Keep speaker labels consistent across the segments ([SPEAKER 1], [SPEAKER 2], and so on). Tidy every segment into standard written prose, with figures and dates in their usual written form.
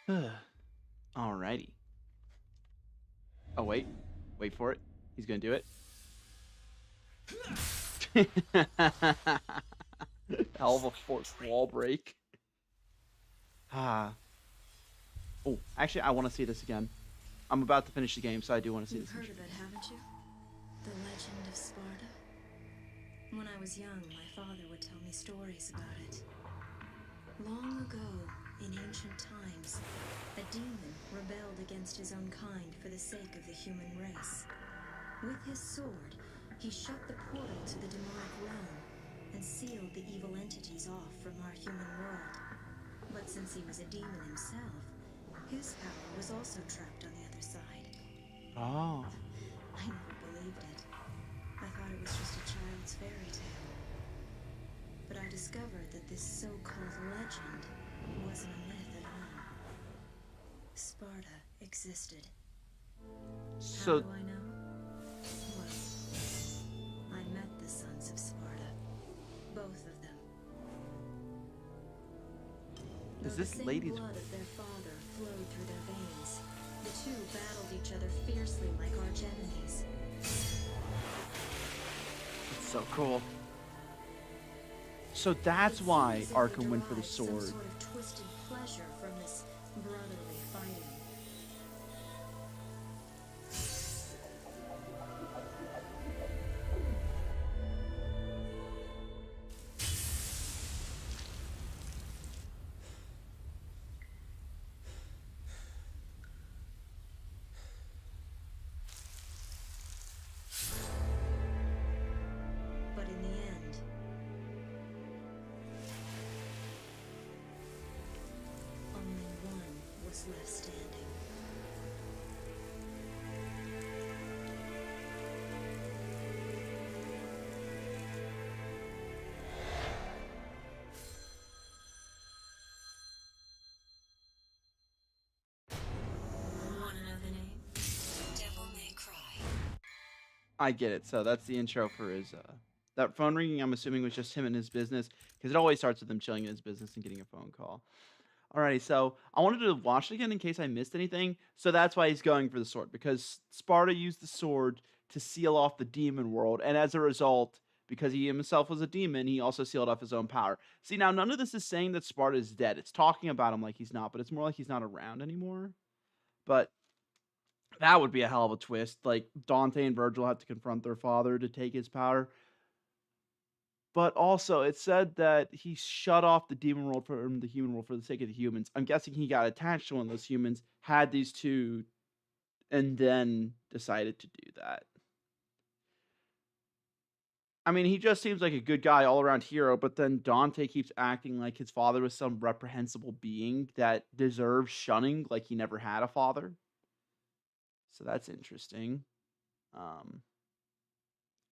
[SPEAKER 1] Alrighty. Oh, wait. Wait for it. He's gonna do it. Hell of a forced wall break. Ah. Oh, actually, I want to see this again. I'm about to finish the game, so I do want to see
[SPEAKER 2] You've
[SPEAKER 1] this
[SPEAKER 2] heard
[SPEAKER 1] again.
[SPEAKER 2] of it, haven't you? The legend of Sparta? When I was young, my father would tell me stories about it. Long ago, in ancient times, a demon rebelled against his own kind for the sake of the human race. With his sword, he shut the portal to the demonic realm and sealed the evil entities off from our human world. But since he was a demon himself, his power was also trapped on the other side.
[SPEAKER 1] Oh.
[SPEAKER 2] I never believed it. I thought it was just a child's fairy tale. But I discovered that this so-called legend wasn't a myth at all. Sparta existed. How
[SPEAKER 1] So,
[SPEAKER 2] do I know? Well, I met the sons of Sparta. Both of them. Though
[SPEAKER 1] is
[SPEAKER 2] the
[SPEAKER 1] this
[SPEAKER 2] same
[SPEAKER 1] lady's...
[SPEAKER 2] blood of their father flowed through their veins, the two battled each other fiercely like arch enemies.
[SPEAKER 1] It's so cool. So that's
[SPEAKER 2] It
[SPEAKER 1] why
[SPEAKER 2] seemed as if
[SPEAKER 1] Arkham
[SPEAKER 2] they
[SPEAKER 1] went for the
[SPEAKER 2] derived some
[SPEAKER 1] sword.
[SPEAKER 2] sort of twisted pleasure from this brotherly fighting. But in the end, only one was left standing. Want to know the name? Devil May Cry.
[SPEAKER 1] I get it. So that's the intro for his that phone ringing. I'm assuming was just him and his business because it always starts with him chilling in his business and getting a phone call. Alrighty, so I wanted to watch it again in case I missed anything. So that's why he's going for the sword because Sparta used the sword to seal off the demon world, and as a result, because he himself was a demon, he also sealed off his own power. See, now none of this is saying that Sparta is dead. It's talking about him like he's not, but it's more like he's not around anymore. But that would be a hell of a twist. Like Dante and Virgil have to confront their father to take his power. But also, it said that he shut off the demon world from the human world for the sake of the humans. I'm guessing he got attached to one of those humans, had these two, and then decided to do that. I mean, he just seems like a good guy, all around hero, but then Dante keeps acting like his father was some reprehensible being that deserves shunning, like he never had a father. So that's interesting. Um,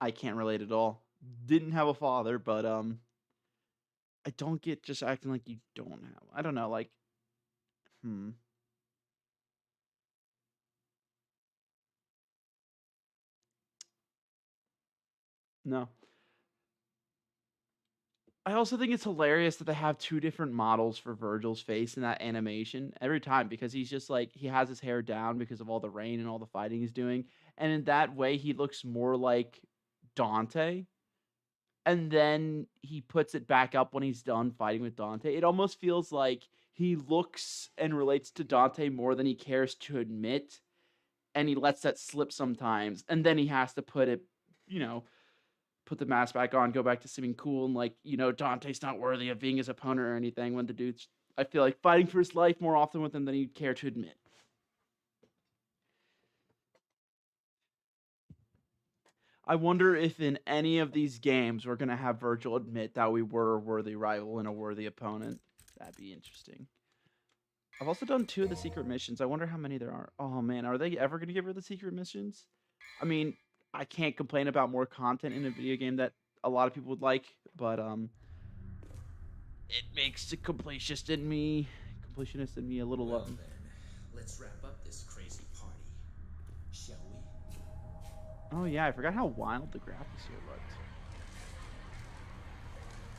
[SPEAKER 1] I can't relate at all. Didn't have a father, but I don't get just acting like you don't have. I don't know, like, hmm. No. I also think it's hilarious that they have two different models for Virgil's face in that animation every time because he's just like he has his hair down because of all the rain and all the fighting he's doing, and in that way he looks more like Dante. And then he puts it back up when he's done fighting with Dante. It almost feels like he looks and relates to Dante more than he cares to admit, and he lets that slip sometimes, and then he has to put it, you know, put the mask back on, go back to seeming cool and like, Dante's not worthy of being his opponent or anything when the dude's, I feel like, fighting for his life more often with him than he'd care to admit. I wonder if in any of these games we're gonna have Virgil admit that we were a worthy rival and a worthy opponent. That'd be interesting. I've also done 2 of the secret missions. I wonder how many there are. Oh man, are they ever gonna give her the secret missions? I mean, I can't complain about more content in a video game that a lot of people would like, but it makes the completionist in me a little
[SPEAKER 3] Well then, let's wrap up this crazy party, shall we?
[SPEAKER 1] Oh yeah, I forgot how wild the graphics here looked.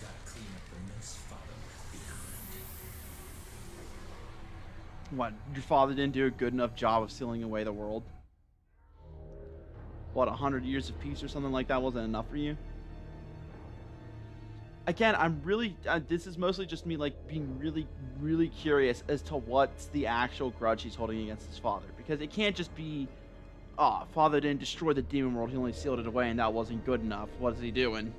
[SPEAKER 3] Gotta clean up the mess father left behind.
[SPEAKER 1] What, your father didn't do a good enough job of sealing away the world? What, 100 years of peace or something like that wasn't enough for you? Again, I'm really, this is mostly just me, like, being really, really curious as to what's the actual grudge he's holding against his father. Because it can't just be, oh, father didn't destroy the demon world, he only sealed it away and that wasn't good enough. What is he doing?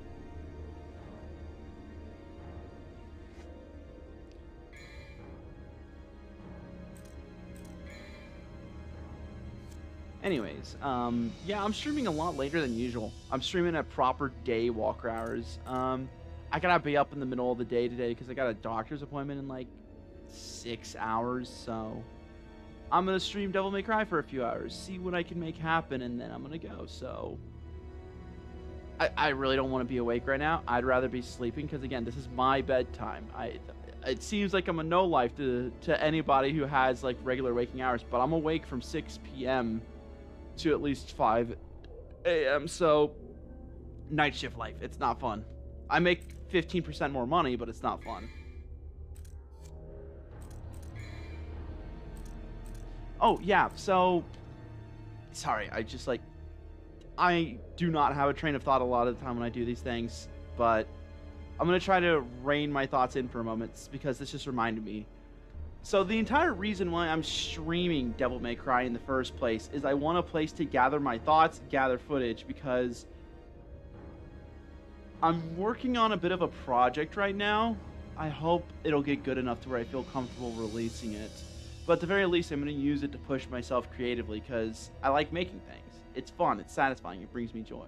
[SPEAKER 1] Anyways, yeah, I'm streaming a lot later than usual. I'm streaming at proper day walker hours. I gotta be up in the middle of the day today because I got a doctor's appointment in like 6 hours, so I'm gonna stream Devil May Cry for a few hours, see what I can make happen, and then I'm gonna go. So I really don't want to be awake right now. I'd rather be sleeping because, again, this is my bedtime. It seems like I'm a no life to anybody who has like regular waking hours, but I'm awake from 6 p.m. to at least 5 a.m. So night shift life, it's not fun. I make 15% more money, but it's not fun. Oh, yeah, so sorry, I do not have a train of thought a lot of the time when I do these things, but I'm going to try to rein my thoughts in for a moment because this just reminded me. So the entire reason why I'm streaming Devil May Cry in the first place is I want a place to gather my thoughts, gather footage, because I'm working on a bit of a project right now. I hope it'll get good enough to where I feel comfortable releasing it. But at the very least, I'm going to use it to push myself creatively because I like making things. It's fun, it's satisfying, it brings me joy.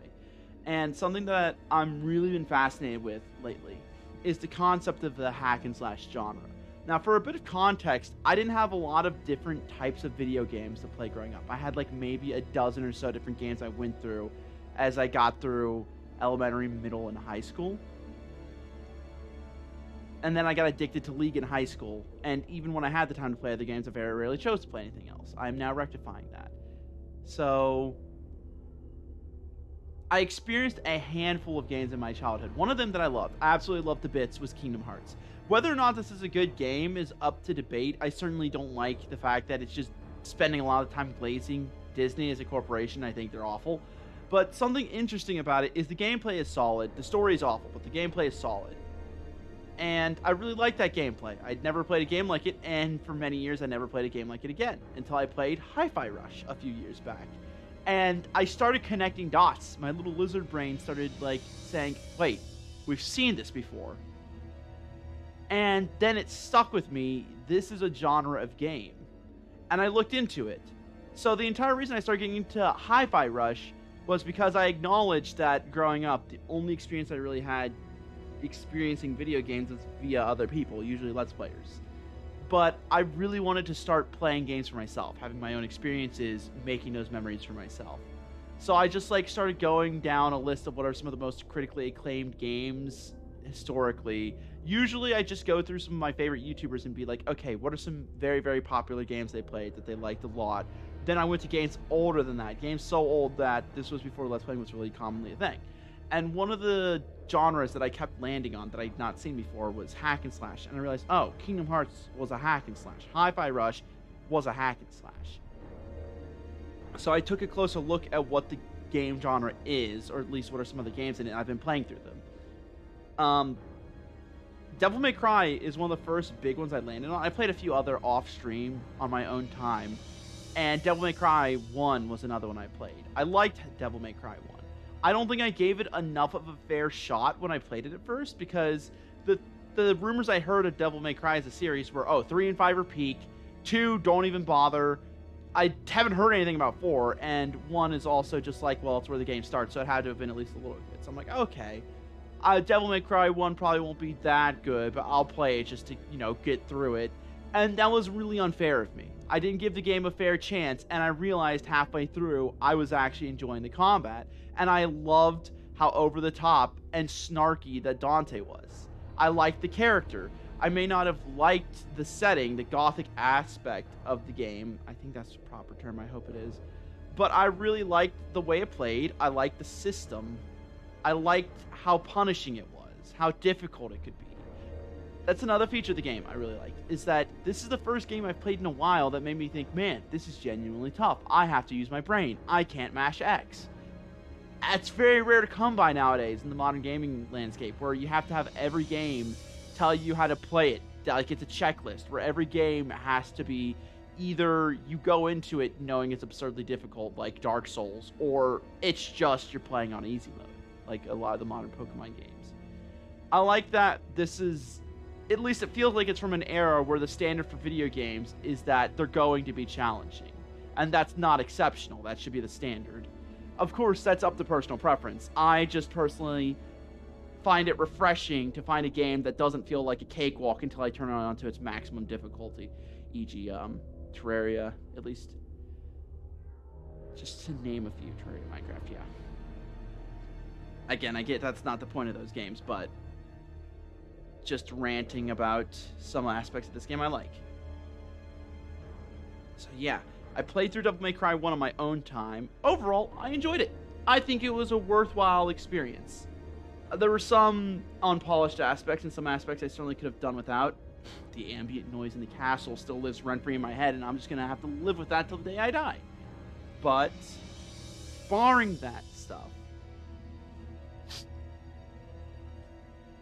[SPEAKER 1] And something that I'm really been fascinated with lately is the concept of the hack and slash genre. Now, for a bit of context, I didn't have a lot of different types of video games to play growing up. I had like maybe a dozen or so different games I went through as I got through elementary, middle, and high school. And then I got addicted to League in high school, and even when I had the time to play other games, I very rarely chose to play anything else. I'm now rectifying that. So I experienced a handful of games in my childhood. One of them that I loved, I absolutely loved to bits, was Kingdom Hearts. Whether or not this is a good game is up to debate. I certainly don't like the fact that it's just spending a lot of time glazing Disney as a corporation. I think they're awful. But something interesting about it is the gameplay is solid. The story is awful, but the gameplay is solid. And I really like that gameplay. I'd never played a game like it, and for many years I never played a game like it again, until I played Hi-Fi Rush a few years back. And I started connecting dots. My little lizard brain started like saying, wait, we've seen this before. And then it stuck with me, this is a genre of game. And I looked into it. So the entire reason I started getting into Hi-Fi Rush was because I acknowledged that growing up, the only experience I really had experiencing video games was via other people, usually Let's Players. But I really wanted to start playing games for myself, having my own experiences, making those memories for myself. So I just like started going down a list of what are some of the most critically acclaimed games historically. Usually I just go through some of my favorite YouTubers and be like, okay, what are some very, very popular games they played that they liked a lot? Then I went to games older than that, games so old that this was before Let's Playing was really commonly a thing. And one of the genres that I kept landing on that I'd not seen before was hack and slash. And I realized, oh, Kingdom Hearts was a hack and slash. Hi-Fi Rush was a hack and slash. So I took a closer look at what the game genre is, or at least what are some of the games in it, and I've been playing through them. Devil May Cry is one of the first big ones I landed on. I played a few other off-stream on my own time, and Devil May Cry 1 was another one I played. I liked Devil May Cry 1. I don't think I gave it enough of a fair shot when I played it at first, because the rumors I heard of Devil May Cry as a series were, oh, 3 and 5 are peak, 2, don't even bother. I haven't heard anything about 4, and 1 is also just like, well, it's where the game starts, so it had to have been at least a little bit. So I'm like, okay. Devil May Cry 1 probably won't be that good, but I'll play it just to, get through it. And that was really unfair of me. I didn't give the game a fair chance, and I realized halfway through I was actually enjoying the combat, and I loved how over-the-top and snarky that Dante was. I liked the character. I may not have liked the setting, the gothic aspect of the game. I think that's the proper term, I hope it is. But I really liked the way it played. I liked the system. I liked how punishing it was, how difficult it could be. That's another feature of the game I really liked, is that this is the first game I've played in a while that made me think, man, this is genuinely tough. I have to use my brain. I can't mash X. It's very rare to come by nowadays in the modern gaming landscape, where you have to have every game tell you how to play it. Like, it's a checklist, where every game has to be either you go into it knowing it's absurdly difficult, like Dark Souls, or it's just you're playing on easy mode, like a lot of the modern Pokemon games. I like that this is, at least it feels like it's from an era where the standard for video games is that they're going to be challenging. And that's not exceptional. That should be the standard. Of course, that's up to personal preference. I just personally find it refreshing to find a game that doesn't feel like a cakewalk until I turn it on to its maximum difficulty. E.g., Terraria, at least. Just to name a few. Terraria, Minecraft, yeah. Again, I get that's not the point of those games, but just ranting about some aspects of this game I like. So yeah, I played through Devil May Cry 1 on my own time. Overall, I enjoyed it. I think it was a worthwhile experience. There were some unpolished aspects and some aspects I certainly could have done without. The ambient noise in the castle still lives rent-free in my head, and I'm just going to have to live with that till the day I die. But, barring that stuff,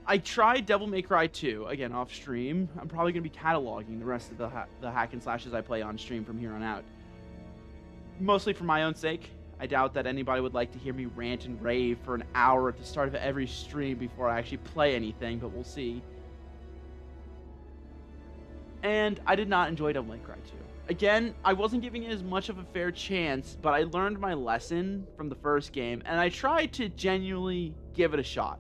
[SPEAKER 1] I tried Devil May Cry 2, again, off stream. I'm probably going to be cataloging the rest of the hack and slashes I play on stream from here on out. Mostly for my own sake. I doubt that anybody would like to hear me rant and rave for an hour at the start of every stream before I actually play anything, but we'll see. And I did not enjoy Devil May Cry 2. Again, I wasn't giving it as much of a fair chance, but I learned my lesson from the first game, and I tried to genuinely give it a shot.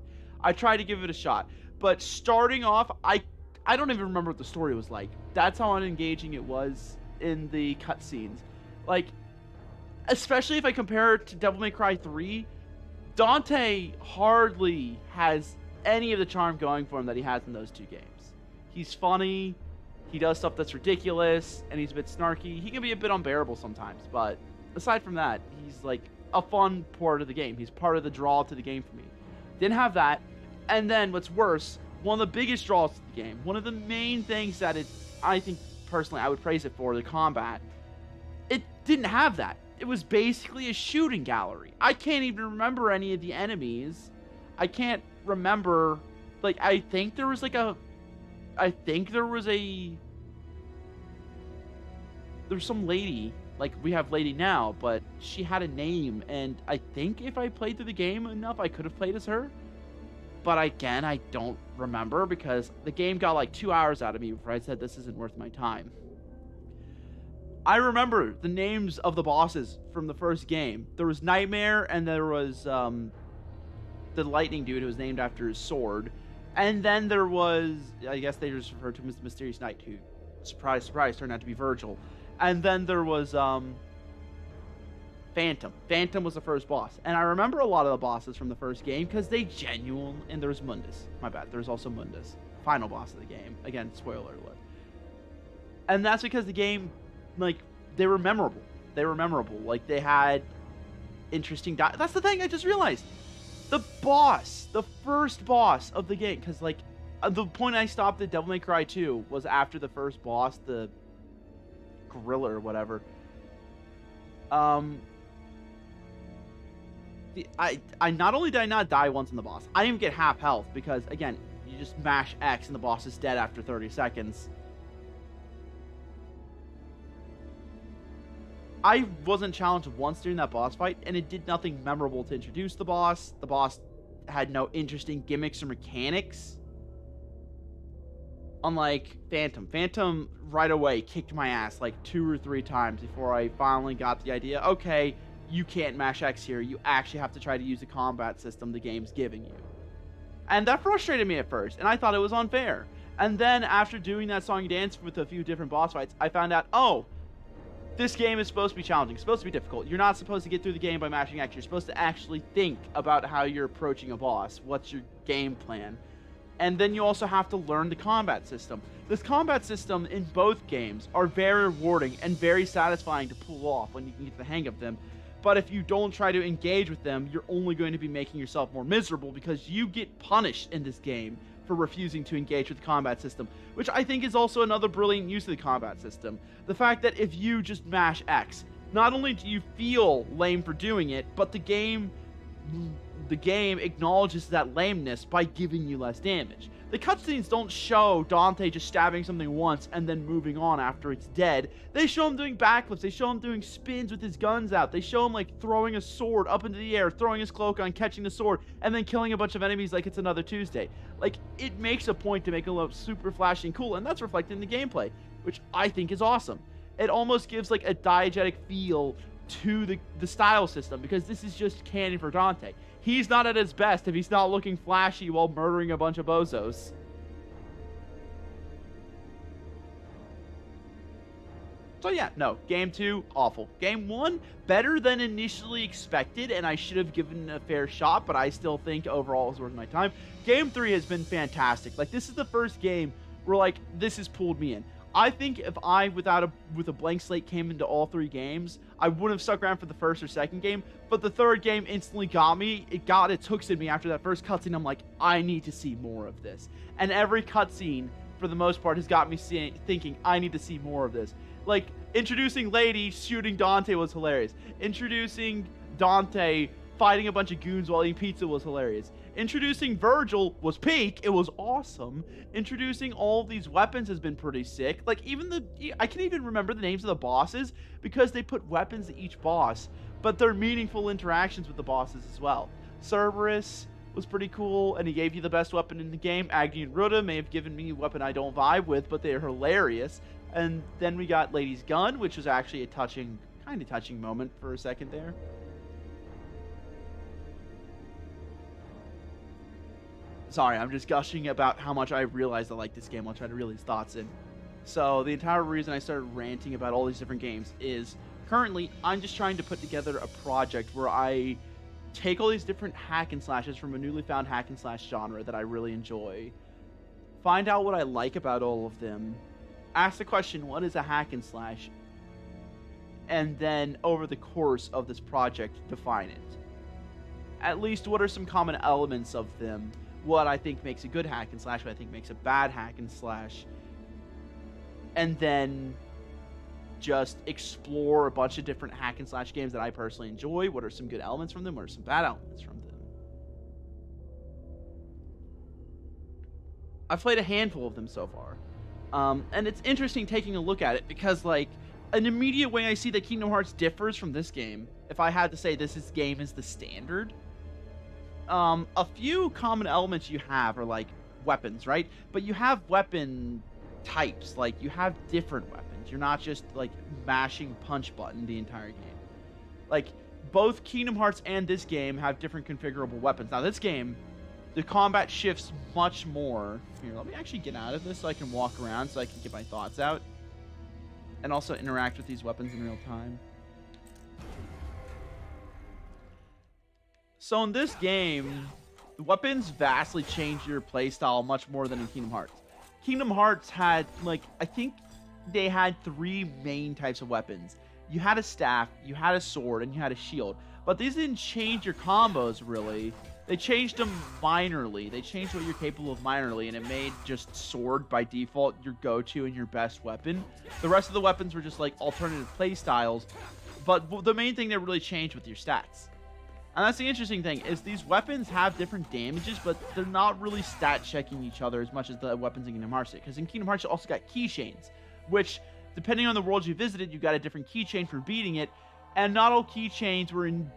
[SPEAKER 1] But starting off, I don't even remember what the story was like. That's how unengaging it was in the cutscenes. Like, especially if I compare it to Devil May Cry 3, Dante hardly has any of the charm going for him that he has in those two games. He's funny, he does stuff that's ridiculous, and he's a bit snarky. He can be a bit unbearable sometimes, but aside from that, he's like a fun part of the game. He's part of the draw to the game for me. Didn't have that. And then, what's worse, one of the biggest draws to the game, one of the main things that I think, personally, I would praise it for, the combat, it didn't have that. It was basically a shooting gallery. I can't even remember any of the enemies. I can't remember, like, I think there was some lady, like we have Lady now, but she had a name, and I think if I played through the game enough, I could have played as her. But again, I don't remember because the game got like 2 hours out of me before I said this isn't worth my time. I remember the names of the bosses from the first game. There was Nightmare, and there was the lightning dude who was named after his sword. And then there was, I guess they just referred to him as the Mysterious Knight, who, surprise, surprise, turned out to be Virgil. And then there was Phantom. Phantom was the first boss. And I remember a lot of the bosses from the first game because they genuinely... And there was Mundus. My bad. There was also Mundus. Final boss of the game. Again, spoiler alert. And that's because the game, like, they were memorable. Like, they had interesting... That's the thing I just realized. The boss. The first boss of the game. Because, like, the point I stopped at Devil May Cry 2 was after the first boss, the gorilla or whatever. I not only did I not die once in the boss, I didn't even get half health because, again, you just mash X and the boss is dead after 30 seconds. I wasn't challenged once during that boss fight, and it did nothing memorable to introduce the boss. The boss had no interesting gimmicks or mechanics. Unlike Phantom. Phantom right away kicked my ass like 2 or 3 times before I finally got the idea, okay, you can't mash X here. You actually have to try to use the combat system the game's giving you. And that frustrated me at first, and I thought it was unfair. And then after doing that song and dance with a few different boss fights, I found out, oh, this game is supposed to be challenging. It's supposed to be difficult. You're not supposed to get through the game by mashing X. You're supposed to actually think about how you're approaching a boss. What's your game plan? And then you also have to learn the combat system. This combat system in both games are very rewarding and very satisfying to pull off when you can get the hang of them. But if you don't try to engage with them, you're only going to be making yourself more miserable because you get punished in this game for refusing to engage with the combat system, which I think is also another brilliant use of the combat system. The fact that if you just mash X, not only do you feel lame for doing it, but the game acknowledges that lameness by giving you less damage. The cutscenes don't show Dante just stabbing something once and then moving on after it's dead. They show him doing backflips, they show him doing spins with his guns out, they show him like throwing a sword up into the air, throwing his cloak on, catching the sword, and then killing a bunch of enemies like it's another Tuesday. Like, it makes a point to make it look super flashy and cool, and that's reflected in the gameplay, which I think is awesome. It almost gives like a diegetic feel to the style system, because this is just canon for Dante. He's not at his best if he's not looking flashy while murdering a bunch of bozos. So yeah, no, Game 2, awful. Game 1, better than initially expected, and I should have given it a fair shot, but I still think overall it was worth my time. Game 3 has been fantastic. Like, this is the first game where, like, this has pulled me in. I think if I, with a blank slate, came into all 3 games, I wouldn't have stuck around for the first or second game, but the third game instantly got me. It got its hooks in me after that first cutscene. I'm like, I need to see more of this. And every cutscene, for the most part, has got me thinking, I need to see more of this. Like, introducing Lady shooting Dante was hilarious. Introducing Dante fighting a bunch of goons while eating pizza was hilarious. Introducing Virgil was peak. It was awesome. Introducing all of these weapons has been pretty sick. Like, I can't even remember the names of the bosses because they put weapons to each boss, but they're meaningful interactions with the bosses as well. Cerberus was pretty cool, and he gave you the best weapon in the game. Agni and Ruta may have given me a weapon I don't vibe with, but they're hilarious. And then we got Lady's gun, which was actually a kind of touching moment for a second there. Sorry, I'm just gushing about how much I realized I like this game. I'll try to reel these thoughts in. So the entire reason I started ranting about all these different games is currently I'm just trying to put together a project where I take all these different hack and slashes from a newly found hack and slash genre that I really enjoy, find out what I like about all of them, ask the question, what is a hack and slash? And then over the course of this project, define it. At least what are some common elements of them? What I think makes a good hack and slash, what I think makes a bad hack and slash. And then just explore a bunch of different hack and slash games that I personally enjoy. What are some good elements from them? What are some bad elements from them? I've played a handful of them so far. And it's interesting taking a look at it because, like, an immediate way I see that Kingdom Hearts differs from this game, if I had to say game is the standard, a few common elements you have are, like, weapons, right? But you have weapon types. Like, you have different weapons. You're not just, like, mashing punch button the entire game. Like, both Kingdom Hearts and this game have different configurable weapons. Now, this game, the combat shifts much more. Here, let me actually get out of this so I can walk around so I can get my thoughts out. And also interact with these weapons in real time. So in this game, the weapons vastly change your playstyle much more than in Kingdom Hearts. Kingdom Hearts had, like, I think they had 3 main types of weapons. You had a staff, you had a sword, and you had a shield. But these didn't change your combos, really. They changed them minorly. They changed what you're capable of minorly, and it made just sword by default your go-to and your best weapon. The rest of the weapons were just, like, alternative playstyles. But the main thing that really changed with your stats. And that's the interesting thing, is these weapons have different damages, but they're not really stat checking each other as much as the weapons in Kingdom Hearts did. Because in Kingdom Hearts, you also got keychains, which, depending on the world you visited, you got a different keychain for beating it. And not all keychains were in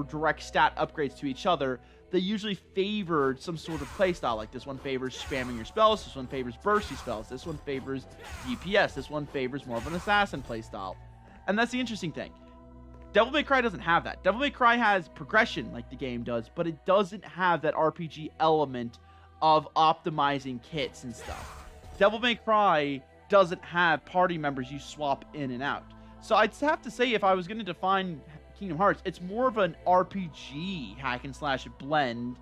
[SPEAKER 1] direct stat upgrades to each other. They usually favored some sort of playstyle. Like, this one favors spamming your spells, this one favors bursty spells, this one favors DPS, this one favors more of an assassin playstyle. And that's the interesting thing. Devil May Cry doesn't have that. Devil May Cry has progression like the game does, but it doesn't have that RPG element of optimizing kits and stuff. Devil May Cry doesn't have party members you swap in and out. So I'd have to say, if I was going to define Kingdom Hearts, it's more of an RPG hack and slash blend.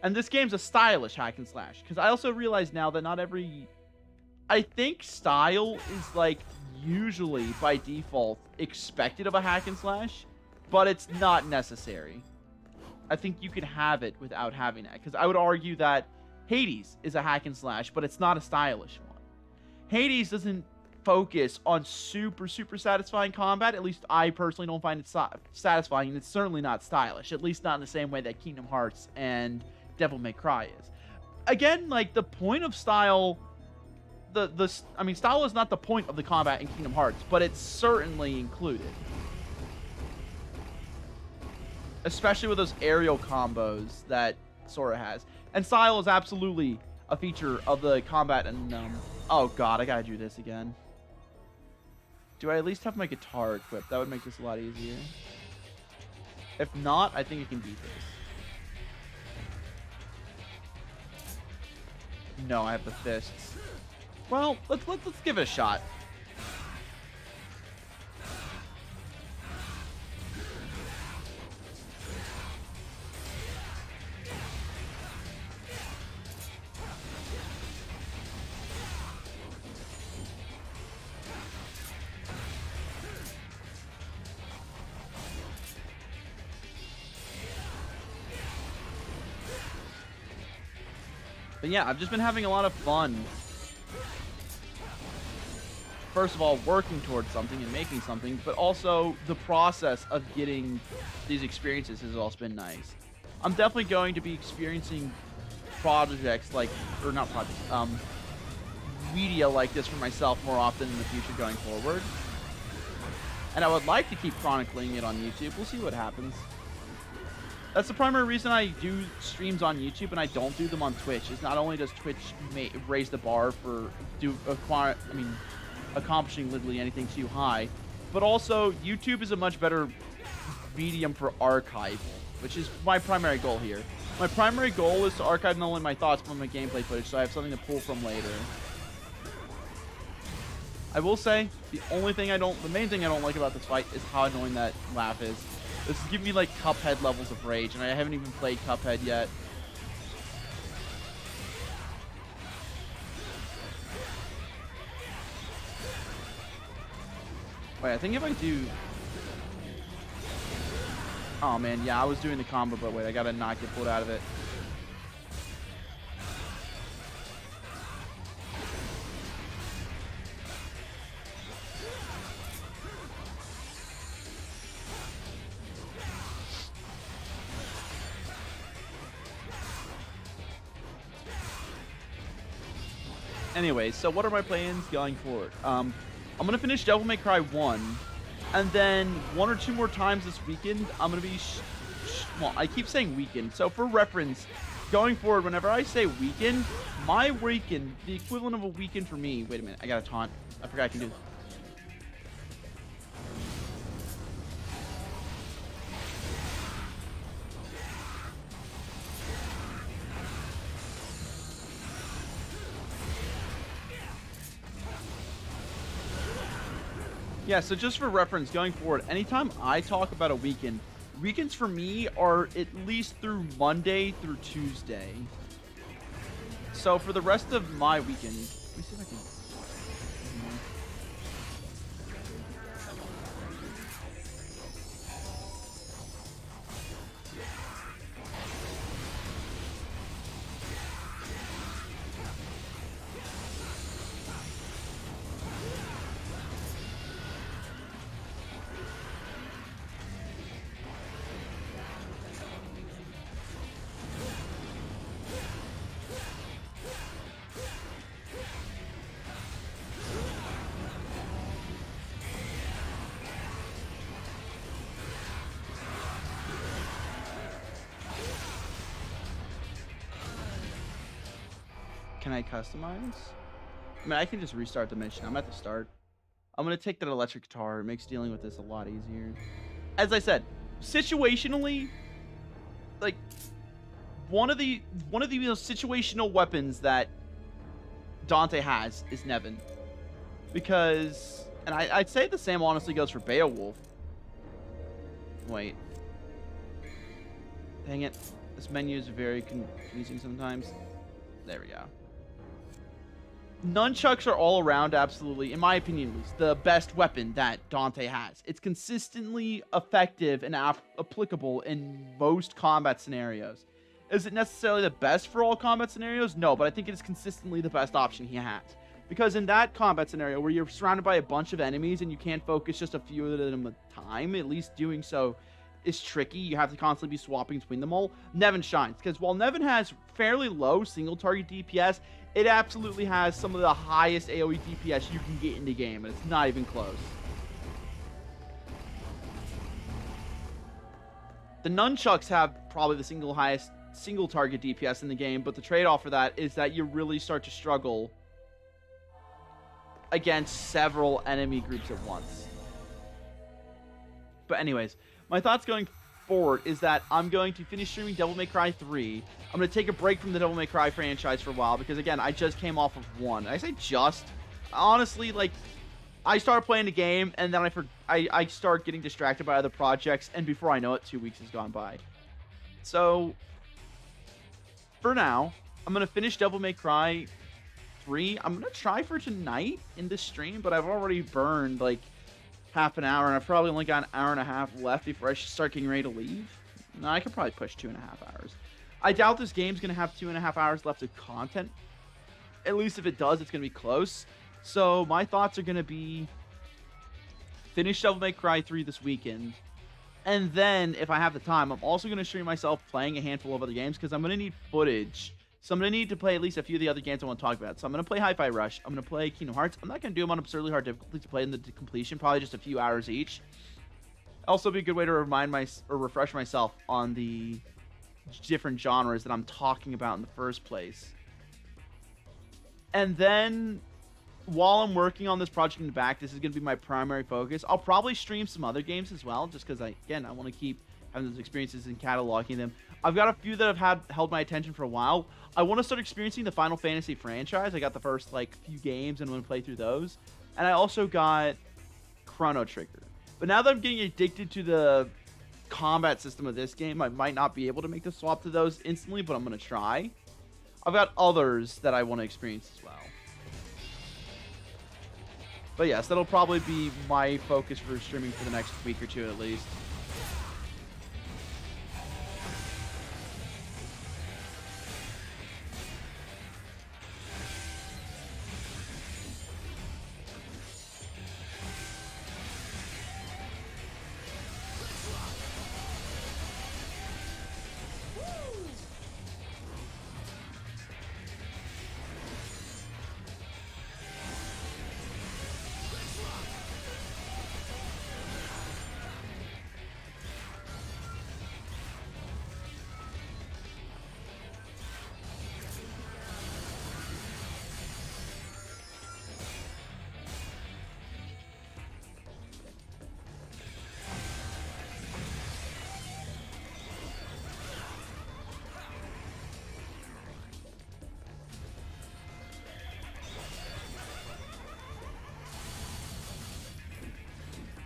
[SPEAKER 1] And this game's a stylish hack and slash. Because I also realize now that not every... I think style is, like, usually by default expected of a hack and slash, but it's not necessary. I think you can have it without having it. Because I would argue that Hades is a hack and slash, but it's not a stylish one. Hades doesn't focus on super satisfying combat. At least I personally don't find it satisfying, and it's certainly not stylish, at least not in the same way that Kingdom Hearts and Devil May Cry is. Again, like, the point of style, I mean, style is not the point of the combat in Kingdom Hearts, but it's certainly included. Especially with those aerial combos that Sora has. And style is absolutely a feature of the combat, and oh god, I gotta do this again. Do I at least have my guitar equipped? That would make this a lot easier. If not, I think I can beat this. No, I have the fists. Well, let's give it a shot. But yeah, I've just been having a lot of fun. First of all, working towards something and making something, but also the process of getting these experiences has also been nice. I'm definitely going to be experiencing projects like, or not projects, media like this for myself more often in the future going forward. And I would like to keep chronicling it on YouTube. We'll see what happens. That's the primary reason I do streams on YouTube and I don't do them on Twitch. Is not only does Twitch raise the bar for accomplishing literally anything too high, but also YouTube is a much better medium for archival, which is my primary goal here. My primary goal is to archive not only my thoughts but my gameplay footage, so I have something to pull from later. I will say the main thing I don't like about this fight is how annoying that laugh is. This is giving me like Cuphead levels of rage, and I haven't even played Cuphead yet. Wait, I think if I do... Oh man, yeah, I was doing the combo, but wait, I gotta not get pulled out of it. Anyways, so what are my plans going forward? I'm going to finish Devil May Cry 1, and then 1 or 2 more times this weekend, I'm going to be... well, I keep saying weekend, so for reference, going forward, whenever I say weekend, my weekend, the equivalent of a weekend for me... Wait a minute, I got a taunt. I forgot I can do this. Yeah, so just for reference, going forward, anytime I talk about a weekend, weekends for me are at least through Monday through Tuesday. So for the rest of my weekend, let me see if I can... Can I customize? I mean, I can just restart the mission. I'm at the start. I'm going to take that electric guitar. It makes dealing with this a lot easier. As I said, situationally, like, one of the situational weapons that Dante has is Nevin. Because, and I'd say the same honestly goes for Beowulf. Wait. Dang it. This menu is very confusing sometimes. There we go. Nunchucks are all around, absolutely, in my opinion at least, the best weapon that Dante has. It's consistently effective and applicable in most combat scenarios. Is it necessarily the best for all combat scenarios? No, but I think it is consistently the best option he has. Because in that combat scenario where you're surrounded by a bunch of enemies and you can't focus just a few of them at a time, at least doing so is tricky. You have to constantly be swapping between them all. Nevin shines, because while Nevin has fairly low single target DPS, it absolutely has some of the highest AoE DPS you can get in the game, and it's not even close. The nunchucks have probably the highest single target DPS in the game, but the trade-off for that is that you really start to struggle against several enemy groups at once. But anyways, my thoughts going forward is that I'm going to finish streaming Devil May Cry 3. I'm going to take a break from the Devil May Cry franchise for a while because, again, I just came off of 1. I say just. Honestly, like, I started playing the game, and then I start getting distracted by other projects, and before I know it, 2 weeks has gone by. So, for now, I'm going to finish Devil May Cry 3. I'm going to try for tonight in this stream, but I've already burned, like, half an hour, and I've probably only got an hour and a half left before I should start getting ready to leave. No, I could probably push 2.5 hours. I doubt this game's going to have 2.5 hours left of content. At least if it does, it's going to be close. So my thoughts are going to be finish Devil May Cry 3 this weekend. And then, if I have the time, I'm also going to stream myself playing a handful of other games because I'm going to need footage. So I'm going to need to play at least a few of the other games I want to talk about. So I'm going to play Hi-Fi Rush. I'm going to play Kingdom Hearts. I'm not going to do them on absurdly hard difficulty to play in the completion. Probably just a few hours each. Also be a good way to refresh myself on the different genres that I'm talking about in the first place. And then, while I'm working on this project in the back, this is going to be my primary focus. I'll probably stream some other games as well, just because, I want to keep having those experiences and cataloging them. I've got a few that have held my attention for a while. I want to start experiencing the Final Fantasy franchise. I got the first, few games and want to play through those. And I also got Chrono Trigger. But now that I'm getting addicted to the combat system of this game, I might not be able to make the swap to those instantly, but I'm going to try. I've got others that I want to experience as well. But yes, that'll probably be my focus for streaming for the next week or two at least.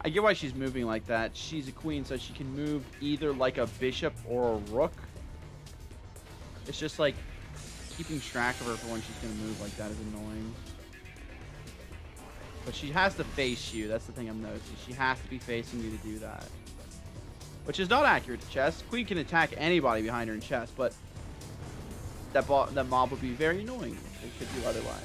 [SPEAKER 1] I get why she's moving like that. She's a queen, so she can move either like a bishop or a rook. It's just like keeping track of her for when she's going to move like that is annoying. But she has to face you. That's the thing I'm noticing. She has to be facing you to do that. Which is not accurate to chess. Queen can attack anybody behind her in chess, but that mob would be very annoying if they could do otherwise.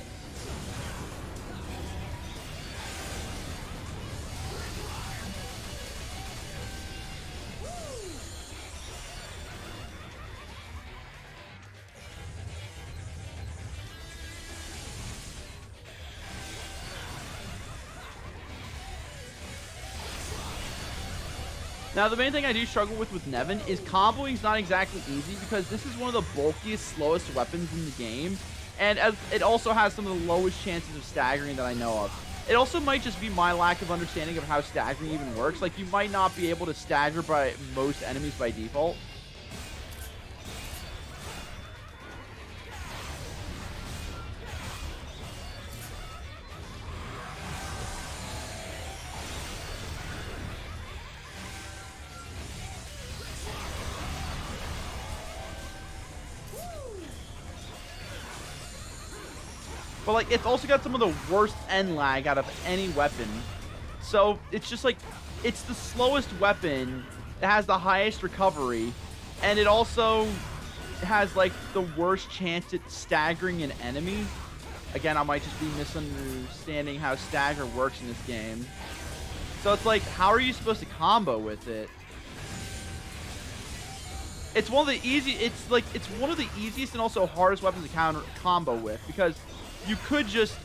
[SPEAKER 1] Now, the main thing I do struggle with Nevin is comboing's not exactly easy because this is one of the bulkiest, slowest weapons in the game, and it also has some of the lowest chances of staggering that I know of. It also might just be my lack of understanding of how staggering even works. Like, you might not be able to stagger by most enemies by default. But, like, it's also got some of the worst end lag out of any weapon. So, it's just, like, it's the slowest weapon. It has the highest recovery. And it also has like the worst chance at staggering an enemy. Again, I might just be misunderstanding how stagger works in this game. So it's like, how are you supposed to combo with it? It's one of the it's one of the easiest and also hardest weapons to combo with, because you could just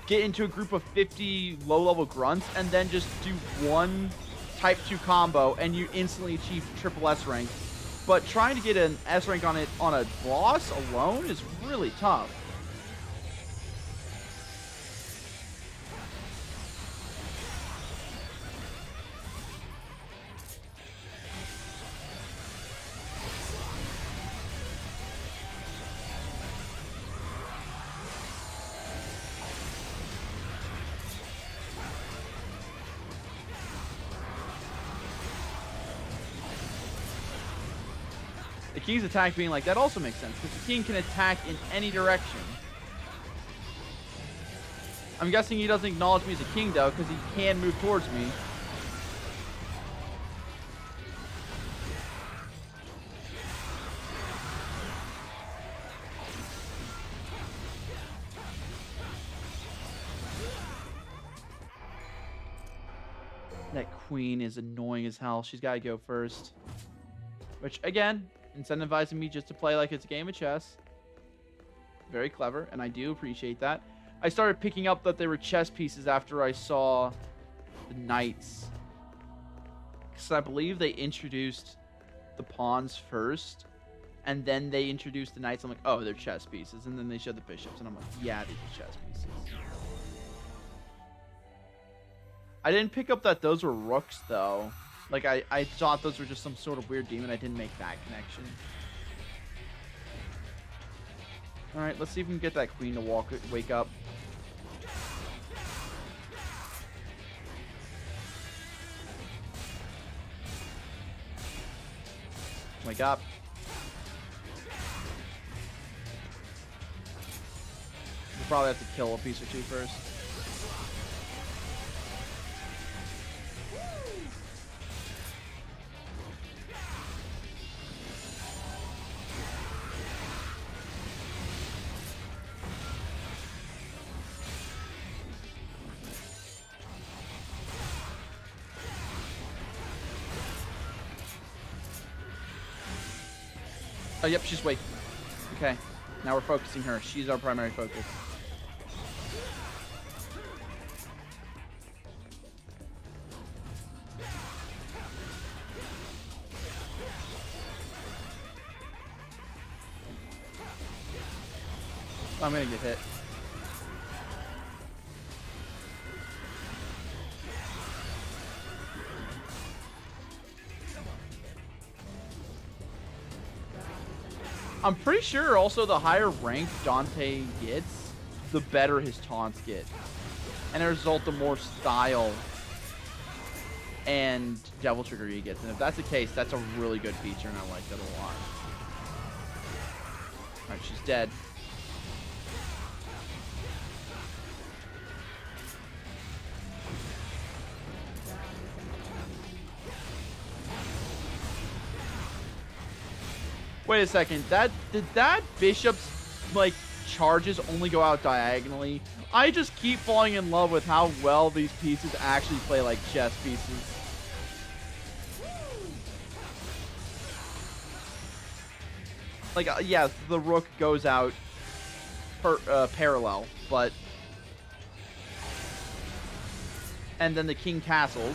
[SPEAKER 1] get into a group of 50 low-level grunts and then just do one type 2 combo and you instantly achieve triple S rank. But trying to get an S rank on a boss alone is really tough. The King's attack being like that also makes sense, because the King can attack in any direction. I'm guessing he doesn't acknowledge me as a king, though, because he can move towards me. That queen is annoying as hell. She's got to go first. Which, again, incentivizing me just to play like it's a game of chess. Very clever, and I do appreciate that. I started picking up that they were chess pieces after I saw the knights. Because I believe they introduced the pawns first, and then they introduced the knights. I'm like, oh, they're chess pieces. And then they showed the bishops, and I'm like, yeah, these are chess pieces. I didn't pick up that those were rooks, though. Like, I thought those were just some sort of weird demon. I didn't make that connection. Alright, let's see if we can get that queen to wake up. Wake up. We'll probably have to kill a piece or two first. Oh, yep, she's waking. Okay, now we're focusing her. She's our primary focus. I'm gonna get hit. I'm pretty sure also the higher rank Dante gets, the better his taunts get. And as a result, the more style and Devil Trigger he gets. And if that's the case, that's a really good feature, and I like that a lot. Alright, she's dead. Wait a second. Did that bishop's like charges only go out diagonally? I just keep falling in love with how well these pieces actually play like chess pieces. Like, yeah, the rook goes out parallel, but... And then the king castles.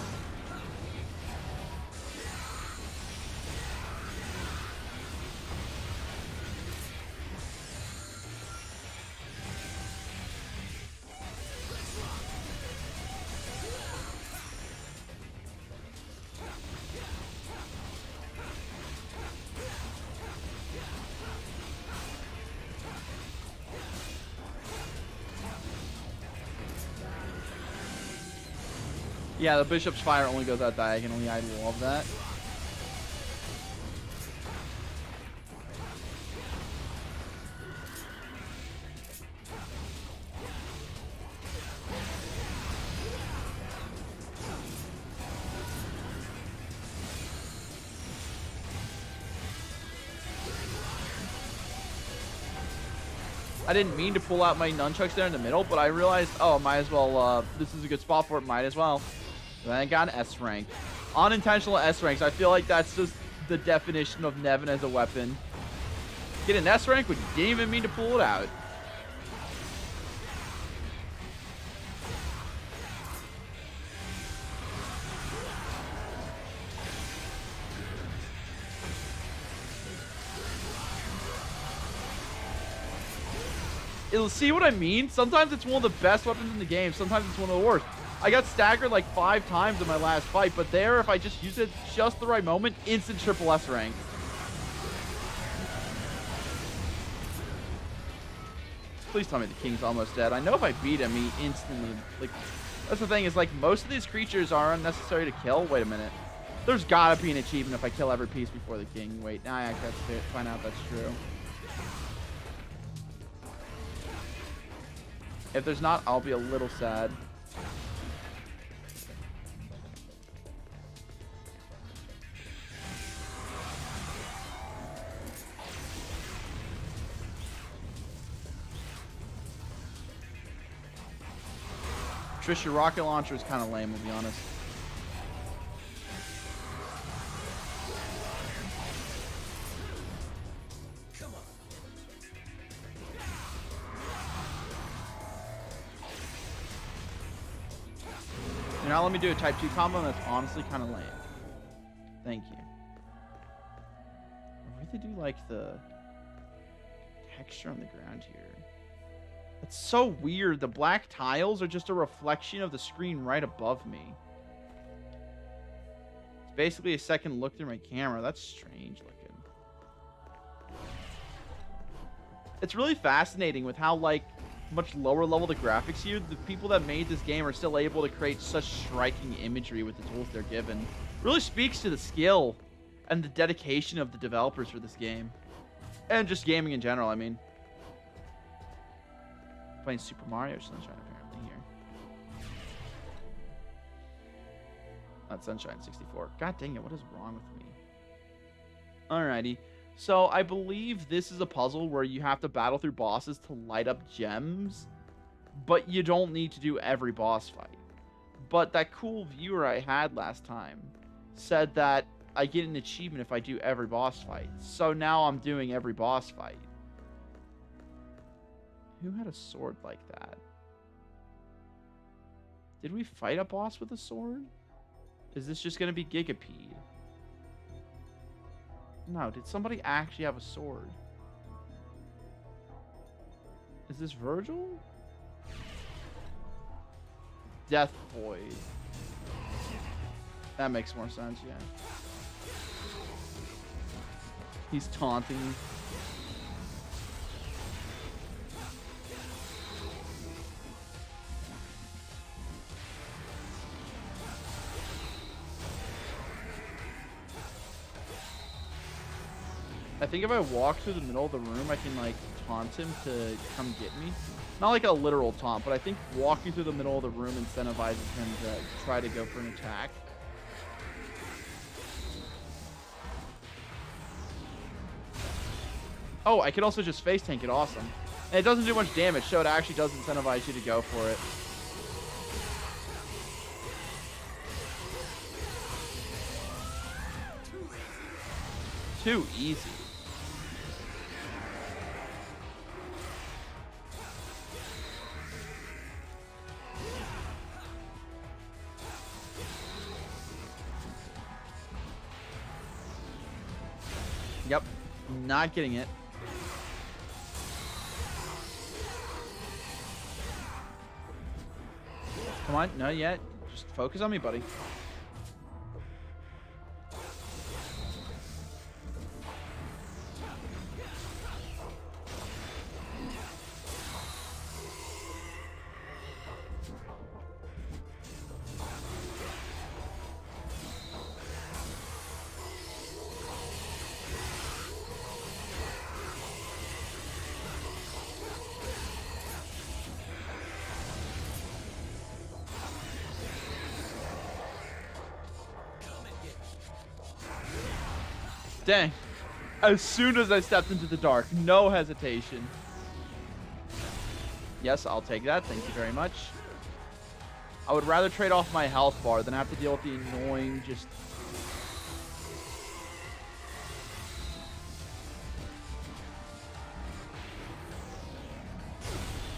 [SPEAKER 1] Yeah, the bishop's fire only goes out diagonally. I love that. I didn't mean to pull out my nunchucks there in the middle, but I realized, oh, might as well, this is a good spot for it, might as well. Then I got an S rank. Unintentional S ranks. I feel like that's just the definition of Nevin as a weapon. Get an S rank when you didn't even mean to pull it out. It'll see what I mean? Sometimes it's one of the best weapons in the game. Sometimes it's one of the worst. I got staggered like 5 times in my last fight, but there, if I just use it just the right moment, instant triple S rank. Please tell me the king's almost dead. I know if I beat him, he instantly, like, that's the thing is, like, most of these creatures are unnecessary to kill. Wait a minute. There's gotta be an achievement if I kill every piece before the king. Wait, now I actually have to find out if that's true. If there's not, I'll be a little sad. Trisha rocket launcher is kind of lame, to be honest. Now let me do a type 2 combo, and that's honestly kind of lame. Thank you. I really do like the texture on the ground here. It's so weird. The black tiles are just a reflection of the screen right above me. It's basically a second look through my camera. That's strange looking. It's really fascinating with how, like, much lower level the graphics here. The people that made this game are still able to create such striking imagery with the tools they're given. Really speaks to the skill and the dedication of the developers for this game. And just gaming in general, I mean. Playing Super Mario Sunshine apparently here. Not Sunshine 64. God dang it, what is wrong with me? Alrighty. So I believe this is a puzzle where you have to battle through bosses to light up gems, but you don't need to do every boss fight. But that cool viewer I had last time said that I get an achievement if I do every boss fight. So now I'm doing every boss fight. Who had a sword like that? Did we fight a boss with a sword? Is this just going to be Gigapede? No, did somebody actually have a sword? Is this Virgil? Death Void. That makes more sense, yeah. He's taunting. I think if I walk through the middle of the room, I can, like, taunt him to come get me. Not like a literal taunt, but I think walking through the middle of the room incentivizes him to try to go for an attack. Oh, I could also just face tank it. Awesome. And it doesn't do much damage, so it actually does incentivize you to go for it. Too easy. Yep. Not getting it. Come on. Not yet. Just focus on me, buddy. Dang. As soon as I stepped into the dark, no hesitation. Yes, I'll take that. Thank you very much. I would rather trade off my health bar than have to deal with the annoying just...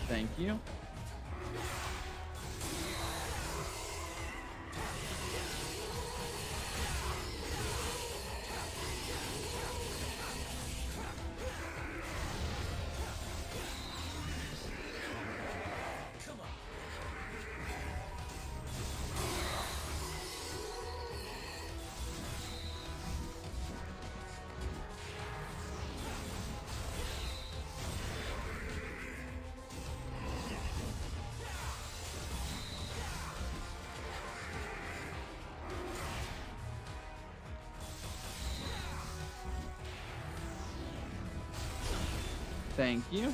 [SPEAKER 1] Thank you. Thank you.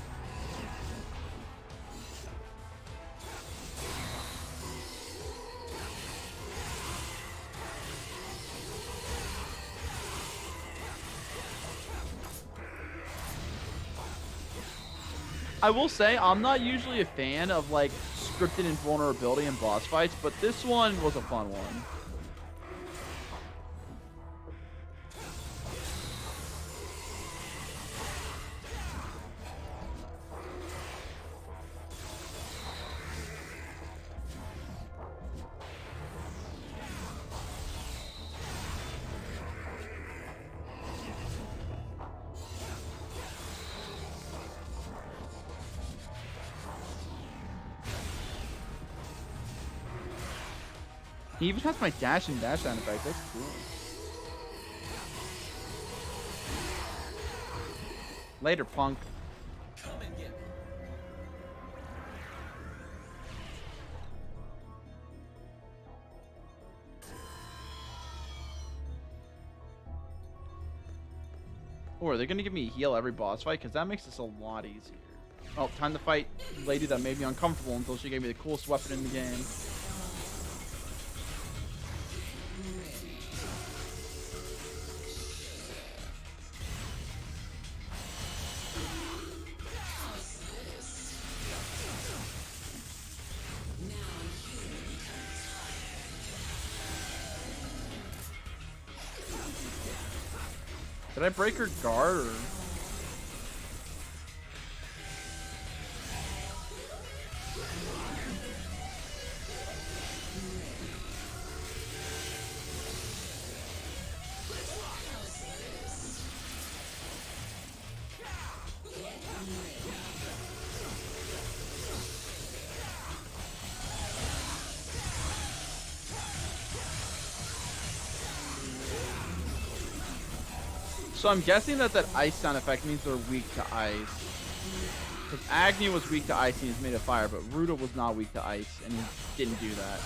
[SPEAKER 1] I will say, I'm not usually a fan of, like, scripted invulnerability in boss fights, but this one was a fun one. He even has my dash and dash sound effect. That's cool. Later, punk.
[SPEAKER 3] Come and get me.
[SPEAKER 1] Or are they gonna give me a heal every boss fight? Because that makes this a lot easier. Oh, time to fight lady that made me uncomfortable until she gave me the coolest weapon in the game. Did I break her guard? Or... So I'm guessing that ice sound effect means they're weak to ice. Because Agni was weak to ice and he's made of fire, but Ruda was not weak to ice and he didn't do that.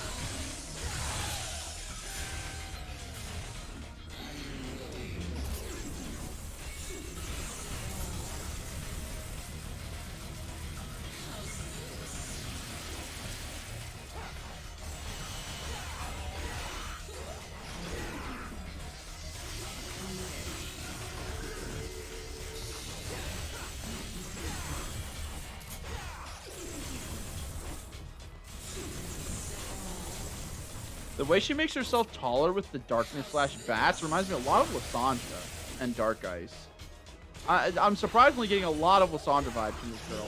[SPEAKER 1] The way she makes herself taller with the darkness slash bats reminds me a lot of Lysandra and Dark Ice. I'm surprisingly getting a lot of Lysandra vibes from this girl.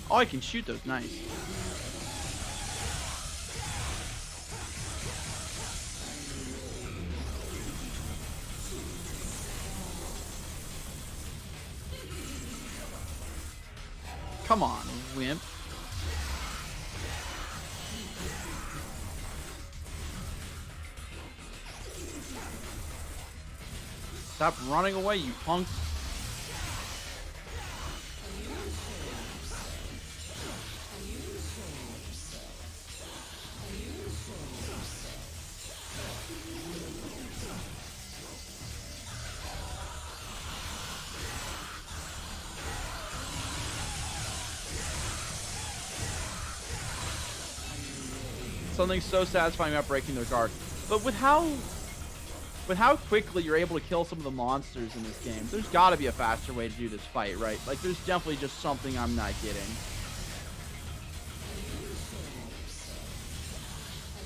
[SPEAKER 1] Oh, I can shoot those. Nice. Come on, wimp. Stop running away, you punk. something so satisfying about breaking their guard. But with how quickly you're able to kill some of the monsters in this game, there's got to be a faster way to do this fight, right? Like, there's definitely just something I'm not getting.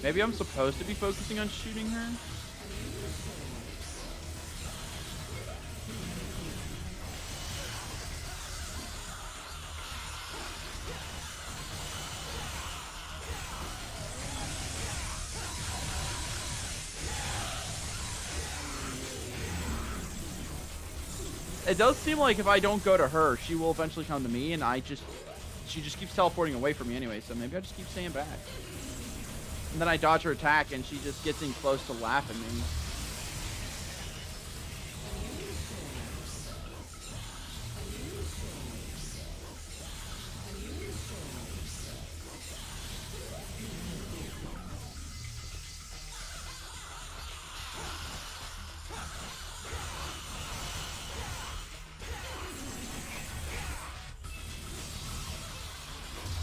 [SPEAKER 1] Maybe I'm supposed to be focusing on shooting her? It does seem like if I don't go to her, she will eventually come to me, and she just keeps teleporting away from me anyway, so maybe I just keep staying back. And then I dodge her attack, and she just gets in close to laugh at me.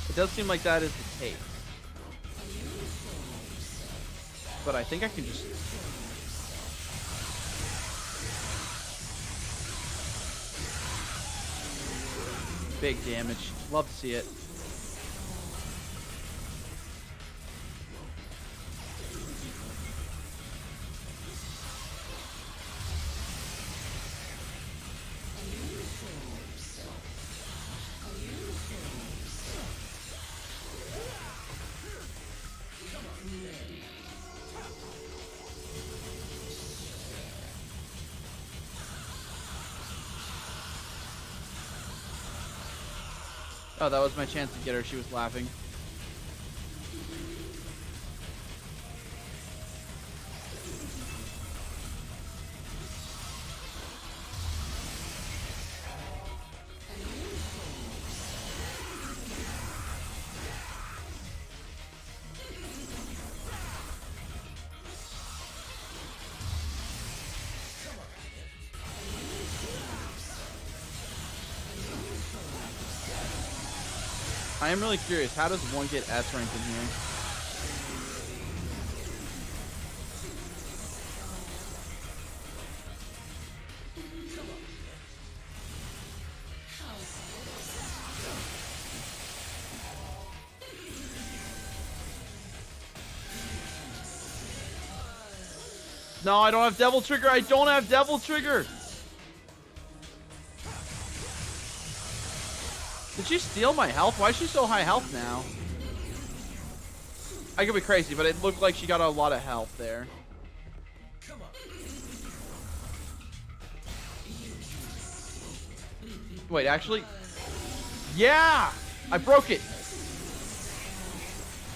[SPEAKER 1] It does seem like that is the case. But I think I can just... Big damage. Love to see it. Oh, that was my chance to get her. She was laughing. I am really curious, how does one get S rank in here? No, I don't have Devil Trigger. I don't have Devil Trigger. Did she steal my health? Why is she so high health now? I could be crazy, but it looked like she got a lot of health there. Wait, actually? Yeah! I broke it!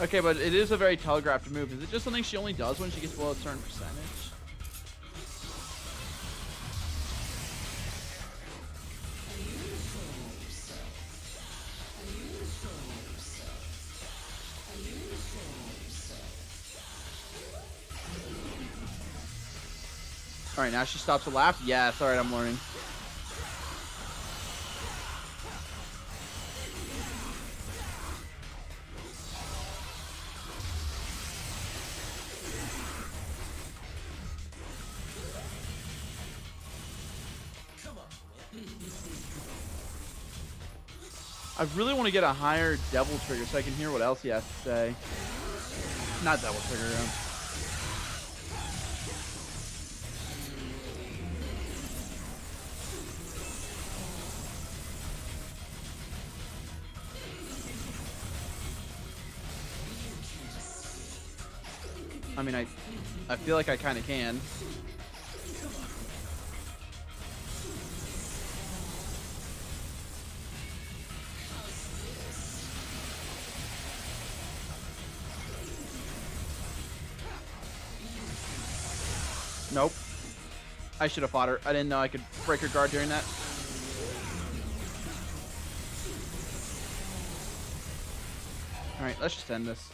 [SPEAKER 1] Okay, but it is a very telegraphed move. Is it just something she only does when she gets below a certain percentage? Alright, now she stops to laugh? Yes, alright, I'm learning. I really want to get a higher Devil Trigger so I can hear what else he has to say. Not Devil Trigger. I mean, I feel like I kind of can. Nope. I should have fought her. I didn't know I could break her guard during that. Alright, let's just end this.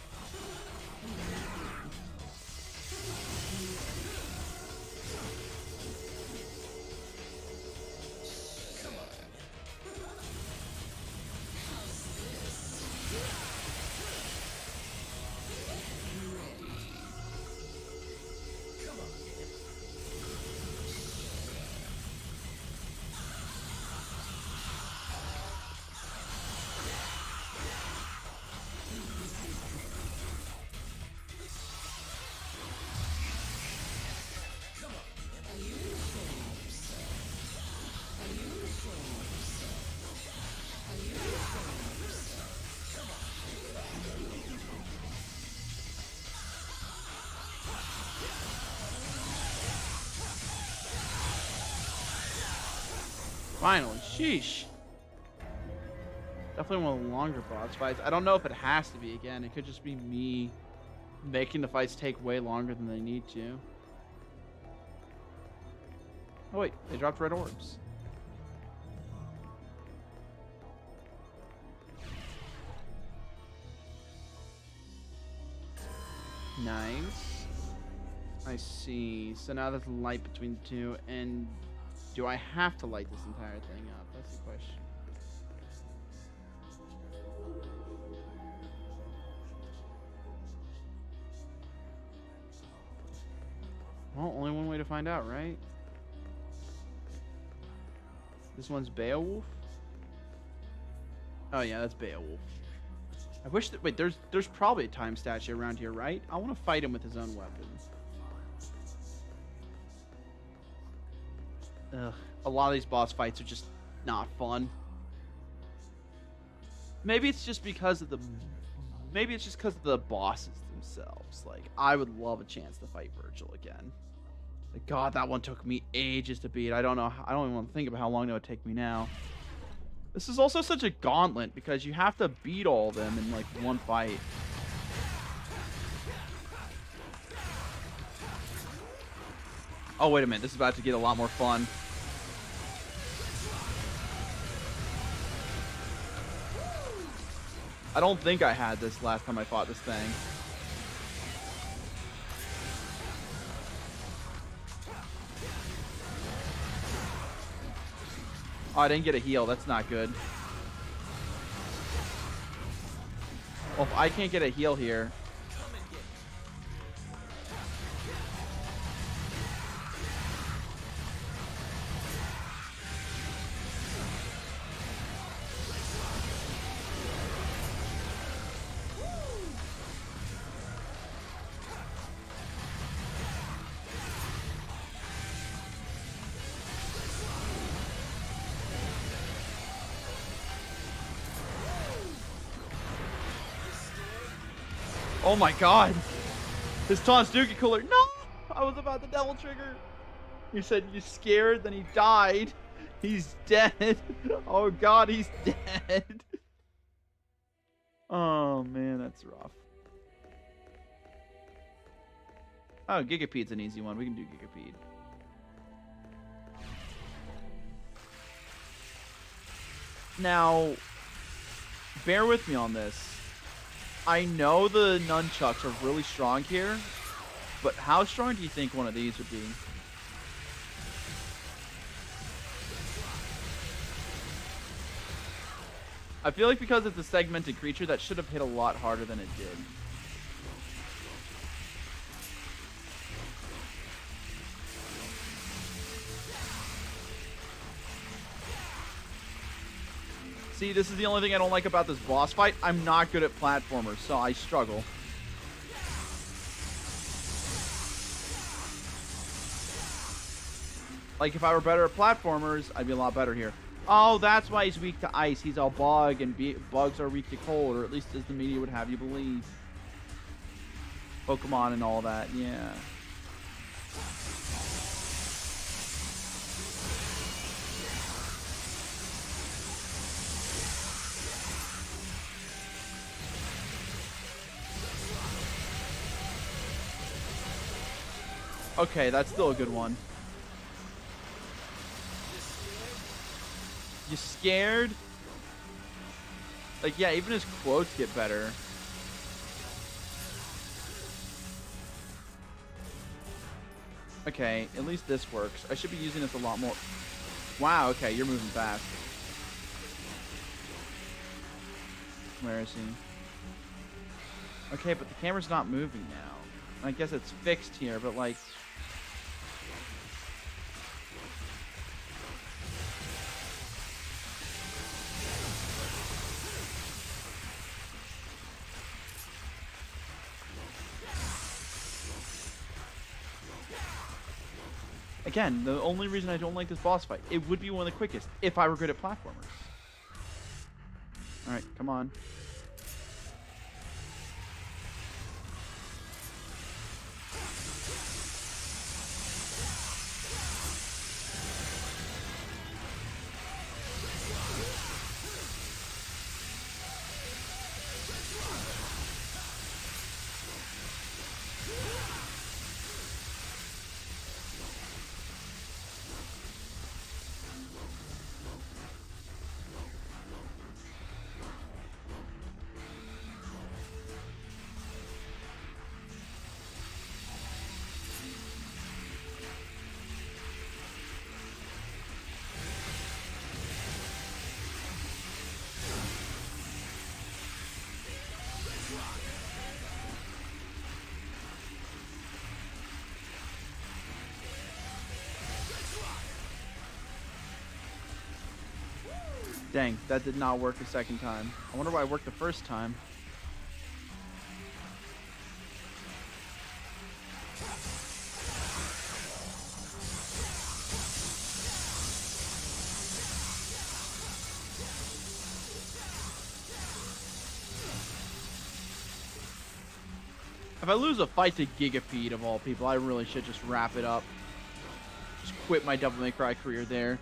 [SPEAKER 1] finally. Sheesh. Definitely one of the longer boss fights. I don't know if it has to be. Again, it could just be me making the fights take way longer than they need to. Oh wait, they dropped red orbs. Nice. I see. So now there's light between the two, and do I have to light this entire thing up? That's the question. Well, only one way to find out, right? This one's Beowulf? Oh yeah, that's Beowulf. I wish that... Wait, there's probably a time statue around here, right? I want to fight him with his own weapon. Ugh. A lot of these boss fights are just not fun. Maybe it's just because of the... Maybe it's just because of the bosses themselves. Like, I would love a chance to fight Virgil again. Like, God, that one took me ages to beat. I don't know. I don't even want to think about how long it would take me now. This is also such a gauntlet because you have to beat all of them in like one fight. Oh, wait a minute. This is about to get a lot more fun. I don't think I had this last time I fought this thing. Oh, I didn't get a heal. That's not good. Well, if I can't get a heal here... Oh my God! His taunts do get cooler. No! I was about to devil trigger. You said you scared, then he died. He's dead. Oh God, he's dead. Oh man, that's rough. Oh, Gigapede's an easy one. We can do Gigapede. Now, bear with me on this. I know the nunchucks are really strong here, but how strong do you think one of these would be? I feel like because it's a segmented creature, that should have hit a lot harder than it did. See, this is the only thing I don't like about this boss fight. I'm not good at platformers, so I struggle. Like, if I were better at platformers, I'd be a lot better here. Oh, that's why he's weak to ice. He's a bug, and bugs are weak to cold, or at least as the media would have you believe. Pokemon and all that, yeah. Okay, that's still a good one. You scared? Like, yeah, even his quotes get better. Okay, at least this works. I should be using this a lot more. Wow, okay, you're moving fast. Where is he? Okay, but the camera's not moving now. I guess it's fixed here, but like... Again, the only reason I don't like this boss fight, it would be one of the quickest if I were good at platformers. Alright, come on. Dang, that did not work a second time. I wonder why it worked the first time. If I lose a fight to Gigapede of all people, I really should just wrap it up. Just quit my Devil May Cry career there.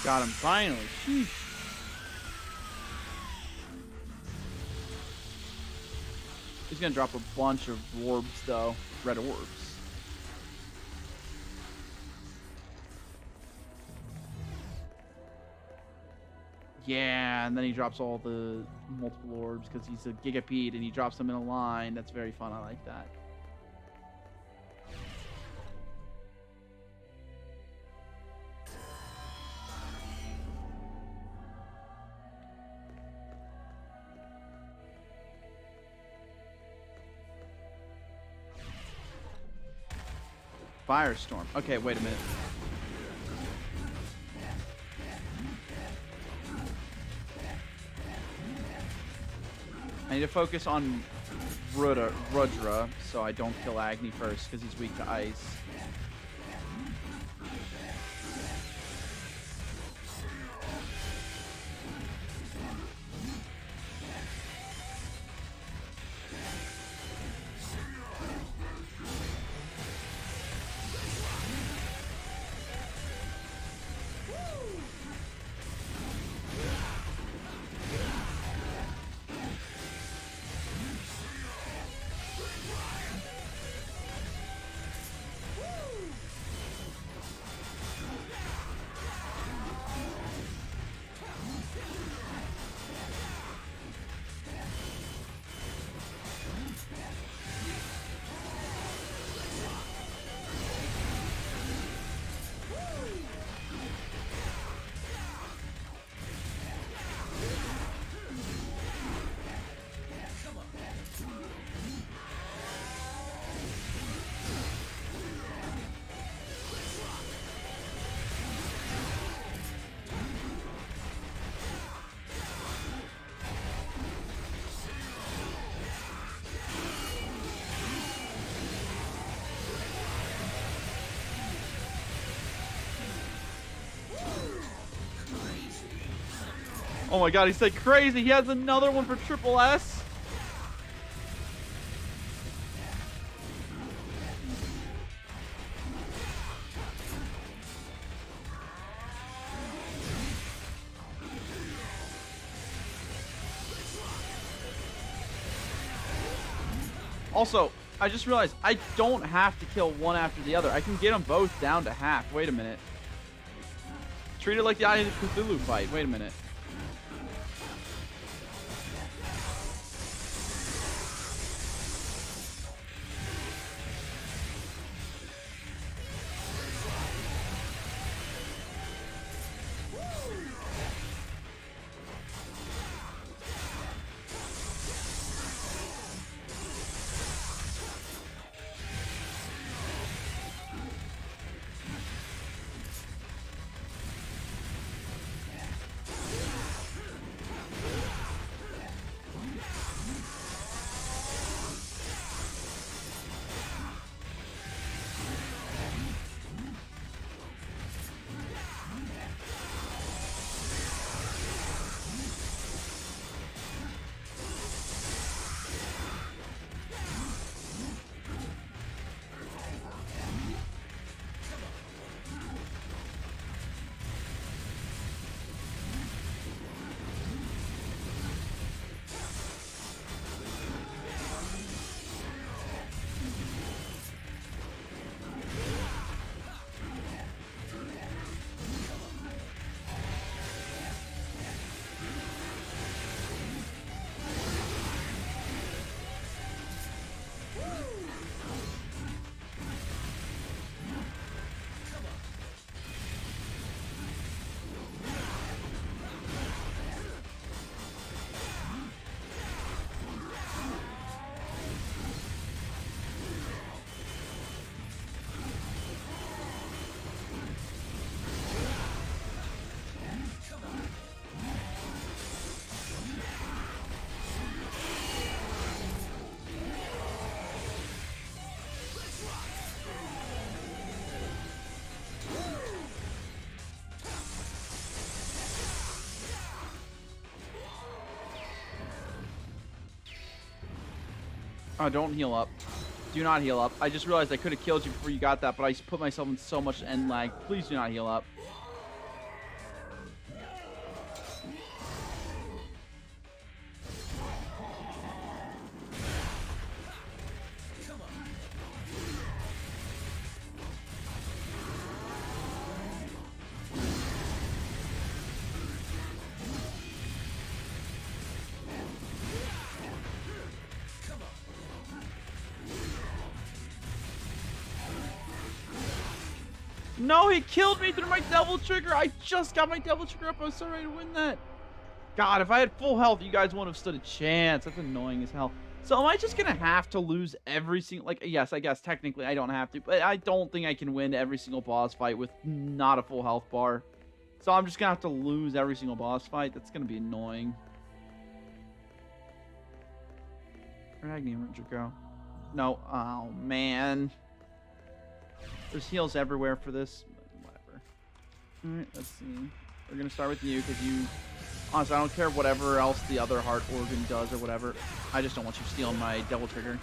[SPEAKER 1] Got him finally. Sheesh. He's gonna drop a bunch of orbs though. Red orbs. Yeah, and then he drops all the multiple orbs because he's a Gigapede and he drops them in a line. That's very fun. I like that. Firestorm. Okay, wait a minute. I need to focus on Rudra so I don't kill Agni first because he's weak to ice. Oh my god, he said crazy. He has another one for Triple S. Also, I just realized I don't have to kill one after the other. I can get them both down to half. Wait a minute. Treat it like the Eye of Cthulhu fight. Wait a minute. Oh, don't heal up. Do not heal up. I just realized I could have killed you before you got that, but I put myself in so much end lag. Please do not heal up. No, he killed me through my double trigger. I just got my double trigger up. I was so ready to win that. God, if I had full health, you guys wouldn't have stood a chance. That's annoying as hell. So am I just going to have to lose every single... Like, yes, I guess technically I don't have to. But I don't think I can win every single boss fight with not a full health bar. So I'm just going to have to lose every single boss fight. That's going to be annoying. Where'd Agni Ranger go? No. Oh, man. There's heals everywhere for this. Whatever. Alright, let's see. We're going to start with you because you... Honestly, I don't care whatever else the other heart organ does or whatever. I just don't want you stealing my double trigger.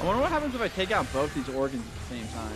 [SPEAKER 1] I wonder what happens if I take out both these organs at the same time.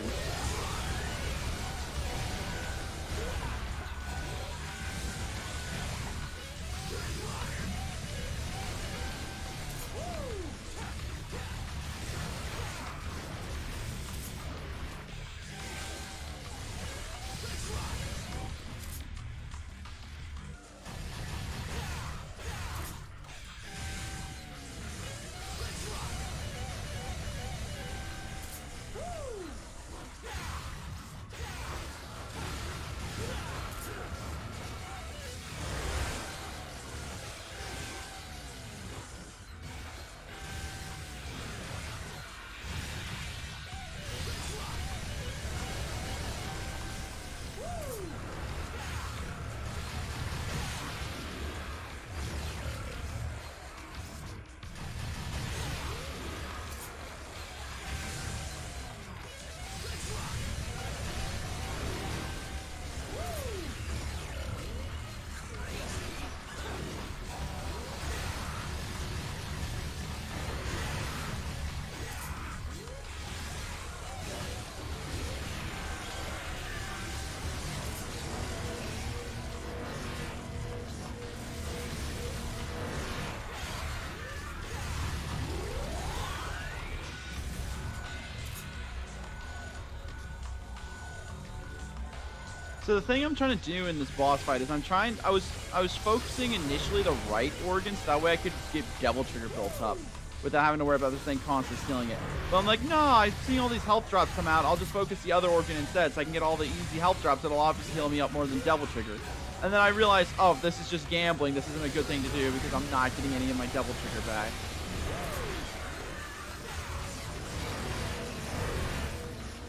[SPEAKER 1] So the thing I'm trying to do in this boss fight is I was focusing initially the right organ so that way I could get Devil Trigger built up without having to worry about this thing constantly stealing it. But I'm like, no, I've seen all these health drops come out. I'll just focus the other organ instead so I can get all the easy health drops that'll obviously heal me up more than Devil Trigger. And then I realized, oh, this is just gambling. This isn't a good thing to do because I'm not getting any of my Devil Trigger back.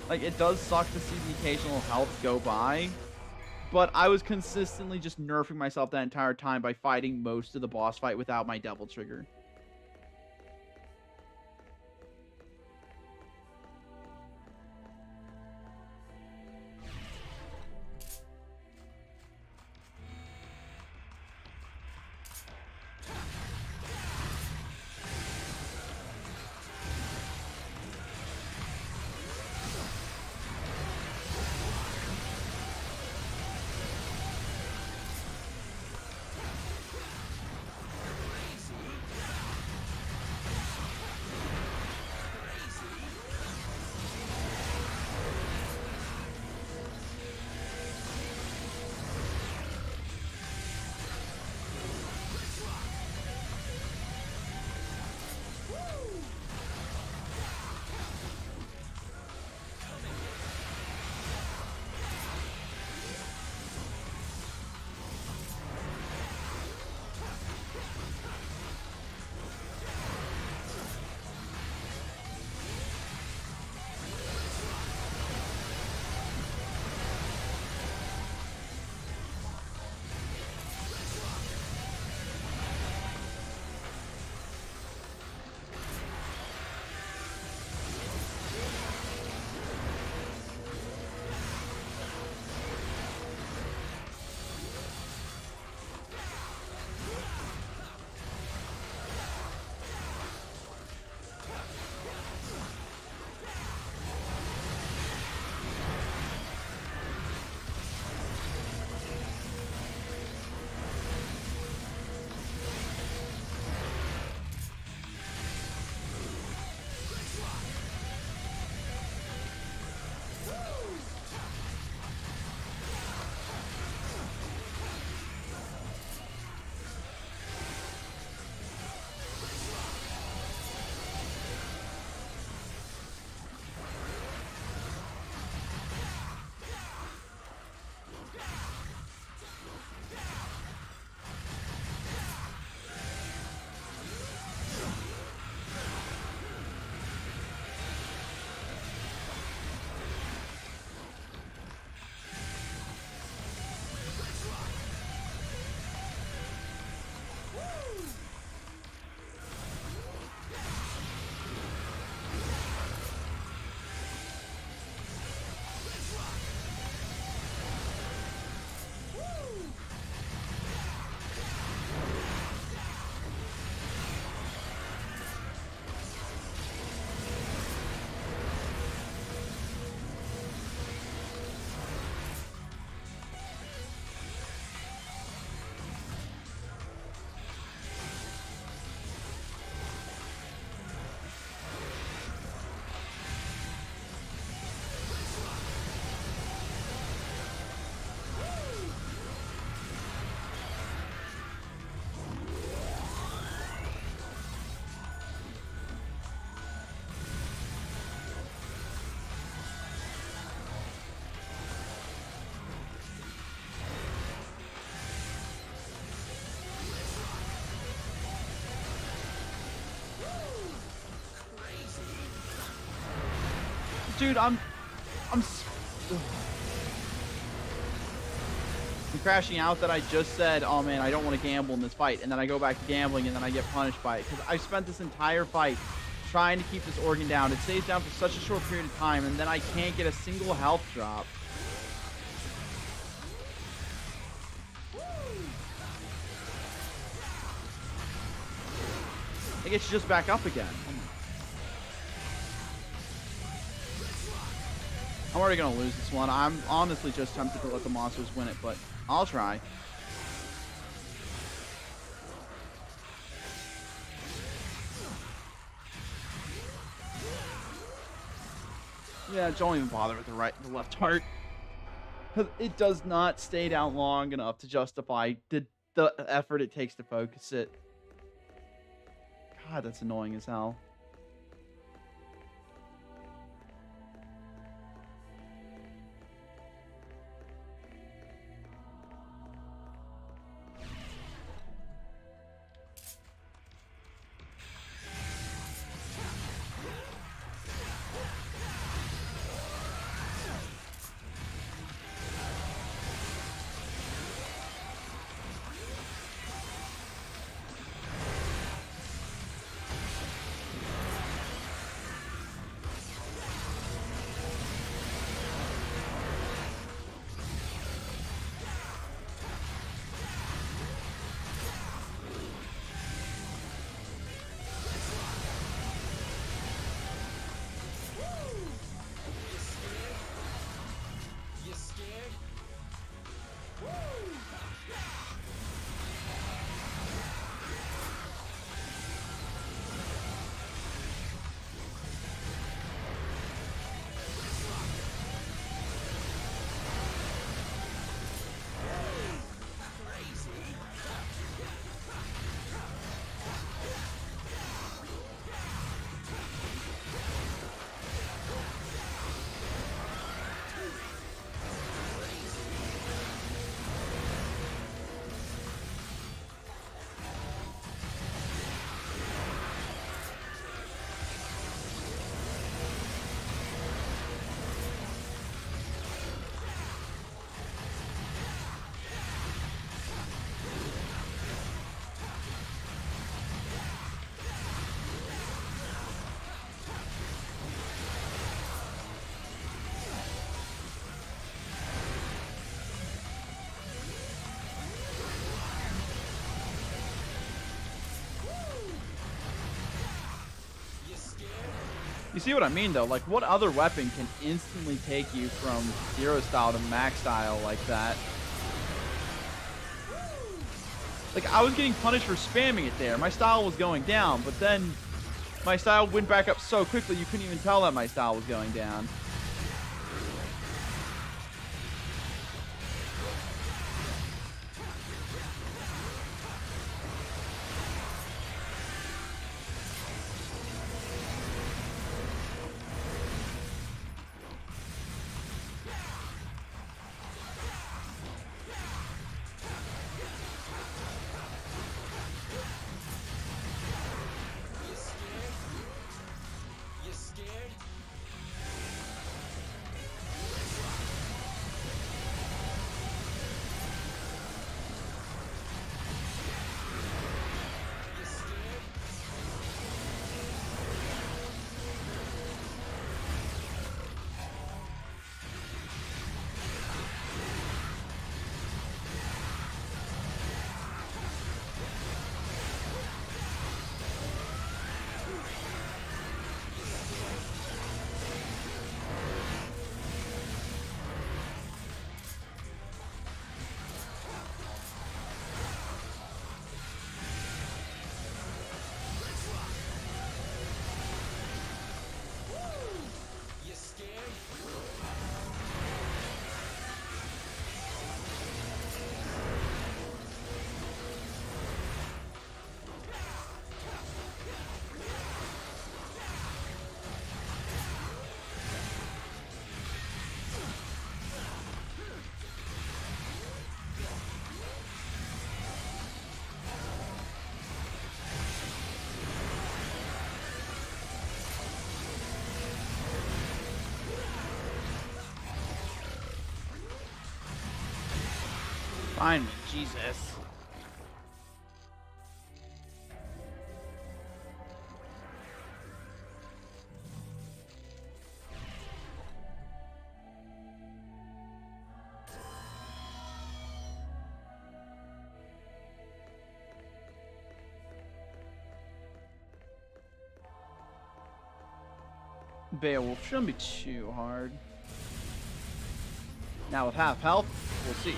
[SPEAKER 1] Like, it does suck to see the occasional health go by, but I was consistently just nerfing myself that entire time by fighting most of the boss fight without my Devil Trigger. Dude, I'm crashing out that I just said, oh man, I don't want to gamble in this fight, and then I go back to gambling, and then I get punished by it, because I spent this entire fight trying to keep this organ down. It stays down for such a short period of time, and then I can't get a single health drop. It gets just back up again. I'm already going to lose this one. I'm honestly just tempted to let the monsters win it, but I'll try. Yeah, don't even bother with the left heart. 'Cause it does not stay down long enough to justify the effort it takes to focus it. God, that's annoying as hell.
[SPEAKER 3] You scared? You scared?
[SPEAKER 1] You see what I mean, though? Like, what other weapon can instantly take you from 0 style to max style like that? Like, I was getting punished for spamming it there. My style was going down, but then my style went back up so quickly you couldn't even tell that my style was going down.
[SPEAKER 3] You scared? You scared? You scared? You scared?
[SPEAKER 1] Fine, Jesus. Beowulf shouldn't be too hard. Now with half health, we'll see.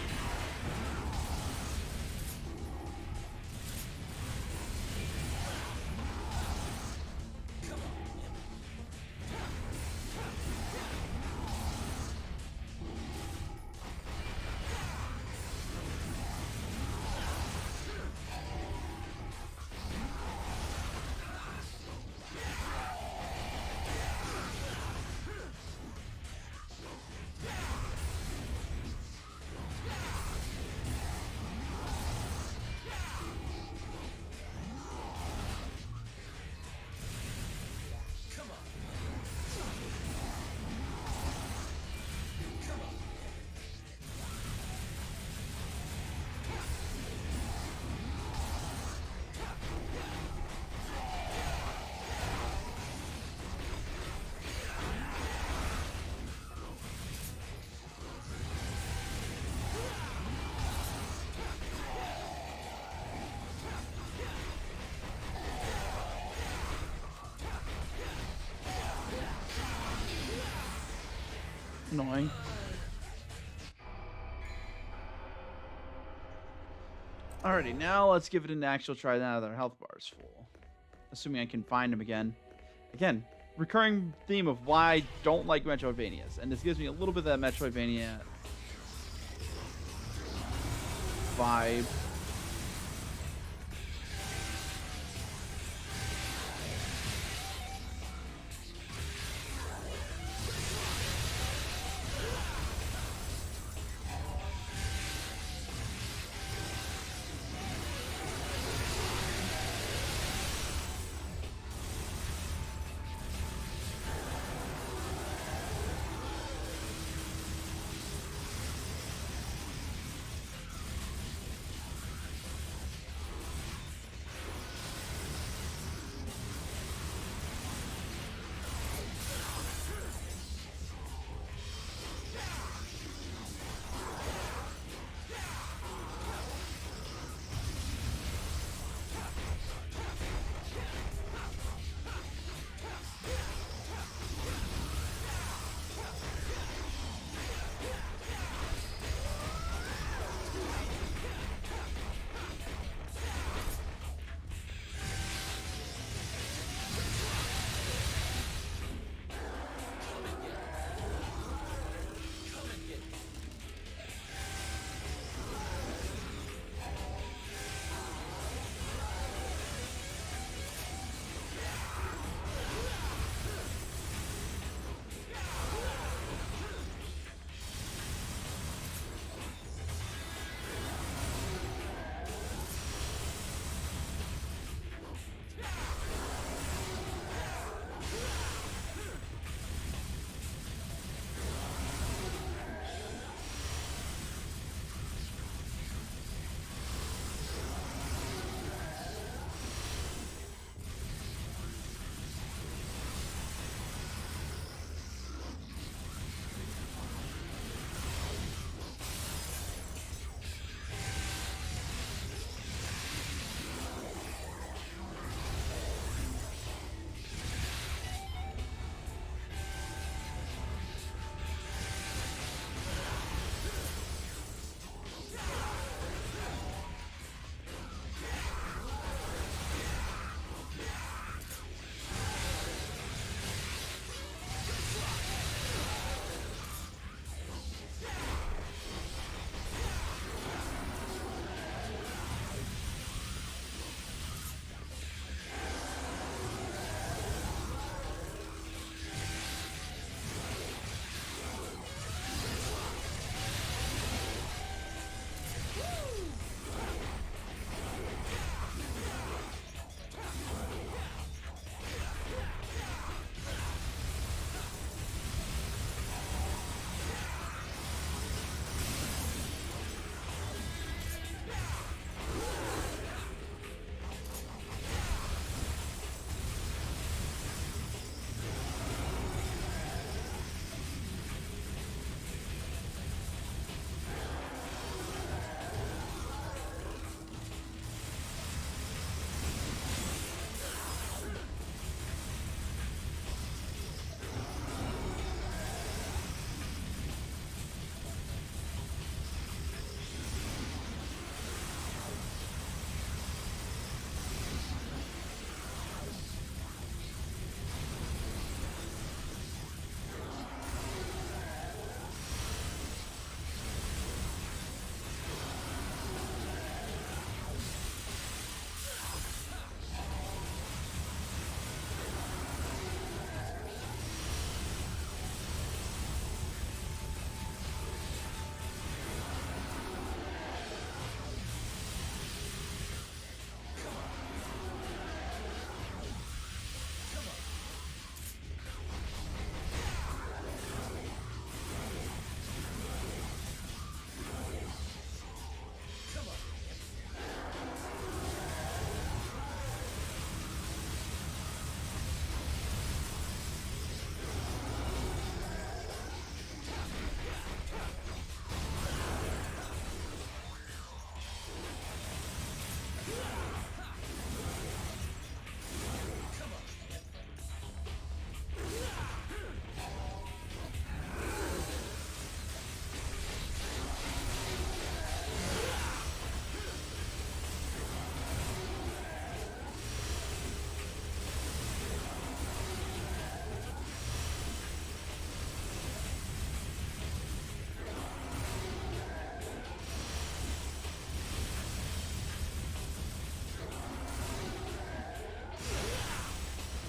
[SPEAKER 1] Annoying. Alrighty, now let's give it an actual try now that our health bar is full. Assuming I can find him again. Again, recurring theme of why I don't like Metroidvanias. And this gives me a little bit of that Metroidvania vibe.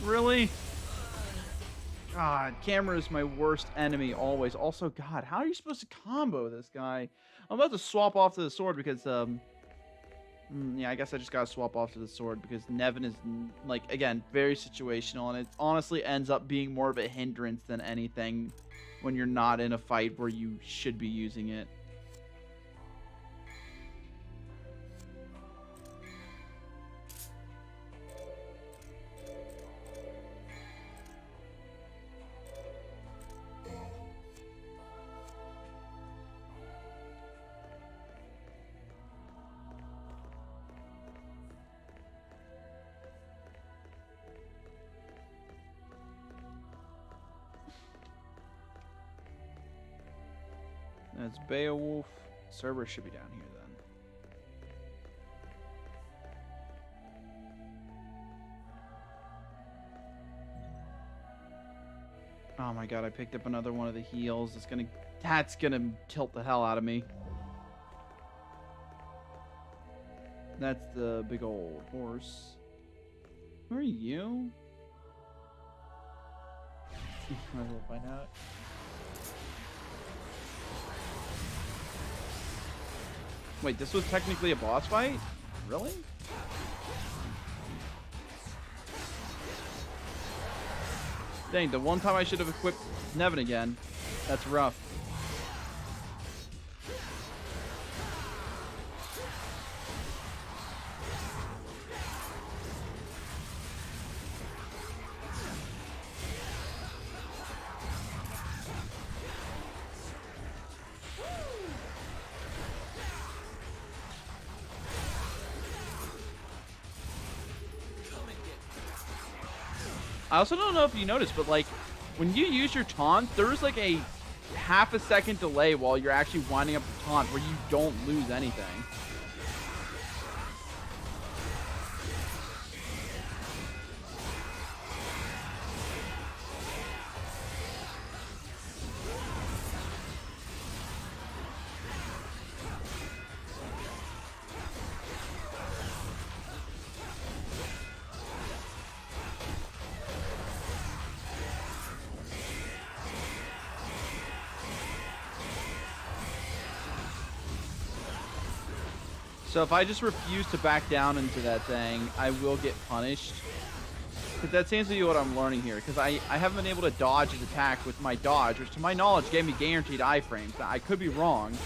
[SPEAKER 1] Really? God, camera is my worst enemy always. Also, God, how are you supposed to combo this guy? I'm about to swap off to the sword because, yeah, I guess I just gotta swap off to the sword because Nevin is, like, again, very situational, and it honestly ends up being more of a hindrance than anything when you're not in a fight where you should be using it. That's Beowulf. Server should be down here then. Oh my god, I picked up another one of the heals. That's gonna tilt the hell out of me. That's the big old horse. Who are you? Might as well find out. Wait, this was technically a boss fight? Really? Dang, the one time I should have equipped Nevin again. That's rough. I also don't know if you noticed, but like when you use your taunt, there's like a half a second delay while you're actually winding up the taunt where you don't lose anything. So if I just refuse to back down into that thing, I will get punished. Because that seems to be what I'm learning here. Because I haven't been able to dodge his attack with my dodge, which to my knowledge gave me guaranteed iframes. Now, I could be wrong.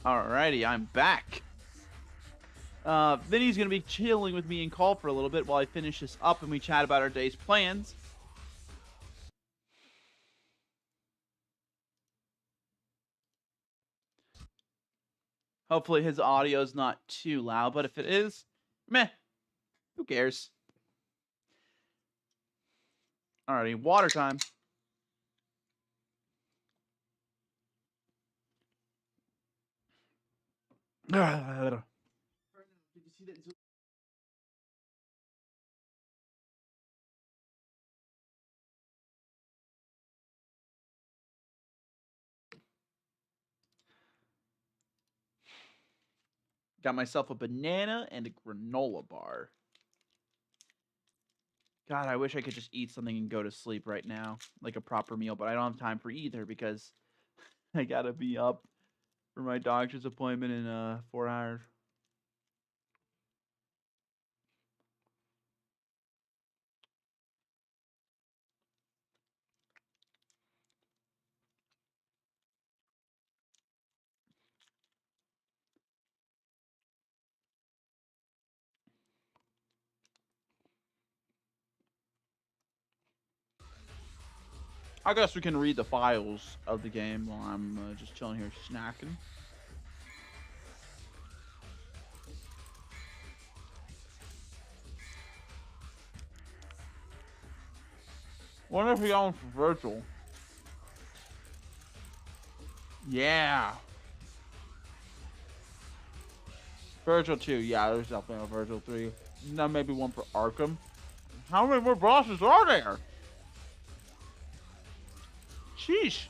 [SPEAKER 1] Alrighty, I'm back. Vinny's gonna be chilling with me and Call for a little bit while I finish this up and we chat about our day's plans. Hopefully his audio's not too loud, but if it is, meh, who cares? Alrighty, water time. Got myself a banana and a granola bar. God, I wish I could just eat something and go to sleep right now, like a proper meal, but I don't have time for either because I gotta be up for my doctor's appointment in 4 hours. I guess we can read the files of the game while I'm just chilling here snacking. Wonder if he going for Virgil. Yeah. Virgil 2, yeah, there's definitely a Virgil 3. Now maybe one for Arkham. How many more bosses are there? Sheesh.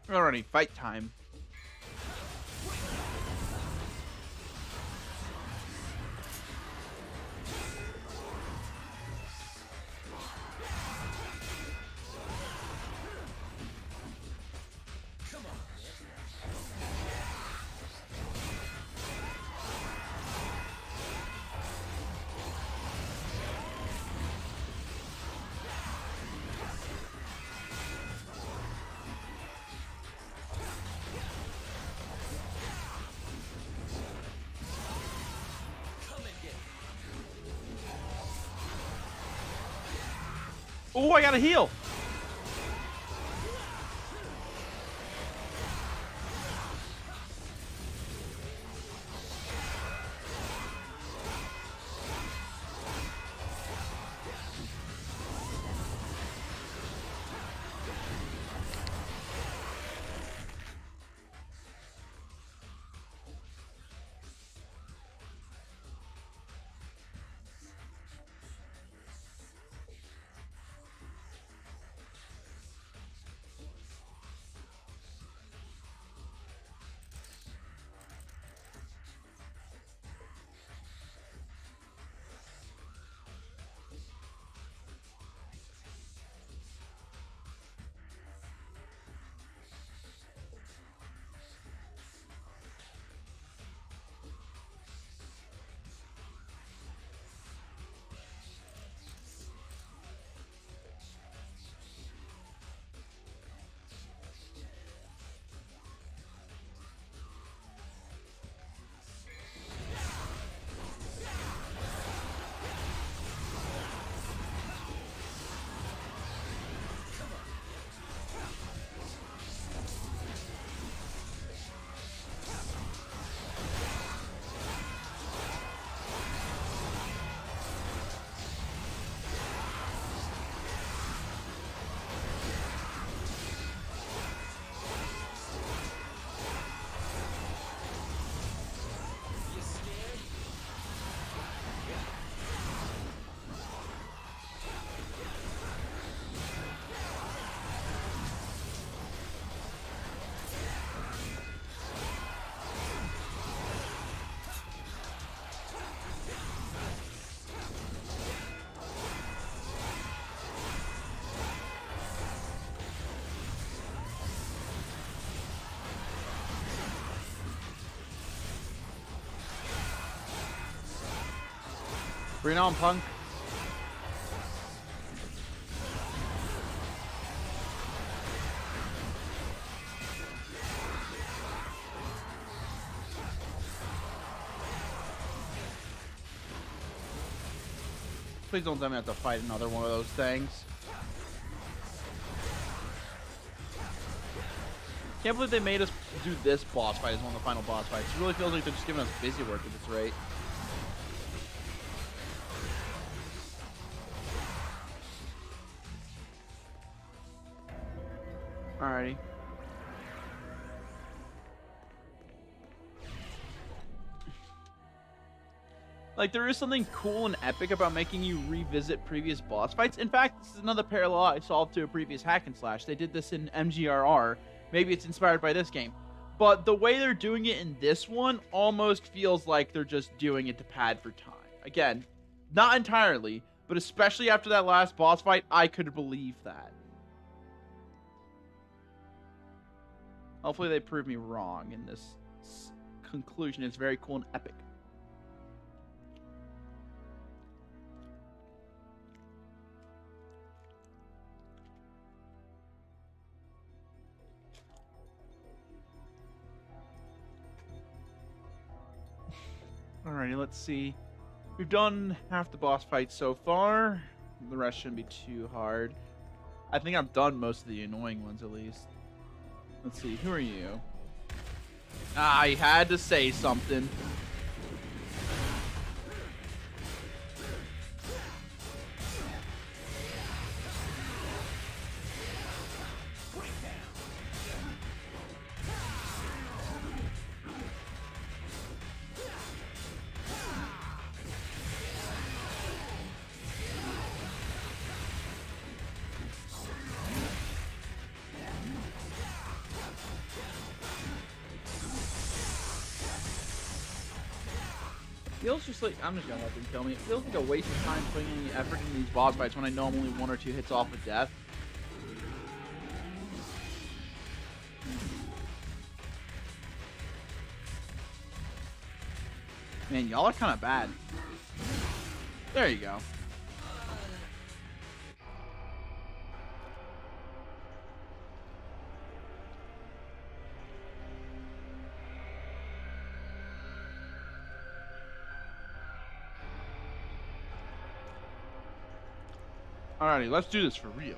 [SPEAKER 1] Alrighty, fight time. Oh, I got a heal.
[SPEAKER 4] Bring it on, Punk. Please don't tell me I have to fight another one of those things. Can't believe they made us do this boss fight as one of the final boss fights. It really feels like they're just giving us busy work at this rate. Alrighty. Like, there is something cool and epic about making you revisit previous boss fights. In fact, this is another parallel I solved to a previous hack and slash. They did this in MGRR. Maybe it's inspired by this game. But the way they're doing it in this one almost feels like they're just doing it to pad for time. Again, not entirely, but especially after that last boss fight, I could believe that. Hopefully they prove me wrong in this conclusion. It's very cool and epic. Alrighty, let's see. We've done half the boss fights so far. The rest shouldn't be too hard. I think I've done most of the annoying ones, at least. Let's see, who are you? I had to say something. Feels just like, I'm just gonna let them kill me. It feels like a waste of time putting any effort into these boss fights when I know I'm only 1 or 2 hits off of death. Man, y'all are kind of bad. There you go. Alrighty, let's do this for real.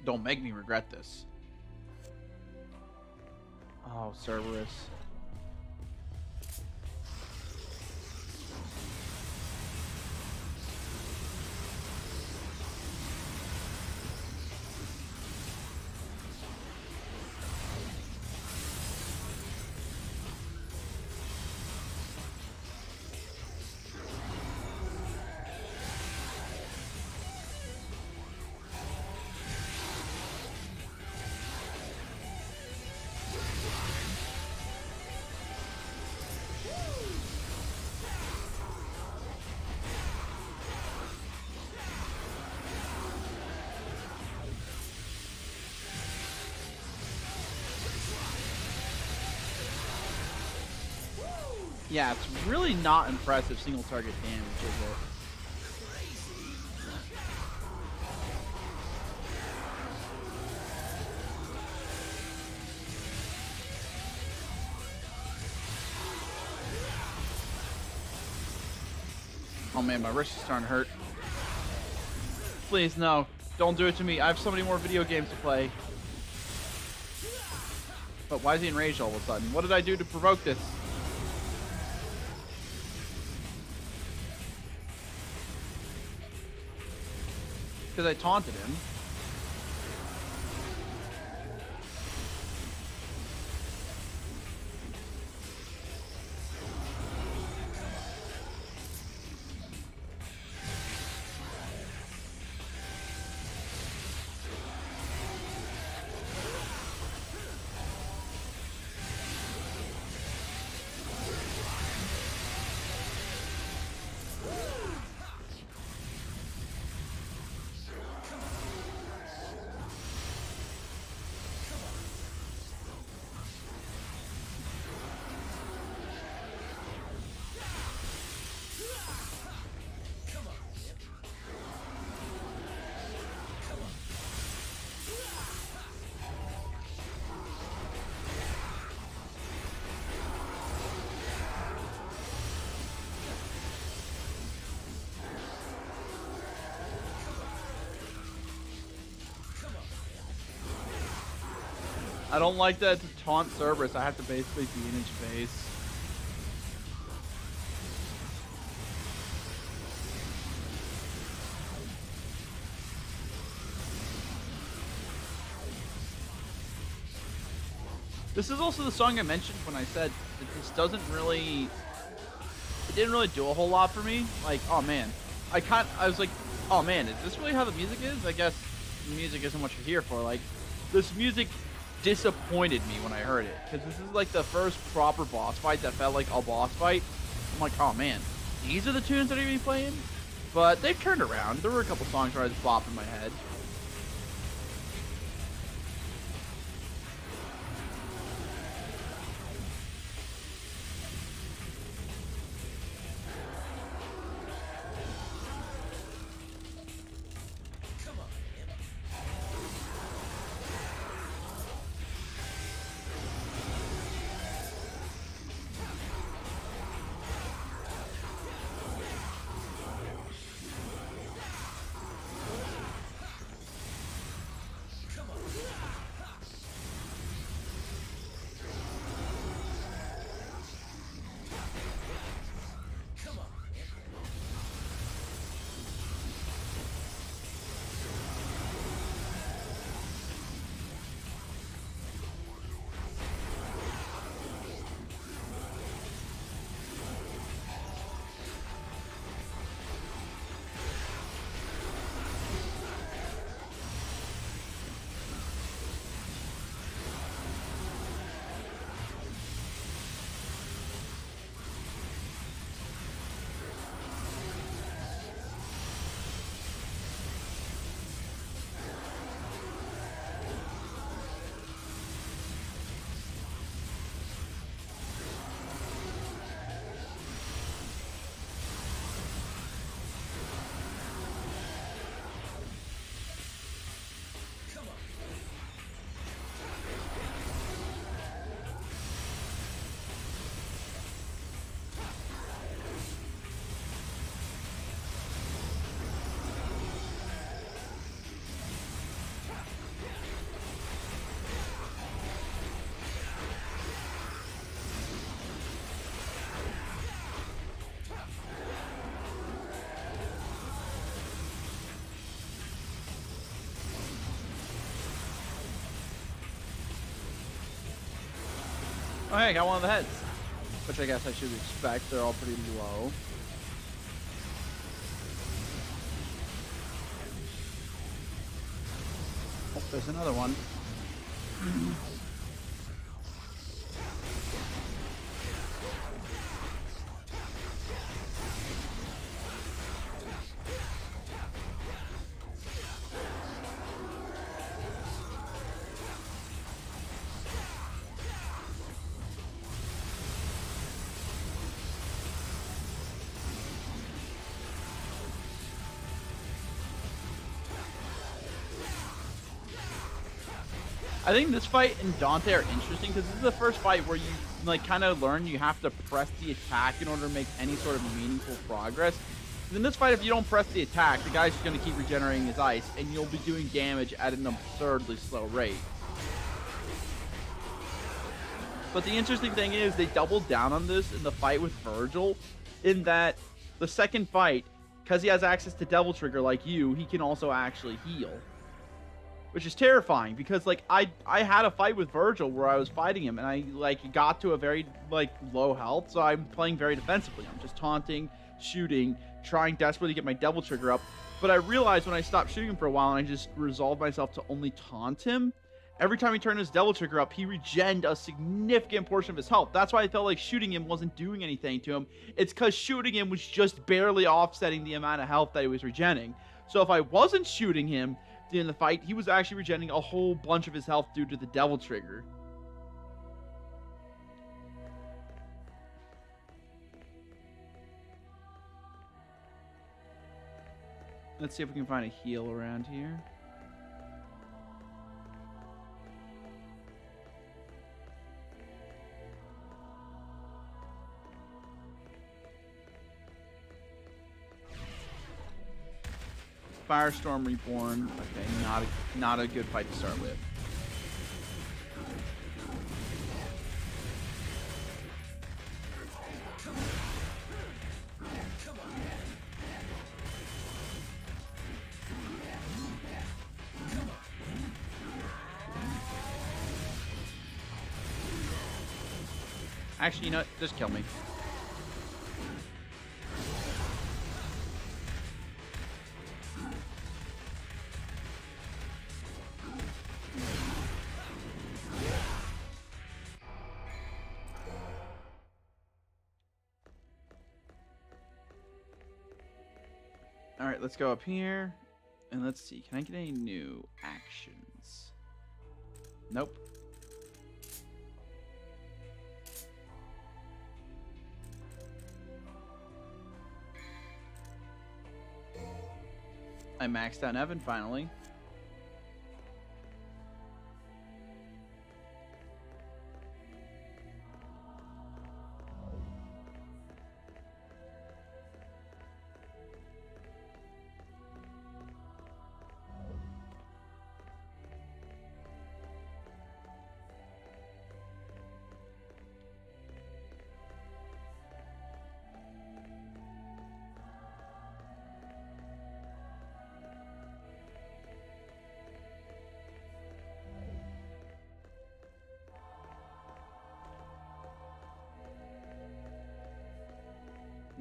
[SPEAKER 4] Don't make me regret this. Oh, Cerberus. Yeah, it's really not impressive single target damage, is it? Oh man, my wrist is starting to hurt. Please, no. Don't do it to me. I have so many more video games to play. But why is he enraged all of a sudden? What did I do to provoke this? Because I taunted him. I don't like that to taunt Cerberus. I have to basically be in his face. This is also the song I mentioned when I said that this doesn't really, it didn't really do a whole lot for me. Like, oh man, I was like, oh man, is this really how the music is? I guess the music isn't what you're here for. Like, this music disappointed me when I heard it, because this is like the first proper boss fight that felt like a boss fight. I'm like, oh man, these are the tunes that are gonna be playing? But they've turned around. There were a couple songs where I was bopping my head. Oh, hey, I got one of the heads. Which I guess I should expect. They're all pretty low. Oh, there's another one. I think this fight and Dante are interesting because this is the first fight where you like kind of learn you have to press the attack in order to make any sort of meaningful progress. In this fight, if you don't press the attack, the guy's just going to keep regenerating his ice, and you'll be doing damage at an absurdly slow rate. But the interesting thing is they doubled down on this in the fight with Virgil, in that the second fight, because he has access to Devil Trigger like you, he can also actually heal. Which is terrifying because like I had a fight with Virgil where I was fighting him and I like got to a very like low health, so I'm playing very defensively. I'm just taunting, shooting, trying desperately to get my Devil Trigger up. But I realized when I stopped shooting him for a while and I just resolved myself to only taunt him, every time he turned his Devil Trigger up, he regened a significant portion of his health. That's why I felt like shooting him wasn't doing anything to him. It's because shooting him was just barely offsetting the amount of health that he was regenning. So if I wasn't shooting him in the fight, he was actually regenerating a whole bunch of his health due to the Devil Trigger. Let's see if we can find a heal around here. Firestorm Reborn. Okay, not a good fight to start with. Actually, you know what? Just kill me. All right, let's go up here. And let's see. Can I get any new actions? Nope. I maxed out Evan finally.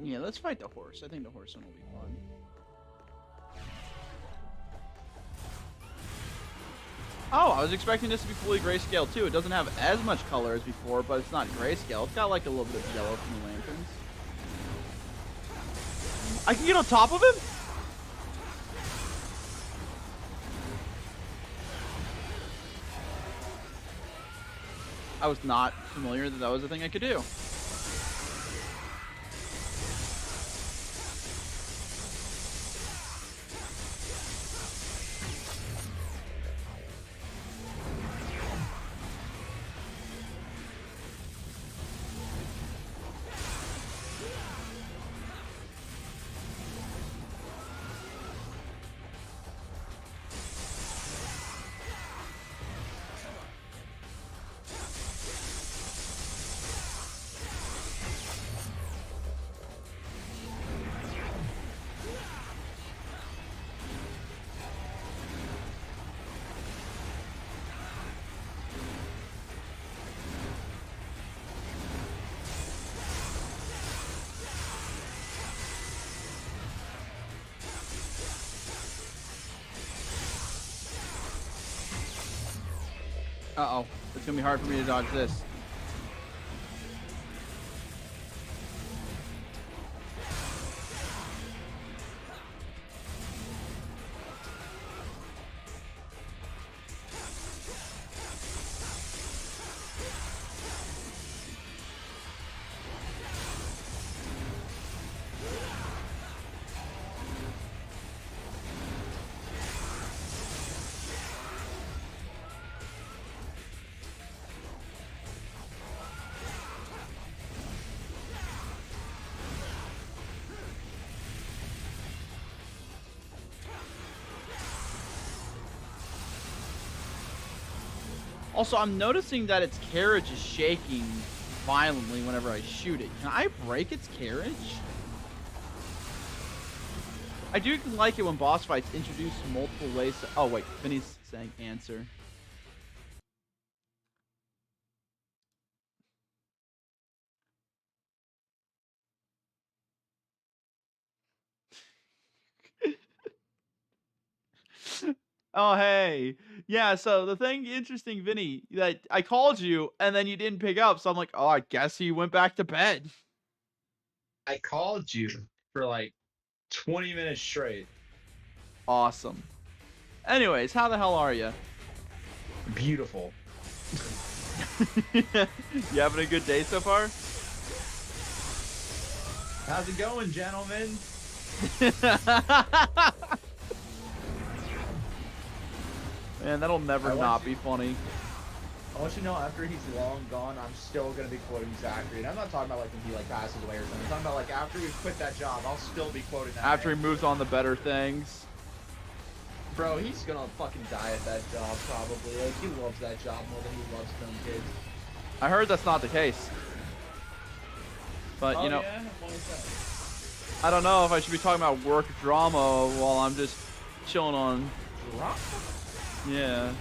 [SPEAKER 4] Yeah, let's fight the horse. I think the horse one will be fun. Oh, I was expecting this to be fully grayscale too. It doesn't have as much color as before, but it's not grayscale. It's got like a little bit of yellow from the lanterns. I can get on top of him? I was not familiar that that was a thing I could do. Uh-oh. It's gonna be hard for me to dodge this. Also, I'm noticing that its carriage is shaking violently whenever I shoot it. Can I break its carriage? I do like it when boss fights introduce multiple ways to... Oh, wait. Vinny's saying answer. Oh, hey. Yeah, so the thing interesting, Vinny, that I called you and then you didn't pick up. So I'm like, oh, I guess he went back to bed.
[SPEAKER 5] I called you for like 20 minutes straight.
[SPEAKER 4] Awesome. Anyways, how the hell are you?
[SPEAKER 5] Beautiful.
[SPEAKER 4] You having a good day so far?
[SPEAKER 5] How's it going, gentlemen?
[SPEAKER 4] Man, that'll never
[SPEAKER 5] I want
[SPEAKER 4] not
[SPEAKER 5] to-
[SPEAKER 4] be funny.
[SPEAKER 5] I want you to know, after he's long gone, I'm still gonna be quoting Zachary. And I'm not talking about like when he like passes away or something. I'm talking about like after we quit that job, I'll still be quoting that.
[SPEAKER 4] After he
[SPEAKER 5] man.
[SPEAKER 4] moves on to better things.
[SPEAKER 5] Bro, he's gonna fucking die at that job probably. Like he loves that job more than he loves film kids.
[SPEAKER 4] I heard that's not the case. But, you know,
[SPEAKER 5] Yeah? What is that?
[SPEAKER 4] I don't know if I should be talking about work drama while I'm just chilling on...
[SPEAKER 5] Drop?
[SPEAKER 4] Yeah.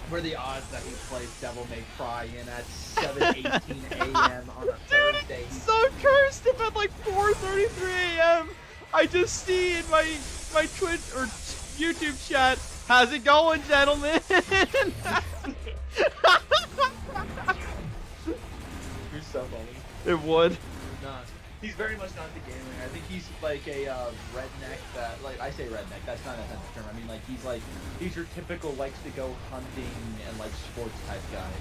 [SPEAKER 5] What are the odds that he plays Devil May Cry in at 7:18 a.m. on a Thursday?
[SPEAKER 4] So cursed if at like 4:33 a.m. I just see in my Twitch or YouTube chat, how's it going, gentlemen?
[SPEAKER 5] You're so funny.
[SPEAKER 4] It would.
[SPEAKER 5] Not. He's very much not the gaming. I think he's like a redneck that, like, I say redneck, that's not an offensive term. I mean, like, he's your typical likes to go hunting and, like, sports type guy.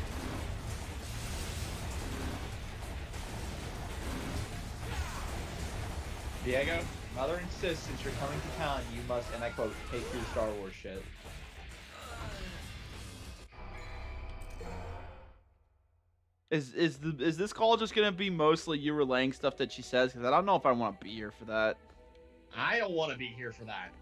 [SPEAKER 5] Diego, mother insists since you're coming to town, you must, and I quote, take your Star Wars shit.
[SPEAKER 4] Is this call just gonna be mostly you relaying stuff that she says? Because I don't know if I want to be here for that.
[SPEAKER 5] I don't want to be here for that.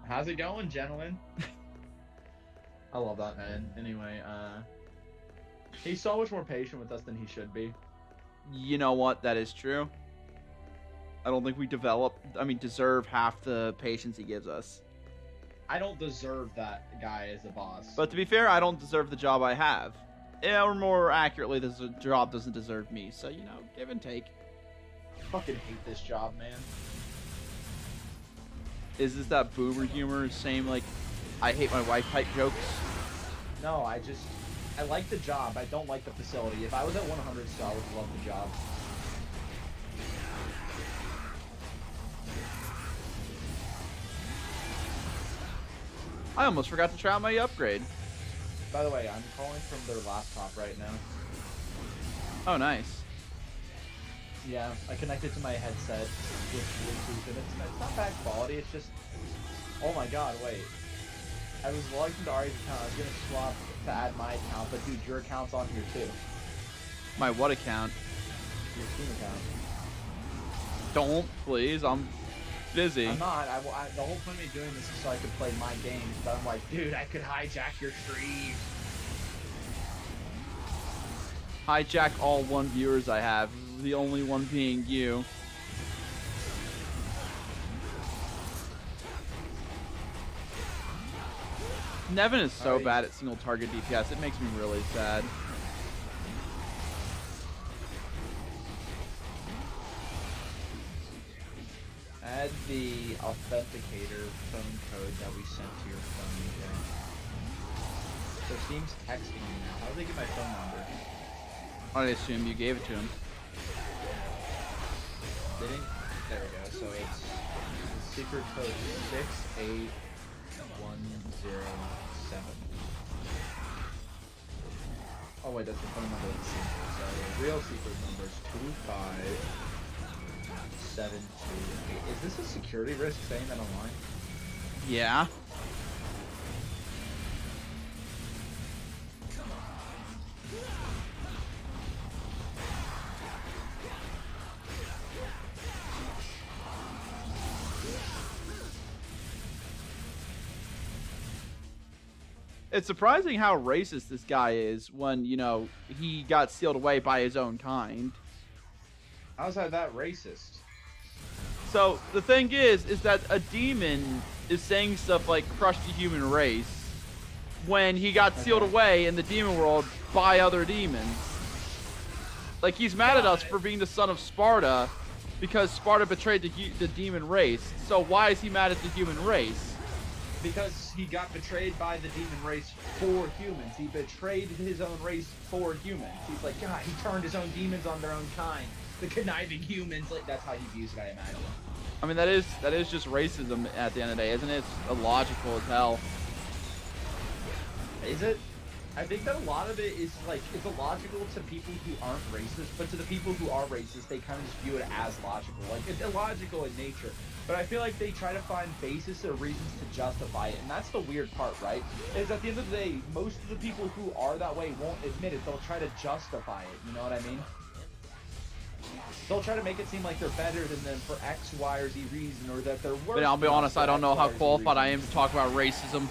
[SPEAKER 5] How's it going, gentlemen? I love that man. Anyway, he's so much more patient with us than he should be.
[SPEAKER 4] You know what? That is true. I don't think we deserve half the patience he gives us.
[SPEAKER 5] I don't deserve that guy as a boss.
[SPEAKER 4] But to be fair, I don't deserve the job I have. Yeah, or more accurately, this job doesn't deserve me. So, you know, give and take.
[SPEAKER 5] I fucking hate this job, man.
[SPEAKER 4] Is this that boomer humor? Same, like, I hate my wife type jokes?
[SPEAKER 5] No, I like the job. I don't like the facility. If I was at 100 star, I would love the job.
[SPEAKER 4] I almost forgot to try out my upgrade.
[SPEAKER 5] By the way, I'm calling from their laptop right now.
[SPEAKER 4] Oh, nice.
[SPEAKER 5] Yeah, I connected to my headset with Bluetooth, and it's not bad quality, it's just... Oh my god, wait. I was logged into Ari's account, I was gonna swap to add my account, but dude, your account's on here too.
[SPEAKER 4] My what account?
[SPEAKER 5] Your Steam account.
[SPEAKER 4] Don't, please. I'm busy.
[SPEAKER 5] I'm not. The whole point of me doing this is so I could play my games, but I'm like, dude, I could hijack your stream.
[SPEAKER 4] Hijack all one viewers I have. The only one being you. Nevin is so bad at single target DPS. It makes me really sad.
[SPEAKER 5] Add the authenticator phone code that we sent to your phone, okay? So Steam's texting me now. How do they get my phone number?
[SPEAKER 4] I assume you gave it to him.
[SPEAKER 5] They didn't. There we go. So it's secret code 68107. Oh wait, that's the phone number of the secret. So the real secret number is 25728. Is this a security risk saying that online?
[SPEAKER 4] Yeah. It's surprising how racist this guy is when, you know, he got sealed away by his own kind.
[SPEAKER 5] How's that racist?
[SPEAKER 4] So, the thing is that a demon is saying stuff like crush the human race when he got sealed away in the demon world by other demons. Like, he's mad at us for being the son of Sparta because Sparta betrayed the demon race. So why is he mad at the human race?
[SPEAKER 5] Because he got betrayed by the demon race for humans. He betrayed his own race for humans. He's like, God, he turned his own demons on their own kind. The conniving humans. Like, that's how he views it, I imagine.
[SPEAKER 4] I mean, that is just racism at the end of the day, isn't it? It's illogical as hell.
[SPEAKER 5] Is it? I think that a lot of it is, like, it's illogical to people who aren't racist, but to the people who are racist, they kind of just view it as logical. Like, it's illogical in nature. But I feel like they try to find basis or reasons to justify it, and that's the weird part, right? Is at the end of the day, most of the people who are that way won't admit it. They'll try to justify it, you know what I mean? They'll try to make it seem like they're better than them for X, Y, or Z reason, or that they're worse.
[SPEAKER 4] But I'll be
[SPEAKER 5] than us
[SPEAKER 4] honest,
[SPEAKER 5] for
[SPEAKER 4] I don't
[SPEAKER 5] X,
[SPEAKER 4] know
[SPEAKER 5] Y,
[SPEAKER 4] how
[SPEAKER 5] or Z
[SPEAKER 4] qualified I am
[SPEAKER 5] reason.
[SPEAKER 4] to talk about racism.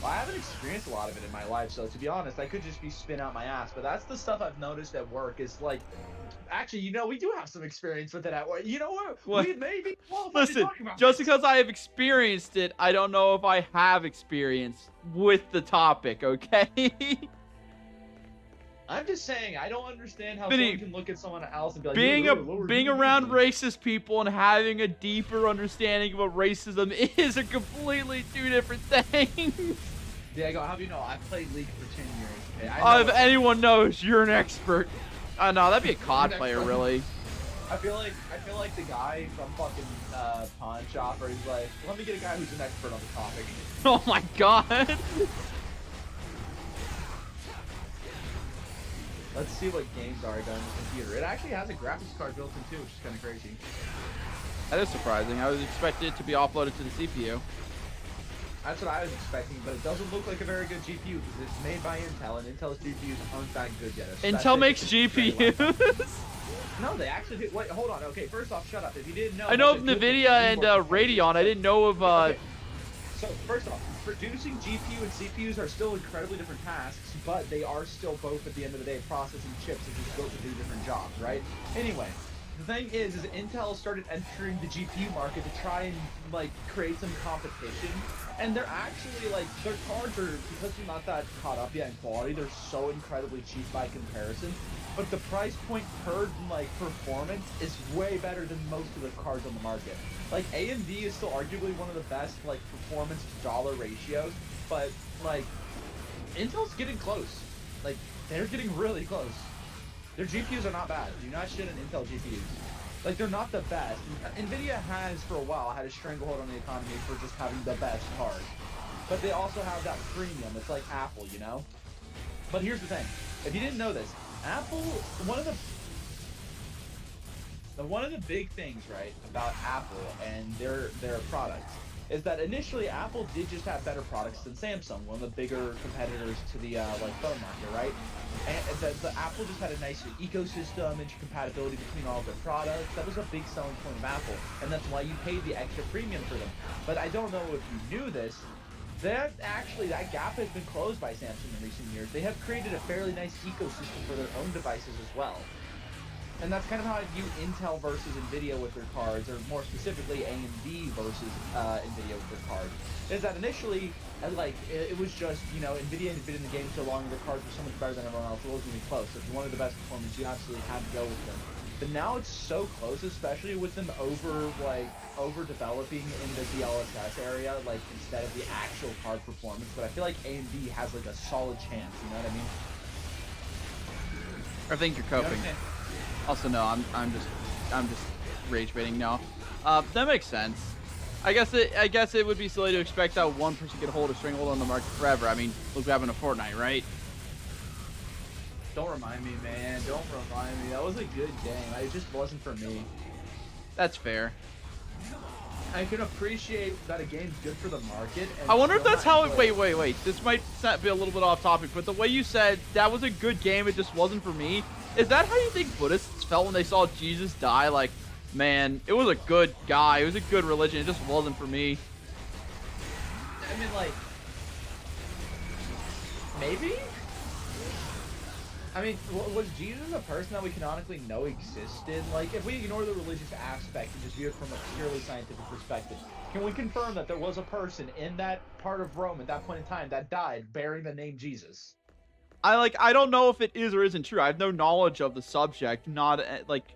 [SPEAKER 5] Well, I haven't experienced a lot of it in my life, so to be honest, I could just be spin out my ass. But that's the stuff I've noticed at work. Is like, actually, we do have some experience with it at work. You know what?
[SPEAKER 4] What?
[SPEAKER 5] We may be qualified to
[SPEAKER 4] Listen,
[SPEAKER 5] talk about
[SPEAKER 4] just
[SPEAKER 5] this.
[SPEAKER 4] because I have experienced it, I don't know if I have experience with the topic, okay?
[SPEAKER 5] I'm just saying, I don't understand how
[SPEAKER 4] Vinny,
[SPEAKER 5] someone can look at someone else and be like,
[SPEAKER 4] being around racist people and having a deeper understanding of what racism is a completely two different things.
[SPEAKER 5] Diego, how do you know? I played League for 10 years. Okay? I know
[SPEAKER 4] If anyone knows, you're an expert. Oh no, that'd be a COD
[SPEAKER 5] Next
[SPEAKER 4] player,
[SPEAKER 5] one.
[SPEAKER 4] really.
[SPEAKER 5] I feel like the guy from fucking Pawn Shop, where he's like, let me get a guy who's an expert on the topic.
[SPEAKER 4] Oh my god.
[SPEAKER 5] Let's see what games are done on the computer. It actually has a graphics card built in too, which is kind of crazy.
[SPEAKER 4] That is surprising. I was expecting it to be offloaded to the CPU.
[SPEAKER 5] That's what I was expecting, but it doesn't look like a very good GPU because it's made by Intel, and Intel's GPUs aren't that good yet.
[SPEAKER 4] Intel makes
[SPEAKER 5] especially if it's straight line.
[SPEAKER 4] GPUs.
[SPEAKER 5] No, they actually do. Wait, hold on. Okay, first off, shut up. If you didn't know,
[SPEAKER 4] I know
[SPEAKER 5] that's
[SPEAKER 4] of
[SPEAKER 5] a good thing.
[SPEAKER 4] Nvidia and Radeon. I didn't know of
[SPEAKER 5] Okay. So first off, producing GPU and CPUs are still incredibly different tasks, but they are still both at the end of the day processing chips that just built to do different jobs, right? Anyway, the thing is Intel started entering the GPU market to try and like create some competition, and they're actually like their cards are, because they're not that caught up yet in quality, they're so incredibly cheap by comparison. But the price point per like performance is way better than most of the cards on the market. Like AMD is still arguably one of the best like performance to dollar ratios, but like Intel's getting close. Like they're getting really close. Their GPUs are not bad. Do not shit on Intel GPUs. Like they're not the best. Nvidia has for a while had a stranglehold on the economy for just having the best card. But they also have that premium. It's like Apple, you know? But here's the thing. If you didn't know this, Apple, one of the big things, right, about Apple and their products is that initially Apple did just have better products than Samsung, one of the bigger competitors to the like phone market, right? And the Apple just had a nicer ecosystem, intercompatibility between all of their products. That was a big selling point of Apple, and that's why you paid the extra premium for them. But I don't know if you knew this. That gap has been closed by Samsung in recent years. They have created a fairly nice ecosystem for their own devices as well. And that's kind of how I view Intel versus Nvidia with their cards, or more specifically AMD versus Nvidia with their cards. Is that initially, it was just, Nvidia had been in the game so long, and their cards were so much better than everyone else, it wasn't even close. If you wanted the best performance, you absolutely had to go with them. But now it's so close, especially with them over-developing in the DLSS area, like, instead of the actual card performance. But I feel like AMD has, like, a solid chance, you know what I mean?
[SPEAKER 4] I think you're coping. Also, no, I'm just rage baiting. No, that makes sense. I guess it would be silly to expect that one person could hold a stranglehold on the market forever. I mean, look what happened to Fortnite, right?
[SPEAKER 5] Don't remind me, man. Don't remind me. That was a good game. It just wasn't for me.
[SPEAKER 4] That's fair.
[SPEAKER 5] I can appreciate that a game's good for the market. And
[SPEAKER 4] I wonder if
[SPEAKER 5] still
[SPEAKER 4] that's
[SPEAKER 5] not
[SPEAKER 4] how.
[SPEAKER 5] enjoy it.
[SPEAKER 4] Wait. This might be a little bit off topic, but the way you said that was a good game, it just wasn't for me. Is that how you think Buddhists felt when they saw Jesus die? Like, man, it was a good guy. It was a good religion. It just wasn't for me.
[SPEAKER 5] I mean, like, maybe? I mean, was Jesus a person that we canonically know existed? Like, if we ignore the religious aspect and just view it from a purely scientific perspective, can we confirm that there was a person in that part of Rome at that point in time that died bearing the name Jesus?
[SPEAKER 4] I don't know if it is or isn't true. I have no knowledge of the subject. Not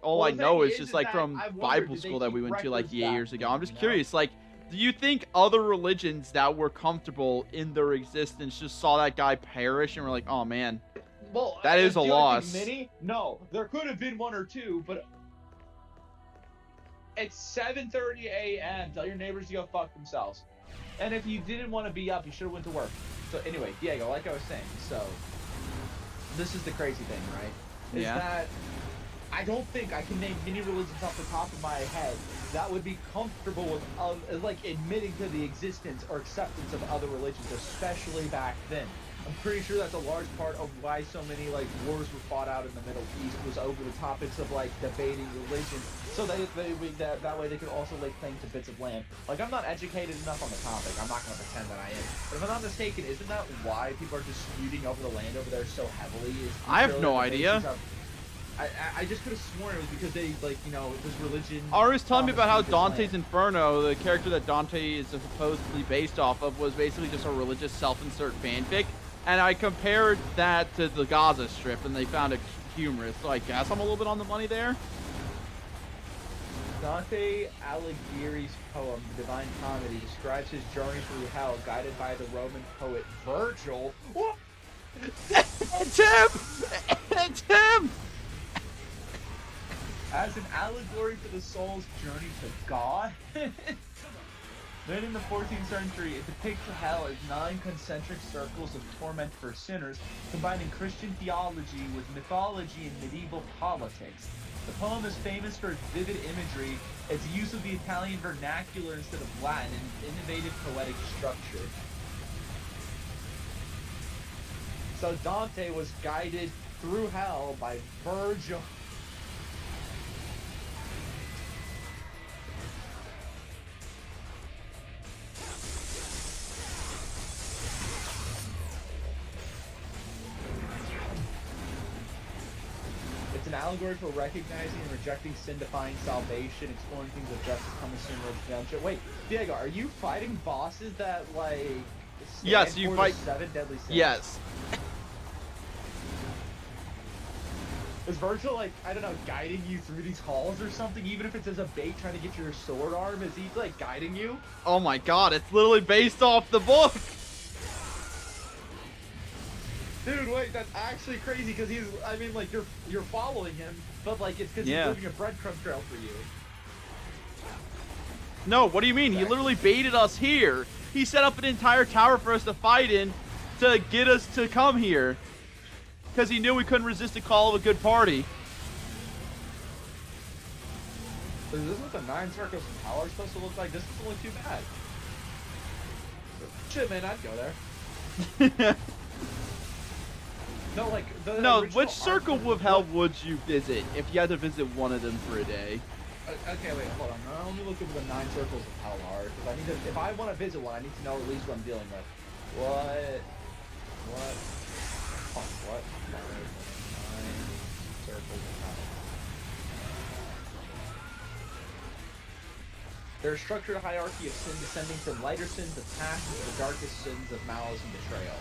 [SPEAKER 4] all
[SPEAKER 5] Well,
[SPEAKER 4] I
[SPEAKER 5] the
[SPEAKER 4] know
[SPEAKER 5] thing
[SPEAKER 4] is just like
[SPEAKER 5] that
[SPEAKER 4] from
[SPEAKER 5] I wonder,
[SPEAKER 4] Bible
[SPEAKER 5] did they
[SPEAKER 4] school that we
[SPEAKER 5] keep
[SPEAKER 4] went to like
[SPEAKER 5] records
[SPEAKER 4] 8
[SPEAKER 5] back
[SPEAKER 4] years ago.
[SPEAKER 5] then,
[SPEAKER 4] I'm just
[SPEAKER 5] you know?
[SPEAKER 4] curious. Like, do you think other religions that were comfortable in their existence just saw that guy perish and were like, oh man,
[SPEAKER 5] Well,
[SPEAKER 4] that is a
[SPEAKER 5] do you
[SPEAKER 4] loss.
[SPEAKER 5] think many? No, there could have been one or two, but it's 7:30 a.m. Tell your neighbors to go fuck themselves. And if you didn't want to be up, you should have went to work. So anyway, Diego, like I was saying, so this is the crazy thing, right? Is
[SPEAKER 4] Yeah.
[SPEAKER 5] that I don't think I can name many religions off the top of my head that would be comfortable with like admitting to the existence or acceptance of other religions, especially back then. I'm pretty sure that's a large part of why so many like wars were fought out in the Middle East was over the topics of like debating religion, so that way they could also lay claim to bits of land. Like I'm not educated enough on the topic. I'm not gonna pretend that I am. But if I'm not mistaken, isn't that why people are disputing over the land over there so heavily?
[SPEAKER 4] I have no idea.
[SPEAKER 5] I just could have sworn it was because they like this religion.
[SPEAKER 4] Ari was telling me about how
[SPEAKER 5] promised people
[SPEAKER 4] Dante's
[SPEAKER 5] land.
[SPEAKER 4] Inferno, the character that Dante is supposedly based off of, was basically just a religious self-insert fanfic. And I compared that to the Gaza Strip, and they found it humorous. So I guess I'm a little bit on the money there.
[SPEAKER 5] Dante Alighieri's poem, The Divine Comedy, describes his journey through hell, guided by the Roman poet Virgil. What?
[SPEAKER 4] It's him! It's him!
[SPEAKER 5] As an allegory for the soul's journey to God. Then in the 14th century, it depicts hell as 9 concentric circles of torment for sinners, combining Christian theology with mythology and medieval politics. The poem is famous for its vivid imagery, its use of the Italian vernacular instead of Latin, and innovative poetic structure. So Dante was guided through hell by Virgil. It's an allegory for recognizing and rejecting sin, defying salvation, exploring things of justice, coming to redemption. Wait, Diego, are you fighting bosses that like? Stand
[SPEAKER 4] Yes, you
[SPEAKER 5] for
[SPEAKER 4] fight.
[SPEAKER 5] The 7 deadly sins?
[SPEAKER 4] Yes.
[SPEAKER 5] Is Virgil like, I don't know, guiding you through these halls or something? Even if it's as a bait trying to get your sword arm, is he like guiding you?
[SPEAKER 4] Oh my god, it's literally based off the book!
[SPEAKER 5] Dude, wait, that's actually crazy because he's, I mean, like, you're following him, but like, it's because
[SPEAKER 4] Yeah.
[SPEAKER 5] he's leaving a breadcrumb trail for you.
[SPEAKER 4] No, what do you mean? He literally baited us here. He set up an entire tower for us to fight in to get us to come here. Because he knew we couldn't resist the call of a good party.
[SPEAKER 5] Is this what the 9 circles of hell are supposed to look like? This doesn't look too bad. Shit, man, I'd go there. No, like, the
[SPEAKER 4] No,
[SPEAKER 5] original
[SPEAKER 4] which
[SPEAKER 5] art
[SPEAKER 4] circle
[SPEAKER 5] book
[SPEAKER 4] of hell would you visit if you had to visit one of them for a day?
[SPEAKER 5] Okay, wait, hold on. Now, let me look over the 9 circles of hell are, because I need to, if I want to visit one, I need to know at least what I'm dealing with. What? Oh, what? 9 circles of hell. They're a structured hierarchy of sin descending from lighter sins of passion to the darkest sins of malice and betrayal.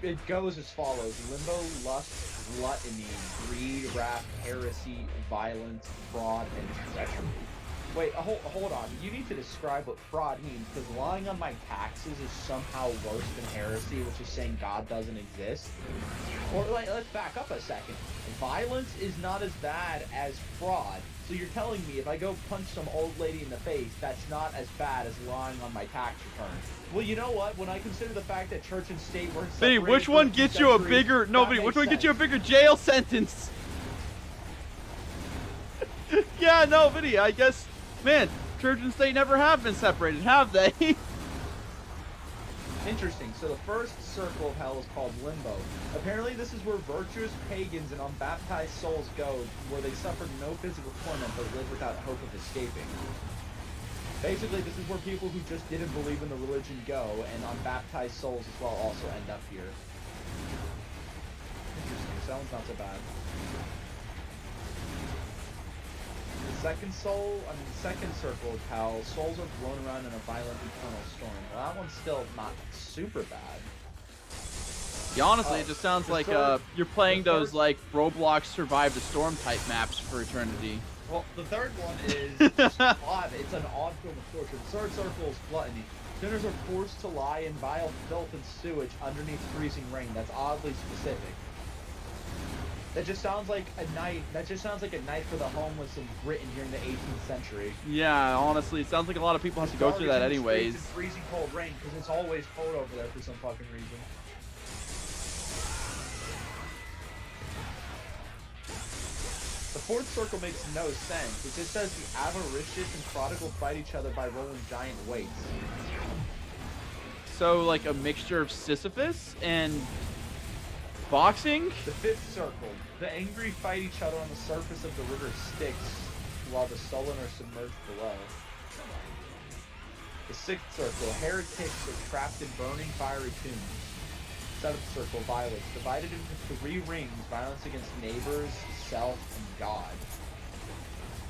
[SPEAKER 5] It goes as follows: limbo, lust, gluttony, greed, wrath, heresy, violence, fraud, and treachery. Wait, hold on. You need to describe what fraud means, because lying on my taxes is somehow worse than heresy, which is saying God doesn't exist. Or like, let's back up a second. Violence is not as bad as fraud. So you're telling me if I go punch some old lady in the face, that's not as bad as lying on my tax return. Well, you know what? When I consider the fact that church and state were
[SPEAKER 4] Vinny,
[SPEAKER 5] separated
[SPEAKER 4] which
[SPEAKER 5] for
[SPEAKER 4] one
[SPEAKER 5] 2
[SPEAKER 4] gets you a
[SPEAKER 5] centuries,
[SPEAKER 4] bigger... No,
[SPEAKER 5] that
[SPEAKER 4] Vinny, which
[SPEAKER 5] makes
[SPEAKER 4] one gets you a
[SPEAKER 5] sense.
[SPEAKER 4] bigger jail sentence? Yeah, no, Vinny, I guess... Man, church and state never have been separated, have they?
[SPEAKER 5] Interesting. So the first circle of hell is called limbo. Apparently this is where virtuous pagans and unbaptized souls go, where they suffer no physical torment but live without hope of escaping. Basically, this is where people who just didn't believe in the religion go, and unbaptized souls as well also end up here. Interesting. Sounds not so bad. The second second circle of hell, souls are blown around in a violent eternal storm. Well, that one's still not super bad.
[SPEAKER 4] Yeah, honestly, it just sounds
[SPEAKER 5] the
[SPEAKER 4] like
[SPEAKER 5] third-
[SPEAKER 4] you're playing
[SPEAKER 5] the
[SPEAKER 4] those,
[SPEAKER 5] third-
[SPEAKER 4] like, Roblox Survive the Storm type maps for eternity.
[SPEAKER 5] Well, the third one is just odd. It's an odd form of torture. The third circle is gluttony. Sinners are forced to lie in vile filth and sewage underneath freezing rain. That's oddly specific. That just sounds like a night. That just sounds like a night for the homeless in Britain during the 18th century.
[SPEAKER 4] Yeah, honestly, it sounds like a lot of people have to go through that
[SPEAKER 5] Garbage in the streets
[SPEAKER 4] anyways.
[SPEAKER 5] and freezing cold rain because it's always cold over there for some fucking reason. The fourth circle makes no sense. It just says the avaricious and prodigal fight each other by rolling giant weights.
[SPEAKER 4] So like a mixture of Sisyphus and boxing?
[SPEAKER 5] The fifth circle. The angry fight each other on the surface of the river Styx, while the sullen are submerged below. The sixth circle. Heretics are trapped in burning fiery tombs. Seventh circle. Violence. Divided into 3 rings. Violence against neighbors, self, and God.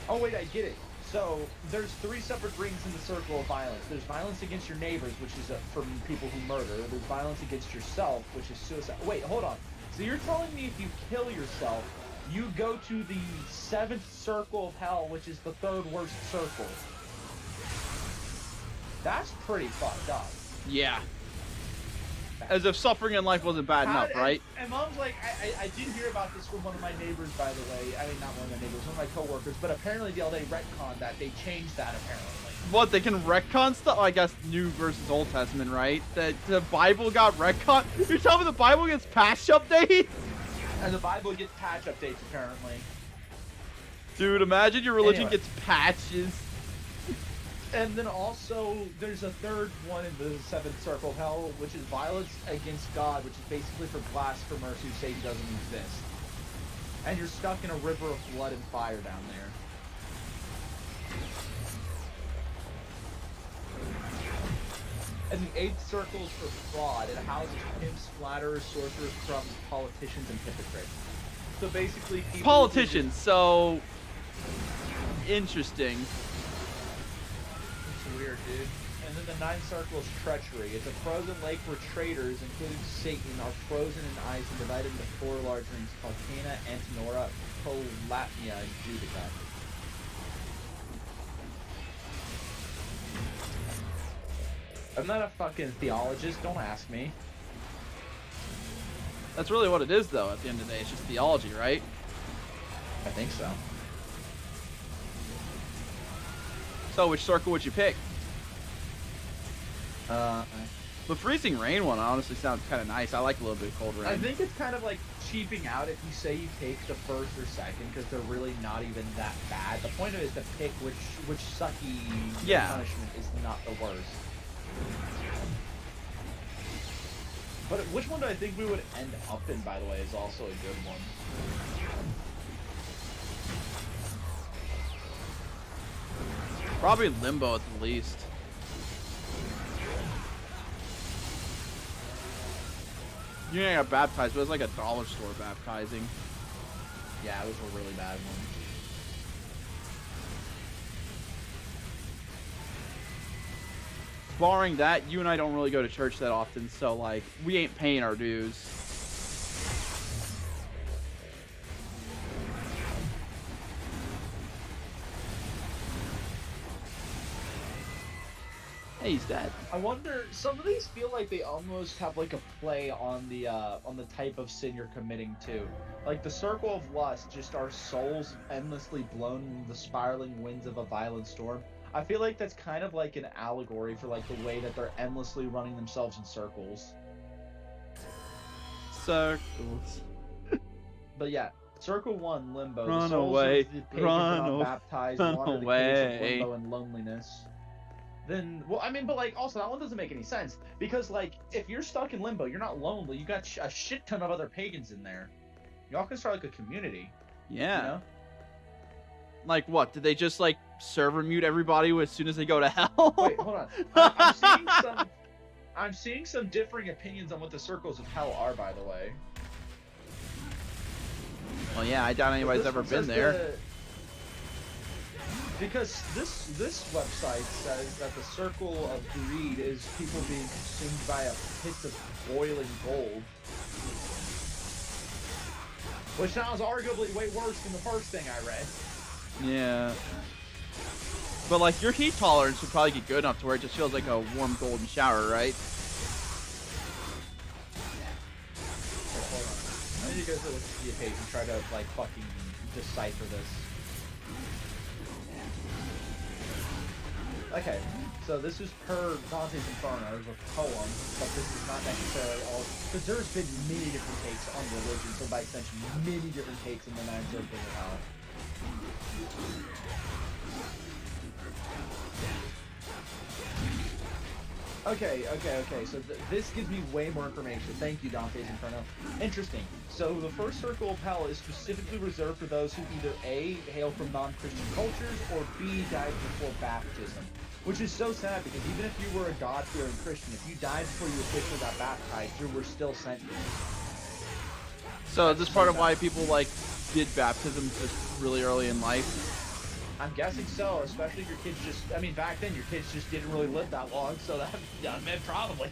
[SPEAKER 5] Oh wait, I get it. So, there's 3 separate rings in the circle of violence. There's violence against your neighbors, which is from people who murder. There's violence against yourself, which is suicide. Wait, hold on. So you're telling me if you kill yourself, you go to the 7th circle of hell, which is the 3rd worst circle. That's pretty fucked up.
[SPEAKER 4] Yeah. As if suffering in life wasn't bad enough, right?
[SPEAKER 5] And Mom's like, I did hear about this from one of my neighbors, by the way. I mean, not one of my neighbors, one of my coworkers. But apparently the LA retcon that. They changed that, apparently.
[SPEAKER 4] What, they can retcon stuff? I guess New versus Old Testament, right? That the Bible got retcon? You're telling me the Bible gets patch updates?
[SPEAKER 5] And the Bible gets patch updates, apparently.
[SPEAKER 4] Dude, imagine your religion
[SPEAKER 5] Anyway.
[SPEAKER 4] gets patches.
[SPEAKER 5] And then also, there's a 3rd one in the 7th circle of hell, which is violence against God, which is basically for blasphemers who say he doesn't exist. And you're stuck in a river of blood and fire down there. And the 8th circle is for fraud. It houses pimps, flatterers, sorcerers, crumbs, politicians, and hypocrites. So basically, people who
[SPEAKER 4] Politicians, so... Interesting.
[SPEAKER 5] It's weird, dude. And then the 9th circle is treachery. It's a frozen lake where traitors, including Satan, are frozen in ice and divided into 4 large rings called Cana, Antenora, Colatnia, and Judica. I'm not a fucking theologist, don't ask me.
[SPEAKER 4] That's really what it is, though, at the end of the day. It's just theology, right?
[SPEAKER 5] I think so.
[SPEAKER 4] So, which circle would you pick? The freezing rain one honestly sounds kind of nice. I like a little bit of cold rain.
[SPEAKER 5] I think it's kind of like cheaping out if you say you take the 1st or 2nd, because they're really not even that bad. The point of it is to pick which sucky punishment is not the worst. But which one do I think we would end up in, by the way, is also a good one.
[SPEAKER 4] Probably Limbo at the least. You know, I got baptized, but it was like a dollar store baptizing.
[SPEAKER 5] Yeah, it was a really bad one.
[SPEAKER 4] Barring that, you and I don't really go to church that often, so like, we ain't paying our dues. Hey, he's dead.
[SPEAKER 5] I wonder, some of these feel like they almost have like a play on the type of sin you're committing to. Like the circle of lust, just our souls endlessly blown in the spiraling winds of a violent storm. I feel like that's kind of like an allegory for like the way that they're endlessly running themselves in circles.
[SPEAKER 4] Circles.
[SPEAKER 5] But yeah, circle 1, limbo.
[SPEAKER 4] Run
[SPEAKER 5] the souls
[SPEAKER 4] away,
[SPEAKER 5] of the pagans
[SPEAKER 4] run
[SPEAKER 5] and
[SPEAKER 4] away,
[SPEAKER 5] unbaptized
[SPEAKER 4] run
[SPEAKER 5] wander the caves
[SPEAKER 4] away.
[SPEAKER 5] of limbo and loneliness. Then, well, I mean, but like, also that one doesn't make any sense because like, if you're stuck in limbo, you're not lonely. You got a shit ton of other pagans in there. Y'all can start like a community.
[SPEAKER 4] Yeah.
[SPEAKER 5] You know?
[SPEAKER 4] Like what? Did they just like server mute everybody as soon as they go to hell?
[SPEAKER 5] Wait, hold on. I'm seeing some differing opinions on what the circles of hell are, by the way.
[SPEAKER 4] Well, yeah, I doubt anybody's
[SPEAKER 5] This
[SPEAKER 4] ever
[SPEAKER 5] one
[SPEAKER 4] been
[SPEAKER 5] says
[SPEAKER 4] there.
[SPEAKER 5] Because this website says that the circle of greed is people being consumed by a pit of boiling gold. Which sounds arguably way worse than the first thing I read.
[SPEAKER 4] Yeah. But like your heat tolerance would probably get good enough to where it just feels like a warm golden shower, right?
[SPEAKER 5] Wait, hold on. I need to go to the Wikipedia page and try to like fucking decipher this. Okay, so this is per Dante's Inferno, it's a poem, but this is not necessarily all, because there's been many different takes on religion, so by extension, many different takes in the 9 circles of hell. Okay. So this gives me way more information. Thank you, Dante's Inferno. Interesting. So the first circle of hell is specifically reserved for those who either A, hail from non-Christian cultures, or B, died before baptism. Which is so sad, because even if you were a God-fearing Christian, if you died before you officially got baptized, you were still sent here.
[SPEAKER 4] So is this part of why people like did baptisms just really early in life?
[SPEAKER 5] I'm guessing so, especially if your kids just, I mean, back then your kids just didn't really live that long, so that, yeah, man, probably.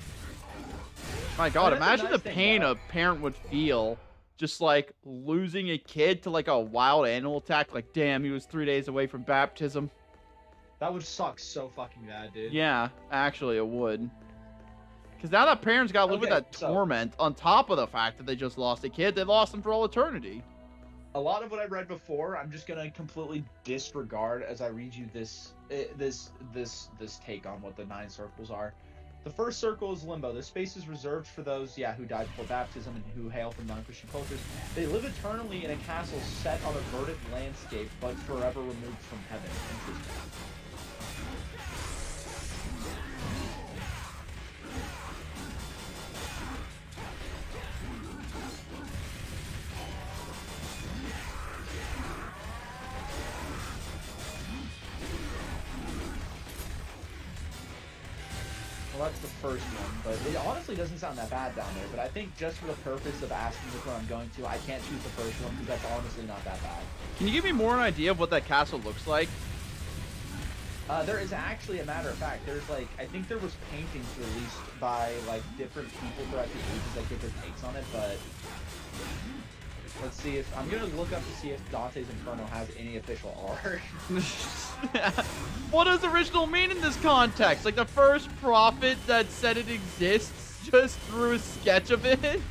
[SPEAKER 4] My God,
[SPEAKER 5] That's a
[SPEAKER 4] imagine
[SPEAKER 5] nice
[SPEAKER 4] the
[SPEAKER 5] thing,
[SPEAKER 4] pain
[SPEAKER 5] though.
[SPEAKER 4] a parent would feel just like losing a kid to like a wild animal attack. Like, damn, he was 3 days away from baptism.
[SPEAKER 5] That would suck so fucking bad, dude.
[SPEAKER 4] Yeah, actually, it would. Because now that parents gotta live with
[SPEAKER 5] Okay,
[SPEAKER 4] that
[SPEAKER 5] so-
[SPEAKER 4] torment on top of the fact that they just lost a kid. They lost him for all eternity.
[SPEAKER 5] A lot of what I read before, I'm just gonna completely disregard as I read you this take on what the 9 circles are. The first circle is limbo. This space is reserved for those, who died before baptism and who hail from non-Christian cultures. They live eternally in a castle set on a verdant landscape, but forever removed from heaven. Interesting. Well, that's the first one, but it honestly doesn't sound that bad down there. But I think just for the purpose of asking which one I'm going to, I can't choose the first one because that's honestly not that bad.
[SPEAKER 4] Can you give me more an idea of what that castle looks like?
[SPEAKER 5] There is actually, a matter of fact, there's like, I think there was paintings released by like different people throughout the ages that give their takes on it, but let's see if, I'm gonna look up to see if Dante's Inferno has any official art.
[SPEAKER 4] What does original mean in this context? Like the first prophet that said it exists just drew a sketch of it?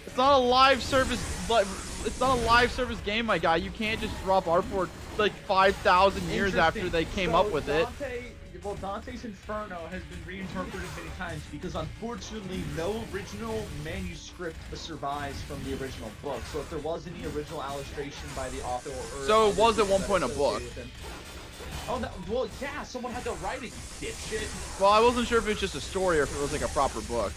[SPEAKER 4] It's not a live service, but it's not a live service game, my guy. You can't just drop art for like 5,000 years after they came up with it.
[SPEAKER 5] Well, Dante's Inferno has been reinterpreted many times because unfortunately no original manuscript survives from the original book. So if there was any original illustration by the author or
[SPEAKER 4] So it was at one
[SPEAKER 5] that
[SPEAKER 4] point a
[SPEAKER 5] associated
[SPEAKER 4] book.
[SPEAKER 5] with him- Oh, no, well, yeah, someone had to write it, you dipshit.
[SPEAKER 4] Well, I wasn't sure if it was just a story or if it was like a proper book.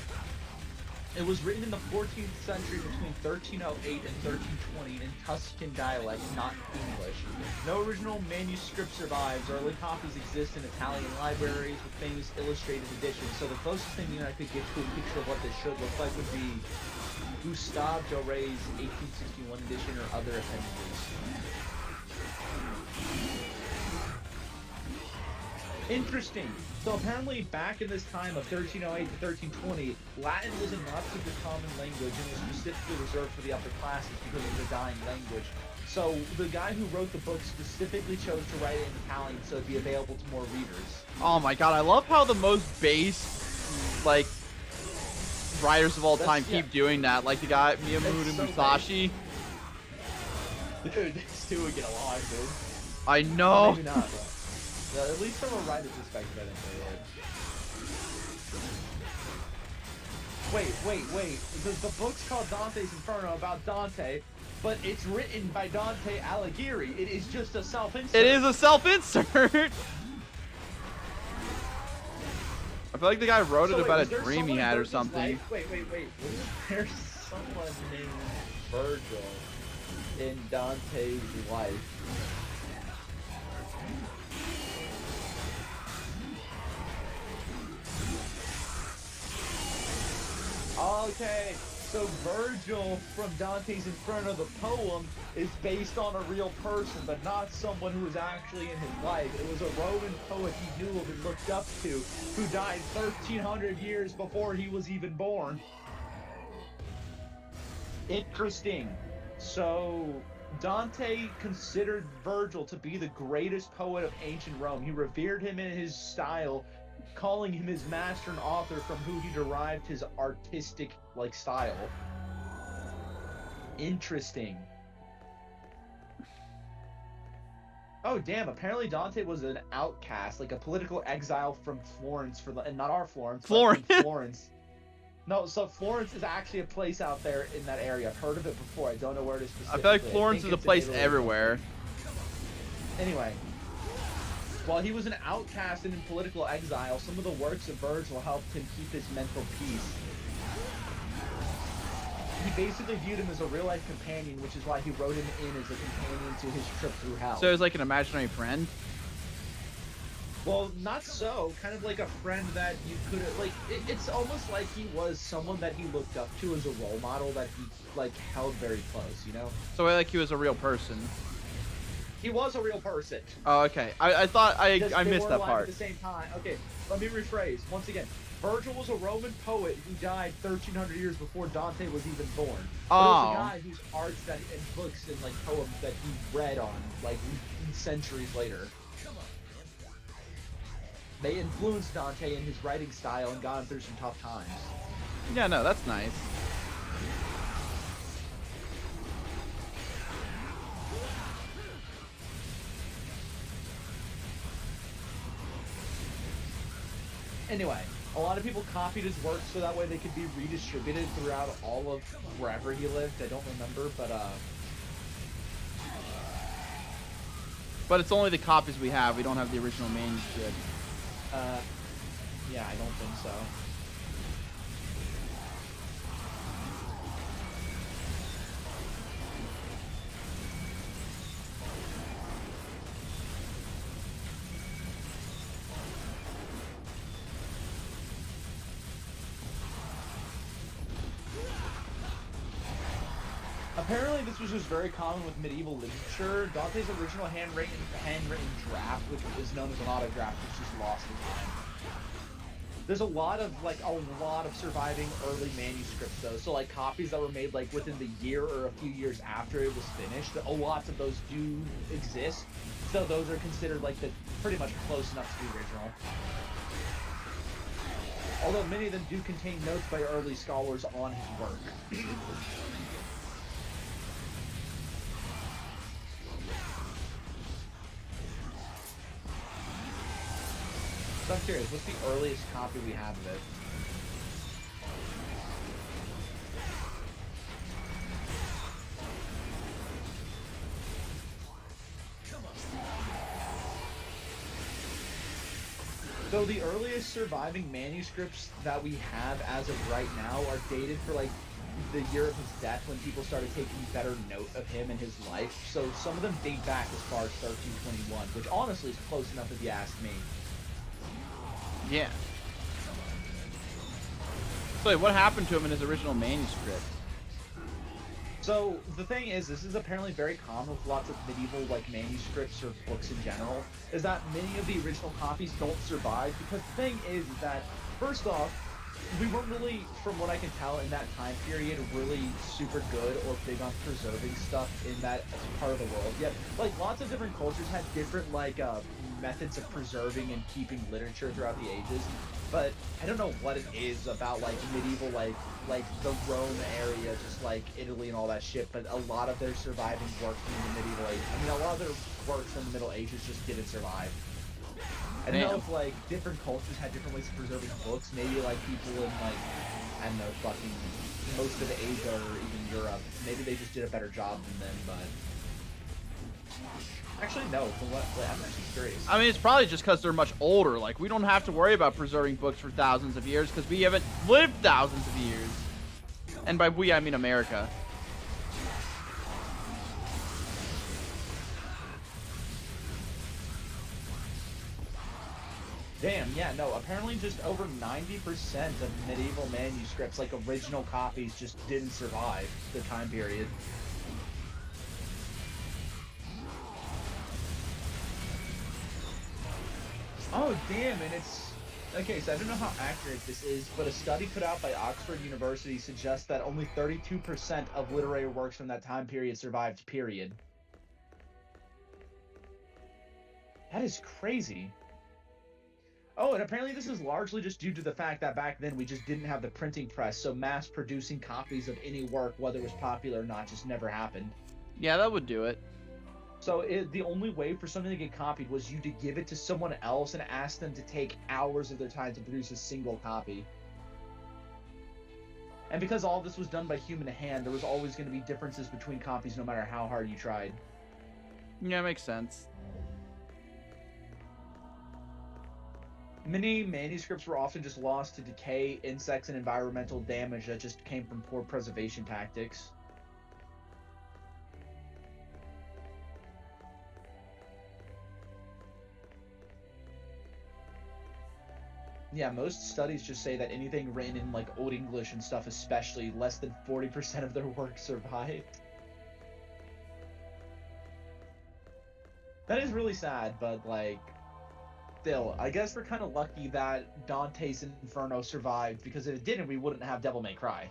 [SPEAKER 5] It was written in the 14th century between 1308 and 1320 in Tuscan dialect, not English. No original manuscript survives. Early copies exist in Italian libraries with famous illustrated editions. So the closest thing I could get to a picture of what this should look like would be Gustave Doré's 1861 edition or other appendages. Interesting. So apparently back in this time of 1308 to 1320, Latin was a not super common language and was specifically reserved for the upper classes because it was a dying language. So the guy who wrote the book specifically chose to write it in Italian so it'd be available to more readers.
[SPEAKER 4] Oh my God, I love how the most base, like, writers of all time
[SPEAKER 5] Yeah.
[SPEAKER 4] keep doing that. Like the guy, Miyamoto
[SPEAKER 5] It's so
[SPEAKER 4] Musashi.
[SPEAKER 5] Dude, these two would get along, dude.
[SPEAKER 4] I
[SPEAKER 5] Well,
[SPEAKER 4] know.
[SPEAKER 5] maybe not, but at least from a writer's perspective, I think they would. Wait. The book's called Dante's Inferno about Dante, but it's written by Dante Alighieri. It is just a self-insert.
[SPEAKER 4] It is a self-insert. I feel like the guy wrote
[SPEAKER 5] So
[SPEAKER 4] it
[SPEAKER 5] wait,
[SPEAKER 4] about
[SPEAKER 5] was
[SPEAKER 4] a
[SPEAKER 5] there
[SPEAKER 4] dream he
[SPEAKER 5] someone in
[SPEAKER 4] had or
[SPEAKER 5] Virgil's
[SPEAKER 4] something.
[SPEAKER 5] life- Wait. Was there someone named Virgil in Dante's life? Okay, so Virgil from Dante's Inferno, the poem, is based on a real person, but not someone who was actually in his life. It was a Roman poet he knew of and looked up to, who died 1,300 years before he was even born. Interesting. So, Dante considered Virgil to be the greatest poet of ancient Rome. He revered him in his style, calling him his master and author from who he derived his artistic style. Interesting. Oh damn, apparently Dante was an outcast, like a political exile from Florence and not our Florence,
[SPEAKER 4] Florence.
[SPEAKER 5] but from Florence. No, so Florence is actually a place out there in that area. I've heard of it before. I don't know where it is
[SPEAKER 4] I
[SPEAKER 5] specifically.
[SPEAKER 4] feel like Florence
[SPEAKER 5] think
[SPEAKER 4] is a
[SPEAKER 5] it's in
[SPEAKER 4] place
[SPEAKER 5] Italy.
[SPEAKER 4] everywhere.
[SPEAKER 5] Anyway, While he was an outcast and in political exile, some of the works of Virgil helped him keep his mental peace. He basically viewed him as a real-life companion, which is why he wrote him in as a companion to his trip through hell.
[SPEAKER 4] So it's like an imaginary friend.
[SPEAKER 5] Well, not so. Kind of like a friend that you could like. It's almost like he was someone that he looked up to as a role model that he like held very close. You know.
[SPEAKER 4] So like he was a real person.
[SPEAKER 5] He was a real person.
[SPEAKER 4] Oh, okay. I thought I
[SPEAKER 5] They
[SPEAKER 4] missed
[SPEAKER 5] were
[SPEAKER 4] that
[SPEAKER 5] alive
[SPEAKER 4] part.
[SPEAKER 5] At the same time. Okay, let me rephrase once again. Virgil was a Roman poet who died 1,300 years before Dante was even born. But it was
[SPEAKER 4] Oh.
[SPEAKER 5] a guy whose arts that and books and like poems that he read on like centuries later. They influenced Dante in his writing style and got him through some tough times.
[SPEAKER 4] Yeah, no, that's nice.
[SPEAKER 5] Anyway, a lot of people copied his work so that way they could be redistributed throughout all of wherever he lived. I don't remember,
[SPEAKER 4] But it's only the copies we have. We don't have the original manuscript.
[SPEAKER 5] yeah, I don't think so. Apparently, this was just very common with medieval literature. Dante's original handwritten draft, which is known as an autograph, was just lost in time. There's a lot of surviving early manuscripts though. So like copies that were made like within the year or a few years after it was finished. A lot of those do exist. So those are considered like the pretty much close enough to the original. Although many of them do contain notes by early scholars on his work. So I'm curious, what's the earliest copy we have of it? So the earliest surviving manuscripts that we have as of right now are dated for like the year of his death when people started taking better note of him and his life. So some of them date back as far as 1321, which honestly is close enough if you ask me.
[SPEAKER 4] Yeah. So wait, what happened to him in his original manuscript?
[SPEAKER 5] So the thing is, this is apparently very common with lots of medieval like manuscripts or books in general, is that many of the original copies don't survive because the thing is that first off, we weren't really, from what I can tell in that time period, really super good or big on preserving stuff in that part of the world yet. Like lots of different cultures had different like methods of preserving and keeping literature throughout the ages. But I don't know what it is about like medieval like the Rome area, just like Italy and all that shit, but a lot of their surviving work from the medieval age. I mean, a lot of their works from the Middle Ages just didn't survive. I don't know if like different cultures had different ways of preserving books. Maybe like people in like, I don't know, fucking most of Asia or even Europe. Maybe they just did a better job than them, but actually no. From what I'm actually curious.
[SPEAKER 4] I mean, it's probably just because they're much older. Like, we don't have to worry about preserving books for thousands of years because we haven't lived thousands of years. And by we, I mean America.
[SPEAKER 5] Damn, yeah, no, apparently just over 90% of medieval manuscripts, like original copies, just didn't survive the time period. Oh, damn, and it's... Okay, so I don't know how accurate this is, but a study put out by Oxford University suggests that only 32% of literary works from that time period survived, period. That is crazy. Oh, and apparently this is largely just due to the fact that back then we just didn't have the printing press, so mass producing copies of any work, whether it was popular or not, just never happened.
[SPEAKER 4] Yeah, that would do it.
[SPEAKER 5] So the only way for something to get copied was you to give it to someone else and ask them to take hours of their time to produce a single copy. And because all this was done by human hand, there was always going to be differences between copies no matter how hard you tried.
[SPEAKER 4] Yeah, makes sense.
[SPEAKER 5] Many manuscripts were often just lost to decay, insects, and environmental damage that just came from poor preservation tactics. Yeah, most studies just say that anything written in like Old English and stuff, especially, less than 40% of their work survived. That is really sad, but like, still, I guess we're kind of lucky that Dante's Inferno survived, because if it didn't, we wouldn't have Devil May Cry.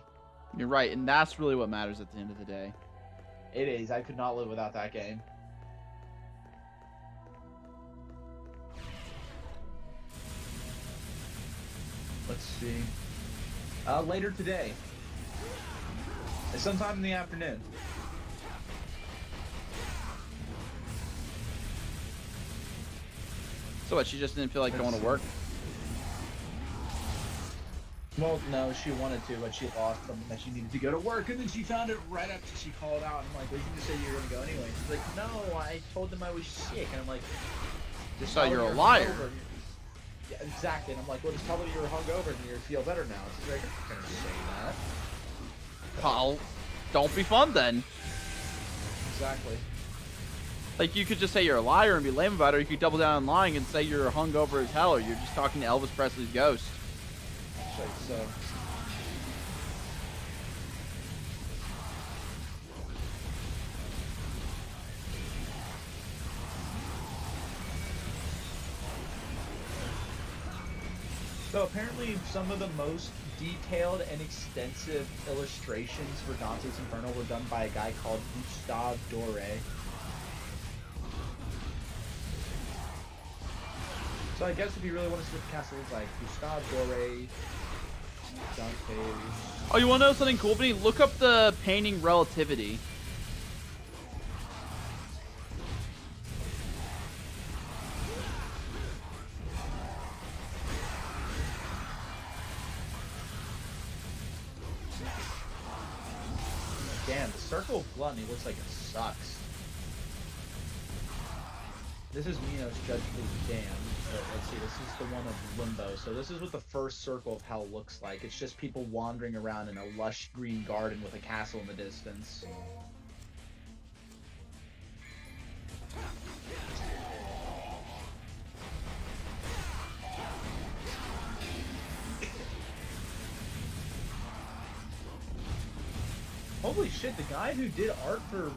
[SPEAKER 4] You're right, and that's really what matters at the end of the day.
[SPEAKER 5] It is. I could not live without that game. Let's see. Later today. Sometime in the afternoon.
[SPEAKER 4] So what, she just didn't feel like going to work?
[SPEAKER 5] Well, no, she wanted to, but she lost something that she needed to go to work, and then she found it right after she called out. I'm like, well, you can just say you were going to go anyway. She's like, no, I told them I was sick. And I'm like, just
[SPEAKER 4] So
[SPEAKER 5] tell
[SPEAKER 4] you're
[SPEAKER 5] them
[SPEAKER 4] a liar.
[SPEAKER 5] hungover. Yeah, exactly. And I'm like, well, just tell them you were hungover and you feel better now. She's like, I'm not going to say that.
[SPEAKER 4] Well, don't be fun then.
[SPEAKER 5] Exactly.
[SPEAKER 4] Like, you could just say you're a liar and be lame about it, or you could double down on lying and say you're hungover as hell, or you're just talking to Elvis Presley's ghost.
[SPEAKER 5] So. So apparently some of the most detailed and extensive illustrations for Dante's Inferno were done by a guy called Gustave Doré. So I guess if you really want to see what the castle looks like, Gustave Doré, Dante.
[SPEAKER 4] Oh, you want to know something cool, Vinny? Look up the painting Relativity.
[SPEAKER 5] Damn, the Circle of Gluttony looks like it sucks. This is Minos Judgment Dam. Let's see, this is the one of Limbo. So this is what the first Circle of Hell looks like. It's just people wandering around in a lush green garden with a castle in the distance. Holy shit, the guy who did art for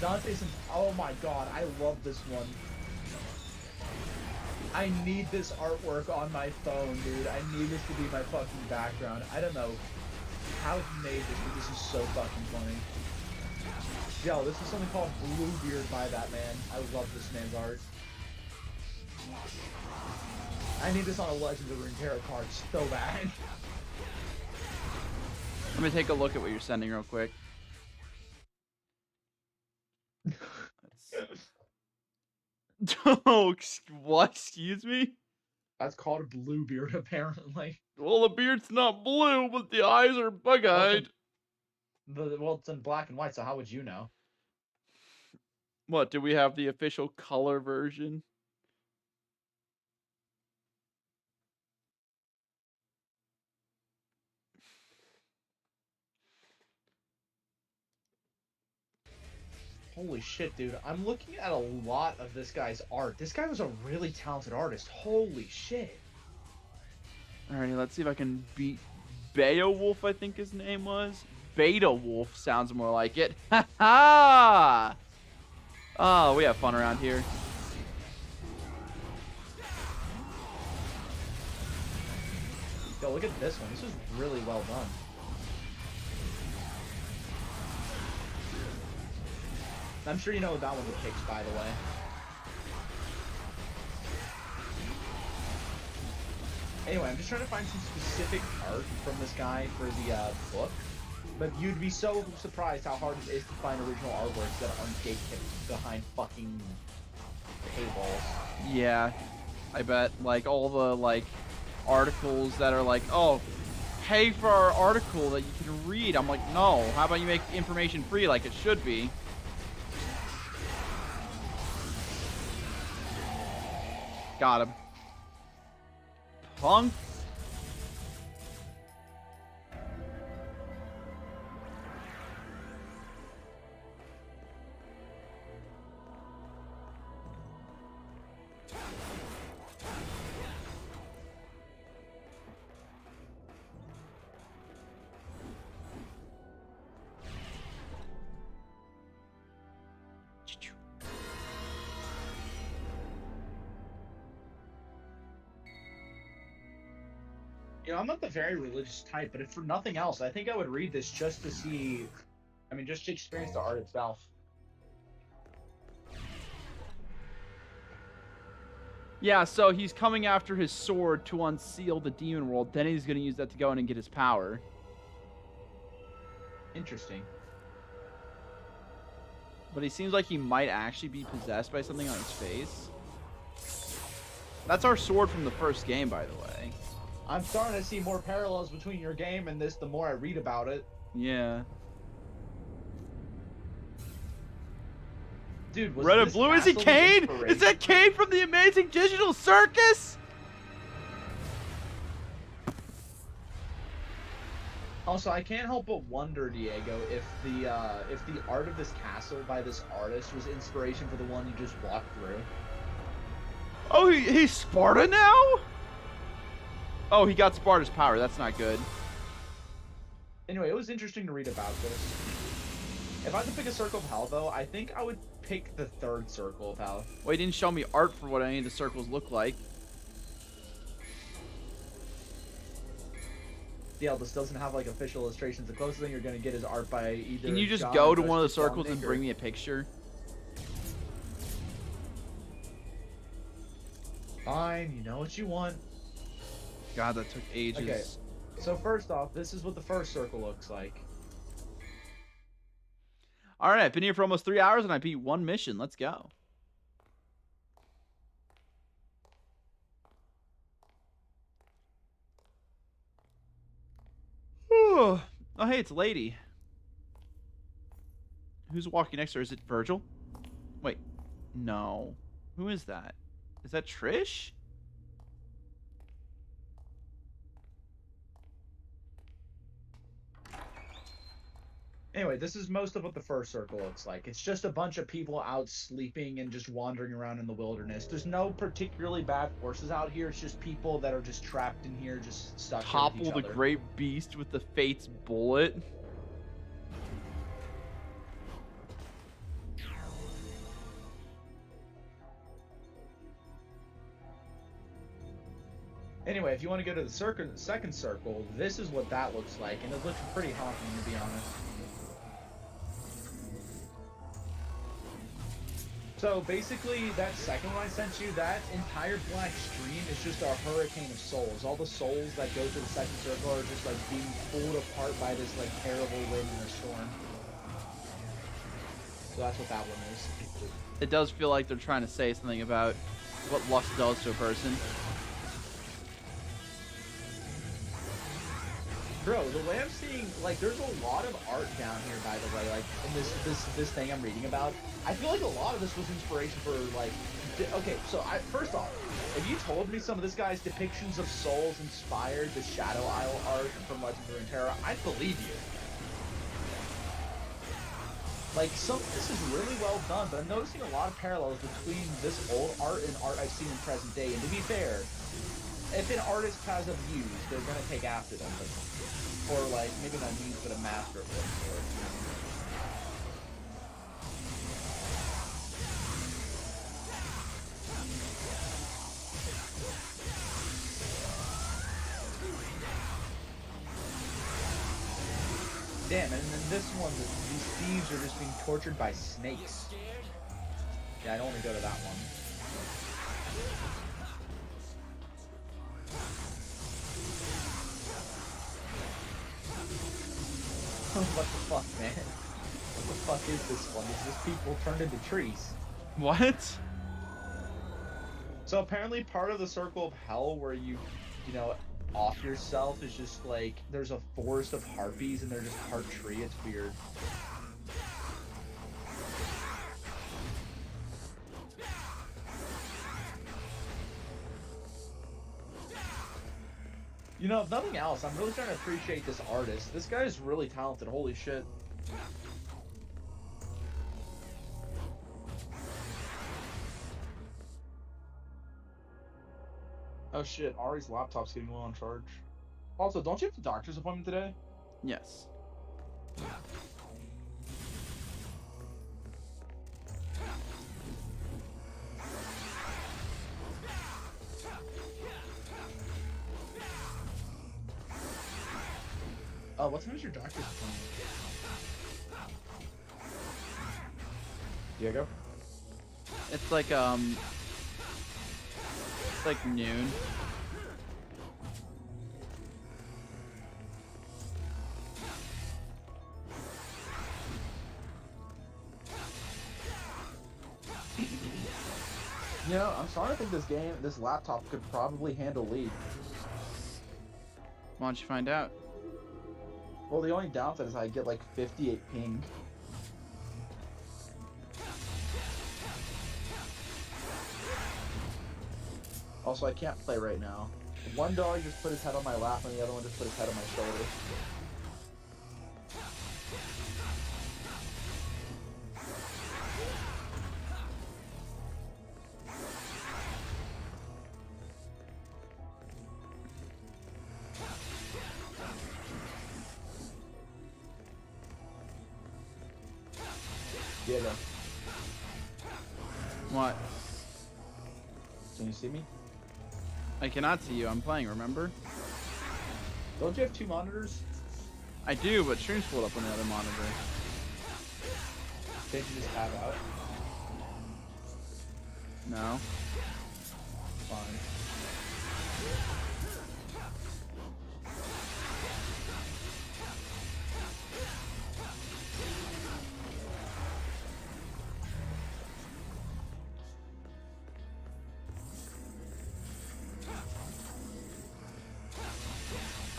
[SPEAKER 5] Dante's oh my god, I love this one. I need this artwork on my phone, dude. I need this to be my fucking background. I don't know how he made this, but this is so fucking funny. Yo, this is something called Bluebeard by that man. I love this man's art. I need this on a Legend of Runeterra card so bad.
[SPEAKER 4] Let me take a look at what you're sending real quick. Oh, what? Excuse me?
[SPEAKER 5] That's called Bluebeard, apparently.
[SPEAKER 4] Well, the beard's not blue, but the eyes are bug-eyed.
[SPEAKER 5] Well, it's in black and white, so how would you know?
[SPEAKER 4] What, do we have the official color version?
[SPEAKER 5] Holy shit, dude. I'm looking at a lot of this guy's art. This guy was a really talented artist. Holy shit.
[SPEAKER 4] Alrighty, let's see if I can beat Beowulf, I think his name was. Beta Wolf sounds more like it. Ha ha! Oh, we have fun around here.
[SPEAKER 5] Yo, look at this one. This is really well done. I'm sure you know that one with Pix, by the way. Anyway, I'm just trying to find some specific art from this guy for the book. But you'd be so surprised how hard it is to find original artworks that aren't gatekept behind fucking paywalls.
[SPEAKER 4] Yeah, I bet. Like, all the, like, articles that are like, oh, pay for our article that you can read. I'm like, no. How about you make information free like it should be? Got him. Punk.
[SPEAKER 5] You know, I'm not the very religious type, but if for nothing else, I think I would read this just to see. I mean, just to experience the art itself.
[SPEAKER 4] Yeah, so he's coming after his sword to unseal the demon world. Then he's going to use that to go in and get his power.
[SPEAKER 5] Interesting.
[SPEAKER 4] But he seems like he might actually be possessed by something on his face. That's our sword from the first game, by the way.
[SPEAKER 5] I'm starting to see more parallels between your game and this the more I read about it.
[SPEAKER 4] Yeah.
[SPEAKER 5] Dude, was
[SPEAKER 4] Red and
[SPEAKER 5] this
[SPEAKER 4] blue, is he
[SPEAKER 5] castle the
[SPEAKER 4] Kane? Is
[SPEAKER 5] inspiration-
[SPEAKER 4] that Kane from the Amazing Digital Circus?
[SPEAKER 5] Also, I can't help but wonder, Diego, if the art of this castle by this artist was inspiration for the one you just walked through.
[SPEAKER 4] Oh, he's Sparta now? Oh, he got Sparta's power. That's not good.
[SPEAKER 5] Anyway, it was interesting to read about this. If I had to pick a circle of hell, though, I think I would pick the third circle of hell.
[SPEAKER 4] Well, he didn't show me art for what any of the circles look like.
[SPEAKER 5] Yeah, this doesn't have like official illustrations. The closest thing you're gonna get is art by either.
[SPEAKER 4] Can you just
[SPEAKER 5] John
[SPEAKER 4] go to
[SPEAKER 5] or
[SPEAKER 4] one of the
[SPEAKER 5] John
[SPEAKER 4] circles and
[SPEAKER 5] Baker.
[SPEAKER 4] bring me a picture?
[SPEAKER 5] Fine, you know what you want.
[SPEAKER 4] God, that took ages.
[SPEAKER 5] Okay. So first off, this is what the first circle looks like.
[SPEAKER 4] All right, I've been here for almost 3 hours and I beat one mission. Let's go. Oh, hey, it's Lady. Who's walking next to her? Is it Virgil? Wait, no. Who is that? Is that Trish?
[SPEAKER 5] Anyway, this is most of what the first circle looks like. It's just a bunch of people out sleeping and just wandering around in the wilderness. There's no particularly bad forces out here. It's just people that are just trapped in here, just stuck here with
[SPEAKER 4] Topple
[SPEAKER 5] each
[SPEAKER 4] the
[SPEAKER 5] other.
[SPEAKER 4] great beast with the Fate's bullet.
[SPEAKER 5] Anyway, if you want to go to the second circle, this is what that looks like, and it looks pretty haunting, to be honest. So basically, that second one I sent you, that entire black stream is just a hurricane of souls. All the souls that go to the second circle are just like being pulled apart by this like terrible wind and a storm. So that's what that one is.
[SPEAKER 4] It does feel like they're trying to say something about what lust does to a person.
[SPEAKER 5] Bro, the way I'm seeing, like, there's a lot of art down here, by the way, like, in this thing I'm reading about. I feel like a lot of this was inspiration for, like, okay, so first off, if you told me some of this guy's depictions of souls inspired the Shadow Isle art from Legends of Runeterra, I'd believe you. Like, some of this is really well done, but I'm noticing a lot of parallels between this old art and art I've seen in present day, and to be fair, if an artist has a muse, they're gonna take after them. Or, like, maybe not muse, but a master of some sort. Damn, and then this one, these thieves are just being tortured by snakes. Yeah, I don't want to go to that one. What the fuck, man? What the fuck is this one? Is this people turned into trees?
[SPEAKER 4] What?
[SPEAKER 5] So apparently part of the circle of hell where you know, off yourself is just like, there's a forest of harpies and they're just heart tree. It's weird. You know, if nothing else, I'm really starting to appreciate this artist. This guy is really talented. Holy shit. Oh shit, Ari's laptop's getting low on charge. Also, don't you have the doctor's appointment today?
[SPEAKER 1] Yes.
[SPEAKER 5] What time is your doctor's appointment? Diego?
[SPEAKER 1] It's like noon.
[SPEAKER 5] You know, I'm starting to think this laptop could probably handle League.
[SPEAKER 1] Why don't you find out?
[SPEAKER 5] Well, the only downside is I get like 58 ping. Also, I can't play right now. One dog just put his head on my lap and the other one just put his head on my shoulder. Diego,
[SPEAKER 1] What?
[SPEAKER 5] can you see me?
[SPEAKER 1] I cannot see you. I'm playing, remember?
[SPEAKER 5] Don't you have two monitors?
[SPEAKER 1] I do, but stream's pulled up on the other monitor.
[SPEAKER 5] Can't you just tab out?
[SPEAKER 1] No.
[SPEAKER 5] Fine.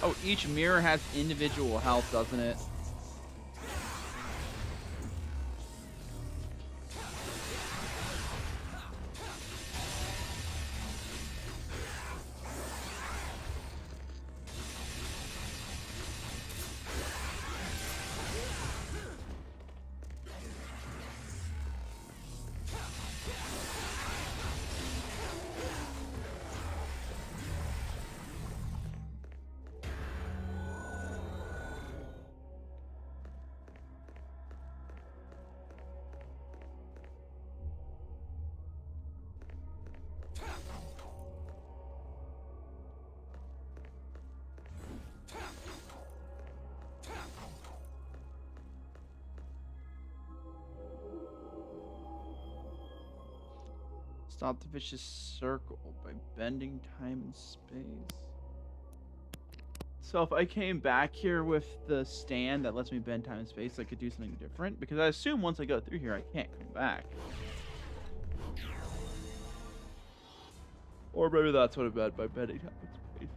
[SPEAKER 1] Oh, each mirror has individual health, doesn't it? Stop the vicious circle by bending time and space. So if I came back here with the stand that lets me bend time and space, I could do something different? Because I assume once I go through here, I can't come back. Or maybe that's what I meant by bending time and space.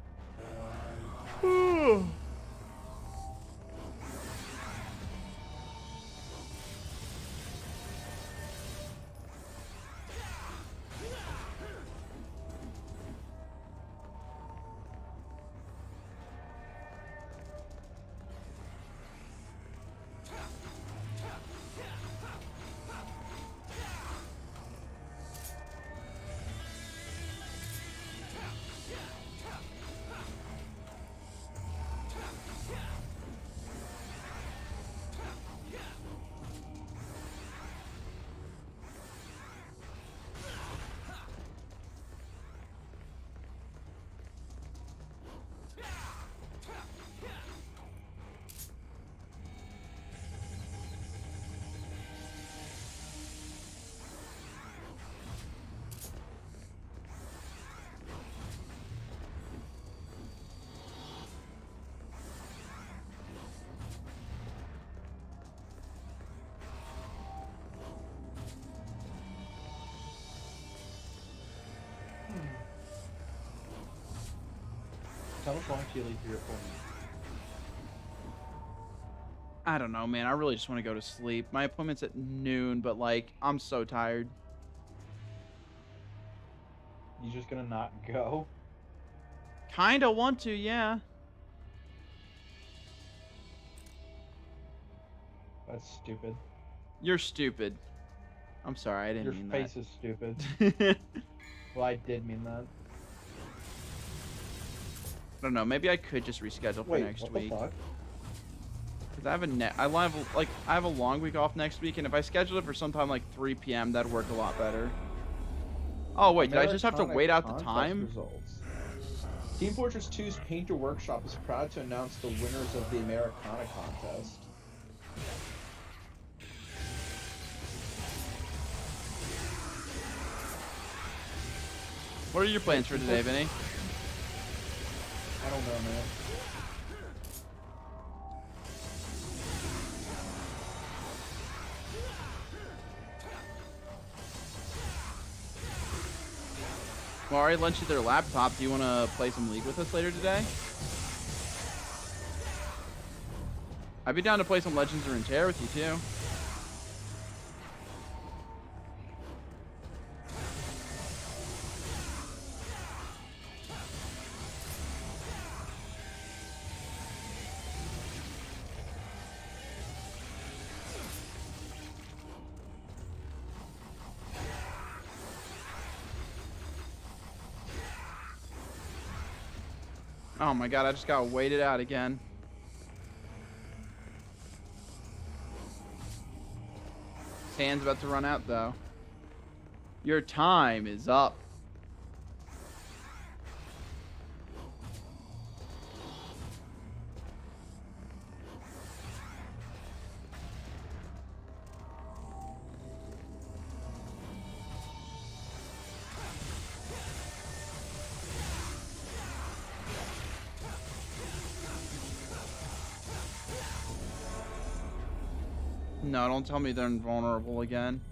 [SPEAKER 5] How much longer do you leave for your appointment?
[SPEAKER 1] I don't know, man. I really just want to go to sleep. My appointment's at noon, but like, I'm so tired.
[SPEAKER 5] You just gonna not go?
[SPEAKER 4] Kinda want to, yeah.
[SPEAKER 5] That's stupid.
[SPEAKER 4] You're stupid. I'm sorry, I didn't
[SPEAKER 5] Your
[SPEAKER 4] mean
[SPEAKER 5] face is stupid.
[SPEAKER 4] that.
[SPEAKER 5] Well, I did mean that.
[SPEAKER 4] I don't know. Maybe I could just reschedule for
[SPEAKER 5] Wait,
[SPEAKER 4] next
[SPEAKER 5] what
[SPEAKER 4] week.
[SPEAKER 5] the fuck?
[SPEAKER 4] Cause I have a long week off next week, and if I schedule it for sometime like 3 p.m., that'd work a lot better. Oh wait, did I just have to
[SPEAKER 5] Americana
[SPEAKER 4] wait out the
[SPEAKER 5] contest
[SPEAKER 4] time?
[SPEAKER 5] Results. Team Fortress 2's Painter Workshop is proud to announce the winners of the Americana contest.
[SPEAKER 4] What are your plans for today, Vinny?
[SPEAKER 5] I don't know, man.
[SPEAKER 4] Well, I already lent you their laptop. Do you want to play some League with us later today? I'd be down to play some Legends of Runeterra with you too. Oh my god, I just got waited out again. Hand's about to run out though. Your time is up. No, don't tell me they're invulnerable again.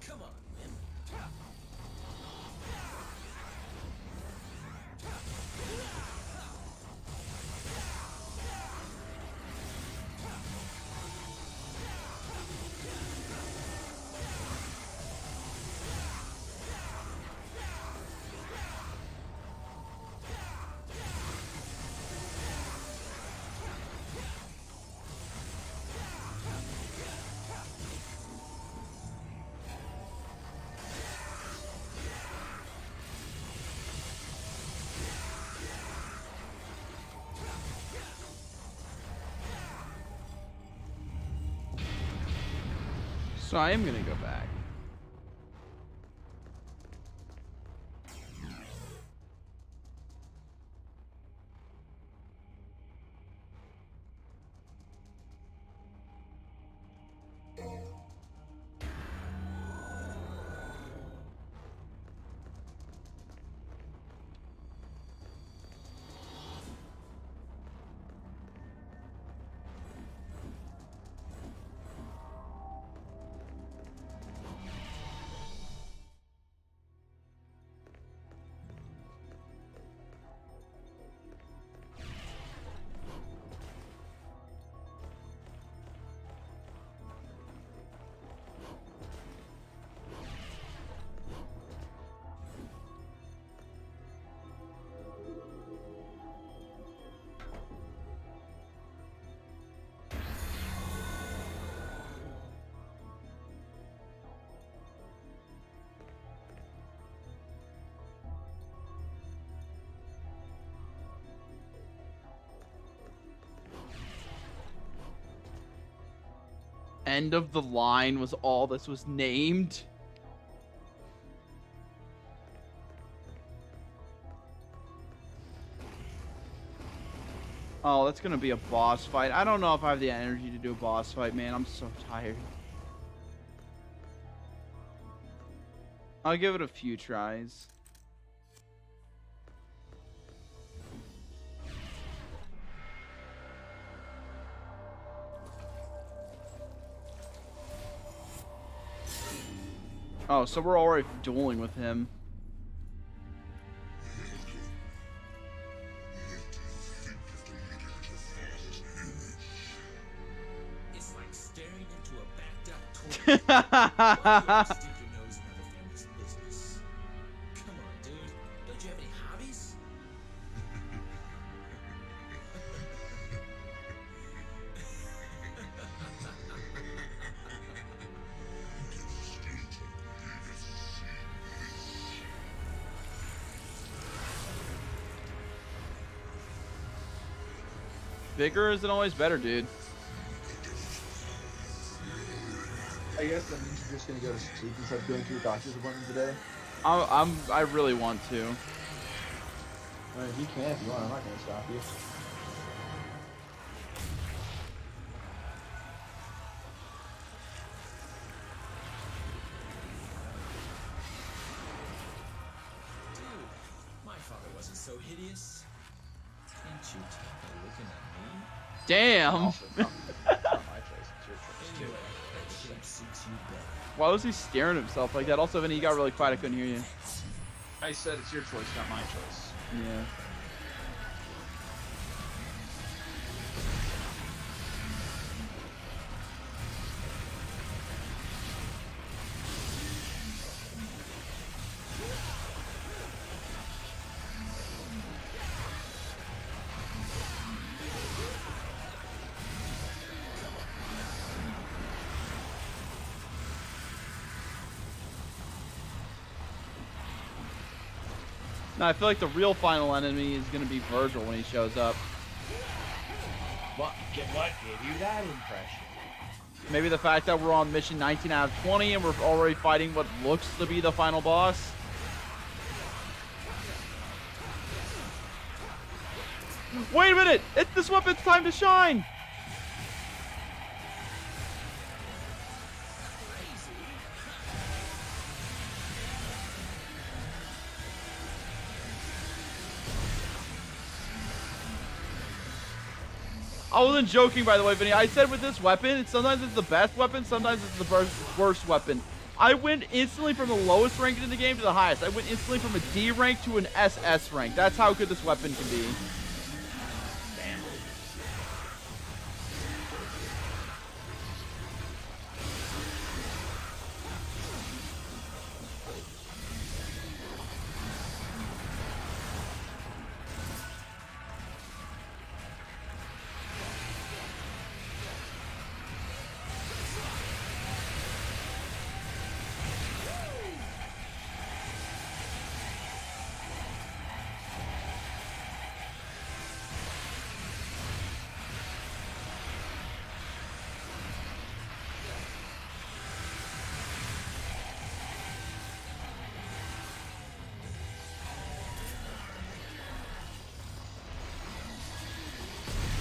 [SPEAKER 3] Come on, win.
[SPEAKER 4] So I am gonna go back. End of the line was all this was named. Oh, that's gonna be a boss fight. I don't know if I have the energy to do a boss fight, man. I'm so tired. I'll give it a few tries. Oh, so we're already dueling with him.
[SPEAKER 3] It's like staring into a backed up toilet. Why do you stick your nose in other family's business? Come on, dude. Don't you have any hobbies?
[SPEAKER 4] Bigger isn't always better, dude.
[SPEAKER 5] I guess that means you're just gonna go to sleep instead of going to your doctor's appointment today.
[SPEAKER 4] I really want to.
[SPEAKER 5] I mean, you can if you want. I'm not gonna stop you.
[SPEAKER 3] Dude, my father wasn't so hideous. Can't you tell by looking at me?
[SPEAKER 4] Damn.
[SPEAKER 5] Also, not my choice. It's your choice too.
[SPEAKER 3] Anyway, that shape suits you better.
[SPEAKER 4] Why was he staring at himself like that? Also, Vinny, you got really quiet. I couldn't hear you.
[SPEAKER 5] I said it's your choice, not my choice.
[SPEAKER 4] Yeah. No, I feel like the real final enemy is gonna be Virgil when he shows up.
[SPEAKER 5] What gave you that impression?
[SPEAKER 4] Maybe the fact that we're on mission 19 out of 20 and we're already fighting what looks to be the final boss. Wait a minute! This weapon's time to shine! I wasn't joking, by the way, Vinny. I said with this weapon, sometimes it's the best weapon, sometimes it's the worst weapon. I went instantly from the lowest rank in the game to the highest. I went instantly from a D rank to an SS rank. That's how good this weapon can be.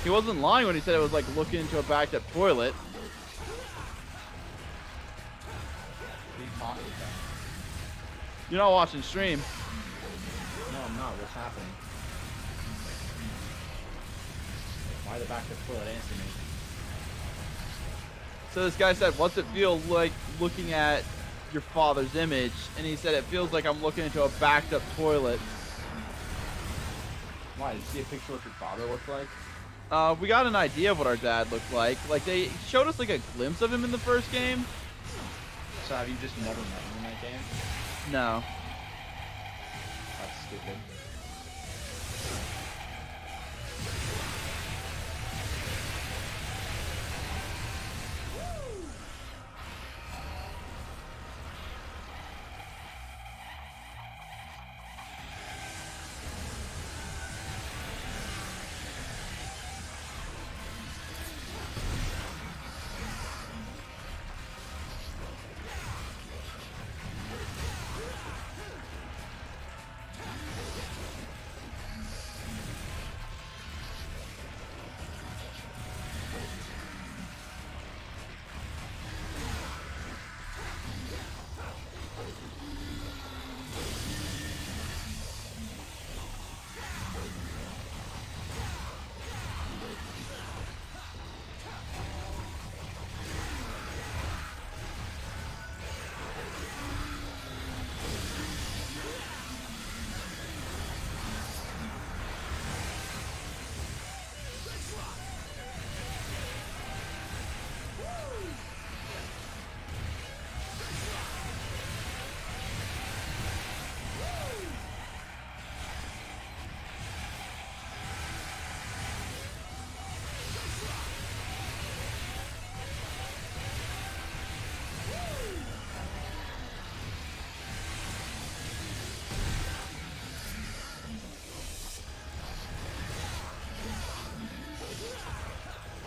[SPEAKER 4] He wasn't lying when he said it was like looking into a backed up toilet. You're not watching stream.
[SPEAKER 5] No, I'm not. What's happening? Why the back of the toilet answer me?
[SPEAKER 4] So this guy said, what's it feel like looking at your father's image? And he said, it feels like I'm looking into a backed up toilet.
[SPEAKER 5] Why? Did you see a picture of what your father looked like?
[SPEAKER 4] We got an idea of what our dad looked like. Like, they showed us like a glimpse of him in the first game.
[SPEAKER 5] So have you just never met him in that game?
[SPEAKER 4] No.
[SPEAKER 5] That's stupid.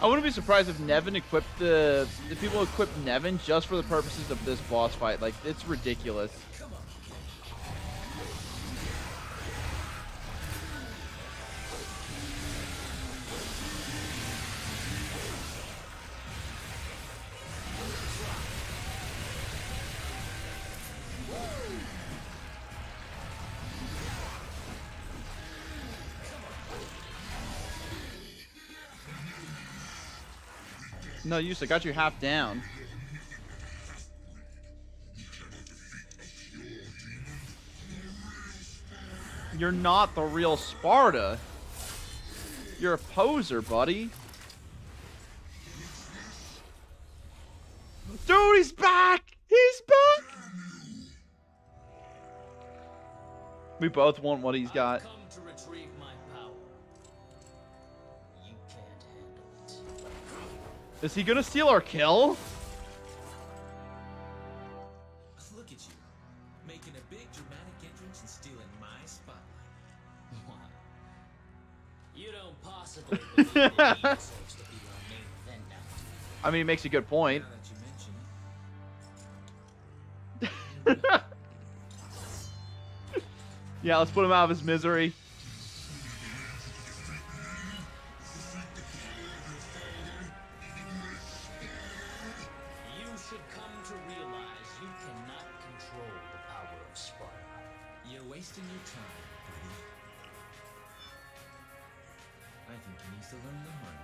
[SPEAKER 4] I wouldn't be surprised if Nevin equipped if people equipped Nevin just for the purposes of this boss fight. Like, it's ridiculous. No use, I got you half down. You're not the real Sparta. You're a poser, buddy. Dude, he's back! He's back! We both want what he's got.
[SPEAKER 3] I've come to retrieve my power. You can't handle it.
[SPEAKER 4] Is he gonna steal our kill?
[SPEAKER 3] Look at you, making a big dramatic entrance and stealing my spotlight. Why? You don't possibly believe it deserves to be our main event now, do you?
[SPEAKER 4] I mean, he makes a good point.
[SPEAKER 3] Now that you mention it.
[SPEAKER 4] Yeah, let's put him out of his misery.
[SPEAKER 3] You should come to realize you cannot control the power of Sparta. You're wasting your time, buddy. I think he needs to learn the hard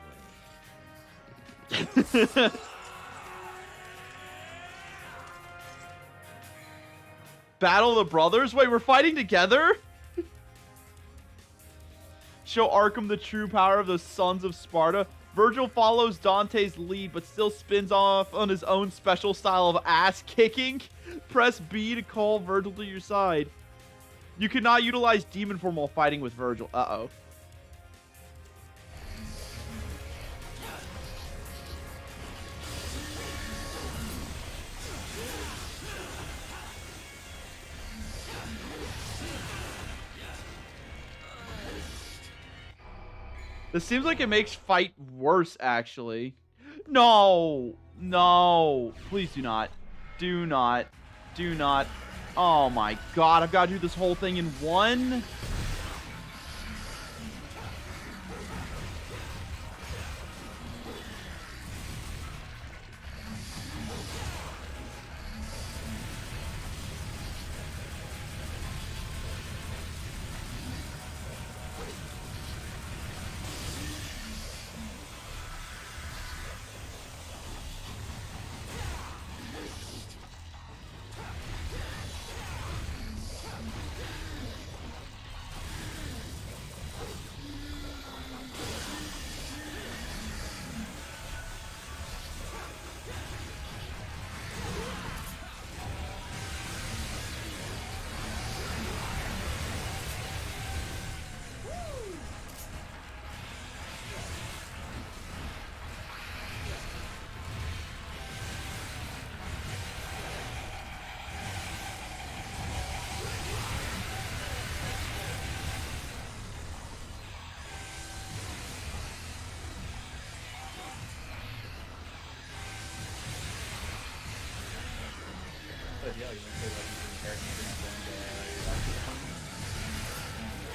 [SPEAKER 3] way.
[SPEAKER 4] Battle of the Brothers? Wait, we're fighting together? Show Arkham the true power of the Sons of Sparta. Virgil follows Dante's lead, but still spins off on his own special style of ass kicking. Press B to call Virgil to your side. You cannot utilize demon form while fighting with Virgil. Uh-oh. This seems like it makes fight worse, actually. No! No! Please do not. Do not. Do not. Oh my god, I've got to do this whole thing in one?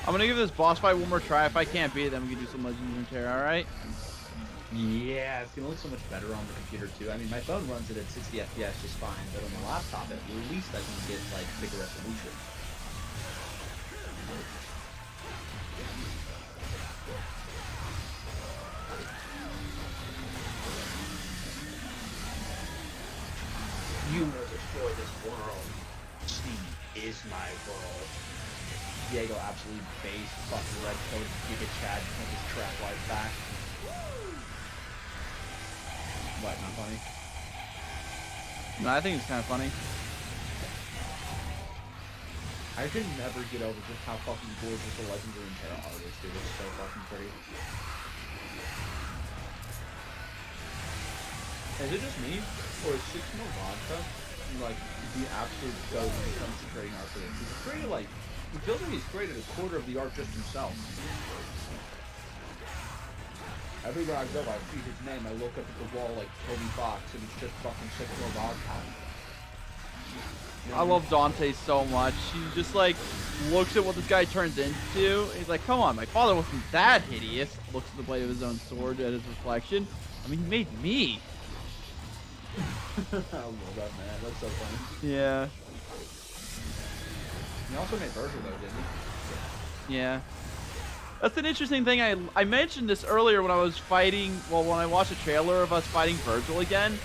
[SPEAKER 4] I'm gonna give this boss fight one more try. If I can't beat it, then we can do some Legends of Terra, alright?
[SPEAKER 5] Yeah, it's gonna look so much better on the computer too. I mean, my phone runs it at 60 FPS just fine, but on the laptop, at least I can get like bigger resolution. You will destroy this world. Steam is my world. Diego absolutely base fucking red coat Giga Chad with his trap life back. What, not funny?
[SPEAKER 4] No, I think it's kind of funny.
[SPEAKER 5] I can never get over just how fucking gorgeous the Legendary Terra art is, dude. It's so fucking pretty. Is it just me, or is Six More Vodka like the absolute goat when it comes to creating art for this? He's created like, it feels like he's created a quarter of the art just himself. Everywhere I go, I see his name. I look up at the wall like Toby Fox, and it's just fucking 6 more dog pound. You know
[SPEAKER 4] I
[SPEAKER 5] what
[SPEAKER 4] love Dante so much. He just like looks at what this guy turns into. He's like, come on, my father wasn't that hideous. Looks at the blade of his own sword at his reflection. I mean, he made me.
[SPEAKER 5] I love that, man. That's so funny.
[SPEAKER 4] Yeah.
[SPEAKER 5] He also made Virgil, though, didn't he?
[SPEAKER 4] Yeah. That's an interesting thing. I mentioned this earlier when I was fighting, well, when I watched a trailer of us fighting Virgil again.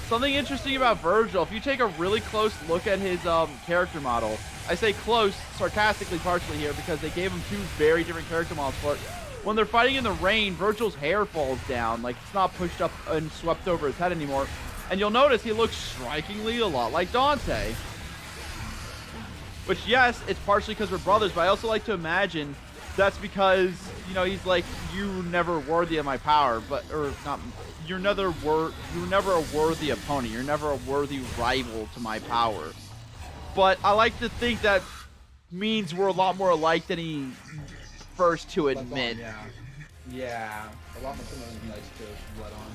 [SPEAKER 4] Something interesting about Virgil, if you take a really close look at his character model, I say close sarcastically partially here because they gave him 2 very different character models for it. When they're fighting in the rain, Virgil's hair falls down, like it's not pushed up and swept over his head anymore. And you'll notice he looks strikingly a lot like Dante. Which, yes, it's partially because we're brothers, but I also like to imagine that's because, you know, he's like, you never worthy of my power, but, or not, you're never a worthy opponent. You're never a worthy rival to my power. But I like to think that means we're a lot more alike than he first to admit.
[SPEAKER 5] Yeah. Yeah. A lot more similar than he likes to let on.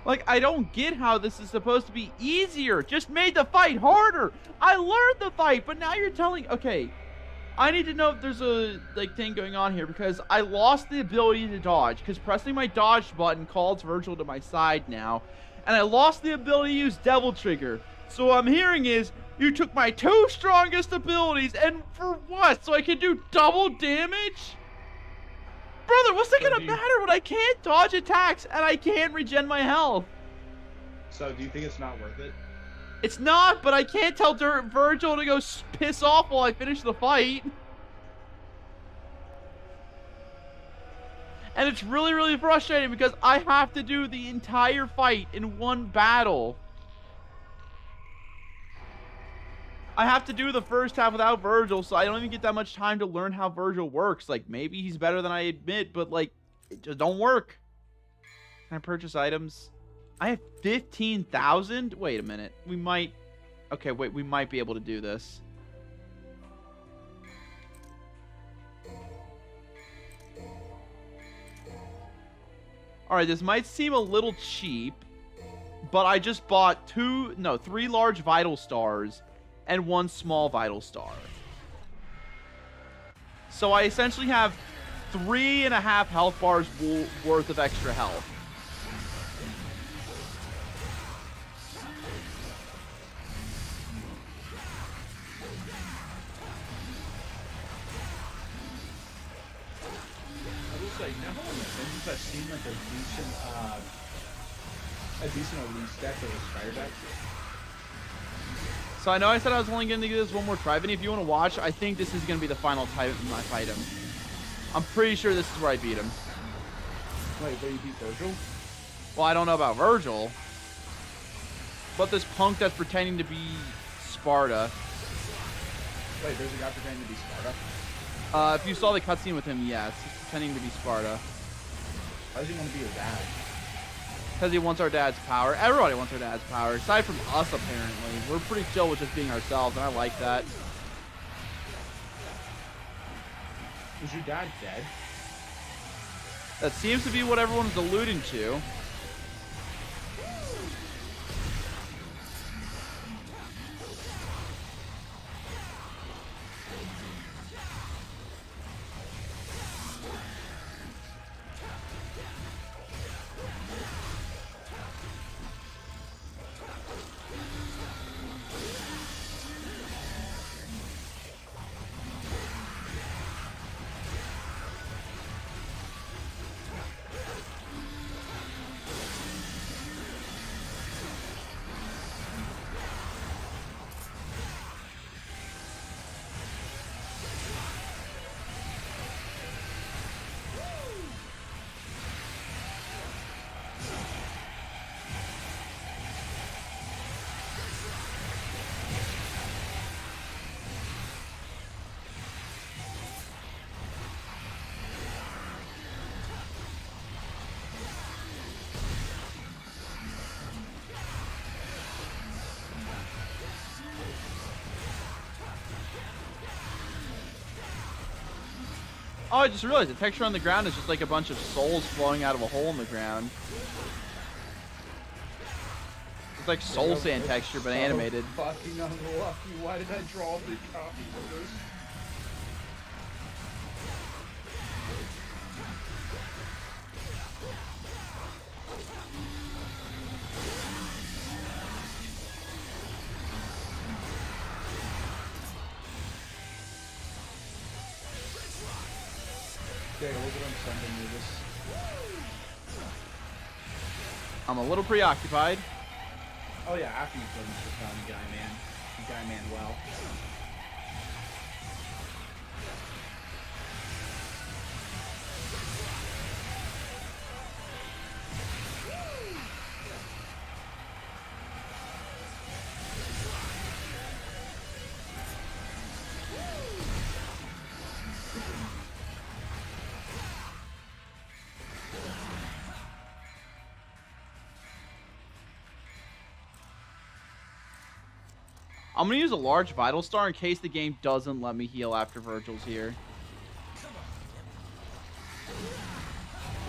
[SPEAKER 4] Like, I don't get how this is supposed to be easier. Just made the fight harder. I learned the fight, but now you're telling... Okay, I need to know if there's a, like, thing going on here, because I lost the ability to dodge, because pressing my dodge button calls Virgil to my side now, and I lost the ability to use Devil Trigger. So what I'm hearing is, you took my 2 strongest abilities, and for what? So I can do double damage? Brother, what's it gonna matter when I can't dodge attacks and I can't regen my health?
[SPEAKER 5] So, do you think it's not worth it?
[SPEAKER 4] It's not, but I can't tell Virgil to go piss off while I finish the fight. And it's really, really frustrating because I have to do the entire fight in one battle. I have to do the first half without Virgil, so I don't even get that much time to learn how Virgil works. Like, maybe he's better than I admit, but, like, it just don't work. Can I purchase items? I have 15,000? Wait a minute. We might... Okay, wait, we might be able to do this. Alright, this might seem a little cheap, but I just bought 3 large Vital Stars and 1 small Vital Star. So I essentially have 3.5 health bars worth of extra health.
[SPEAKER 5] I will say, now on the fringes, I've seen like a decent elite deck that was fire deck.
[SPEAKER 4] So I know I said I was only going to do this one more try, Vinny. If you want to watch, I think this is going to be the final time I fight him. I'm pretty sure this is where I beat him.
[SPEAKER 5] Wait, where you beat Virgil?
[SPEAKER 4] Well, I don't know about Virgil. But this punk that's pretending to be Sparta.
[SPEAKER 5] Wait, there's a guy pretending to be Sparta?
[SPEAKER 4] If you saw the cutscene with him, yes. He's pretending to be Sparta.
[SPEAKER 5] Why does he want to be your dad?
[SPEAKER 4] Because he wants our dad's power. Everybody wants our dad's power, aside from us, apparently. We're pretty chill with just being ourselves, and I like that.
[SPEAKER 5] Is your dad dead?
[SPEAKER 4] That seems to be what everyone's alluding to. Oh, I just realized the texture on the ground is just like a bunch of souls flowing out of a hole in the ground. It's like soul sand texture, but animated.
[SPEAKER 5] Fucking unlucky. Why did I draw the copy of this? Okay, look at him sending me this.
[SPEAKER 4] I'm a little preoccupied.
[SPEAKER 5] Oh yeah, after you finish the Tommy Guy Man. Guy Man well.
[SPEAKER 4] I'm gonna use a large Vital Star in case the game doesn't let me heal after Virgil's here.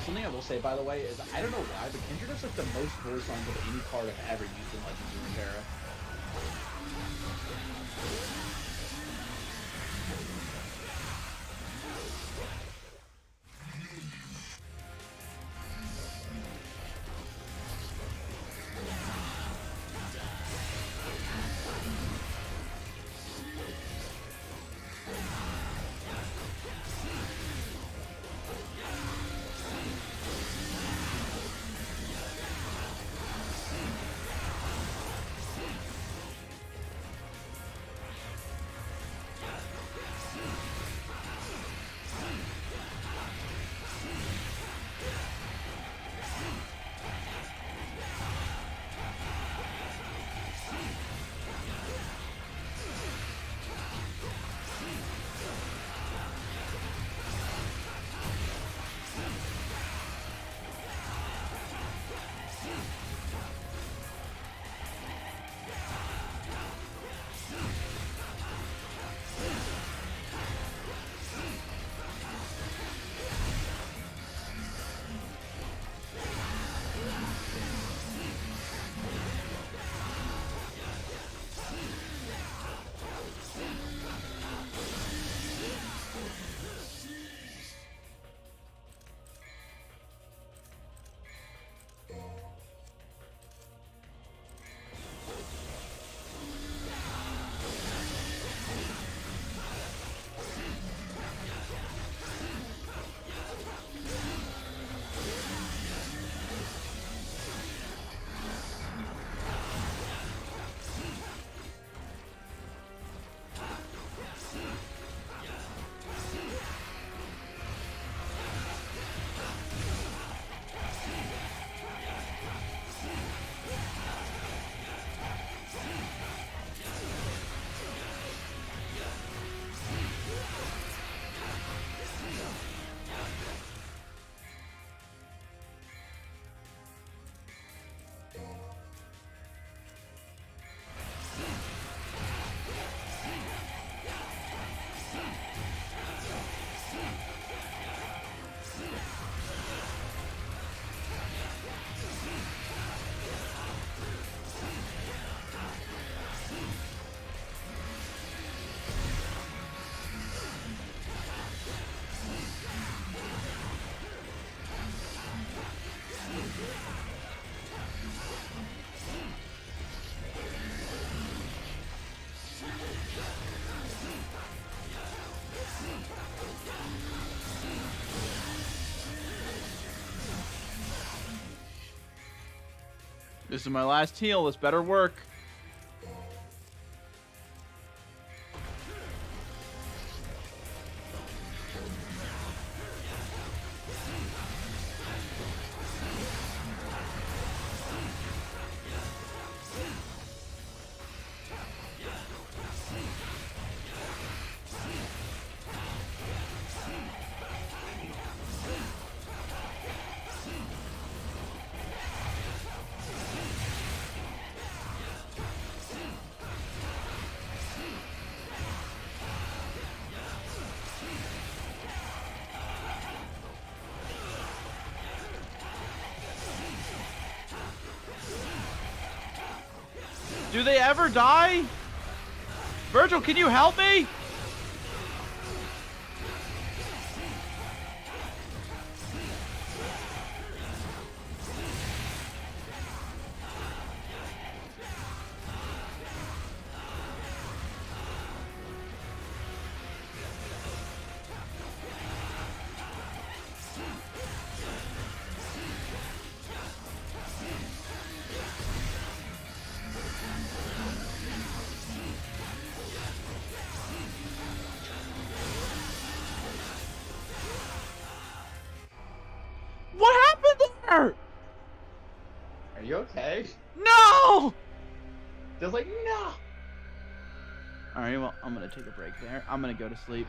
[SPEAKER 5] Something I will say, by the way, is I don't know why, but Kindred has like the most voice lines of any card I've ever used in Legends of Runeterra.
[SPEAKER 4] This is my last heal. This better work. Do they ever die? Virgil, can you help me? What happened there?
[SPEAKER 5] Are you okay?
[SPEAKER 4] No!
[SPEAKER 5] Just like, no.
[SPEAKER 4] Alright, well, I'm gonna take a break there. I'm gonna go to sleep.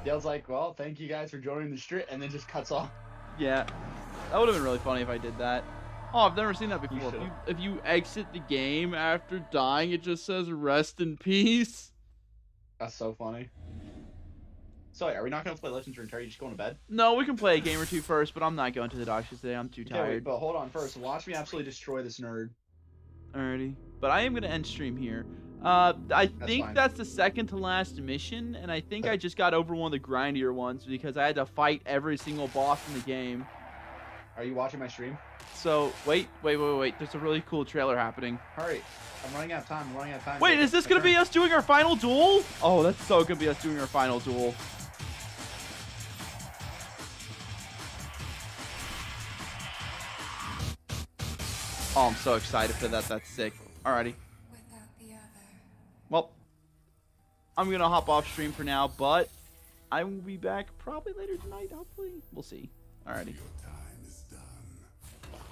[SPEAKER 5] Dale's like, well, thank you guys for joining the stream, and then just cuts off.
[SPEAKER 4] Yeah. That would have been really funny if I did that. Oh, I've never seen that
[SPEAKER 5] You
[SPEAKER 4] before.
[SPEAKER 5] should've.
[SPEAKER 4] If you exit the game after dying, it just says rest in peace.
[SPEAKER 5] That's so funny. So, are we not going to play Legends Runeterra? Are you just going to bed?
[SPEAKER 4] No, we can play a game or two first, but I'm not going to the doctors today. I'm too
[SPEAKER 5] Okay, wait,
[SPEAKER 4] tired.
[SPEAKER 5] but hold on first. Watch me absolutely destroy this nerd.
[SPEAKER 4] Alrighty. But I am going to end stream here. I think
[SPEAKER 5] fine.
[SPEAKER 4] that's the second to last mission, and I think I just got over one of the grindier ones because I had to fight every single boss in the game.
[SPEAKER 5] Are you watching my stream?
[SPEAKER 4] So, wait. There's a really cool trailer happening.
[SPEAKER 5] Hurry. I'm running out of time.
[SPEAKER 4] Wait, is this going to be us doing our final duel? Oh, that's so going to be us doing our final duel. Oh, I'm so excited for that. That's sick. Alrighty. Well, I'm going to hop off stream for now, but I will be back probably later tonight, hopefully. We'll see. Alrighty.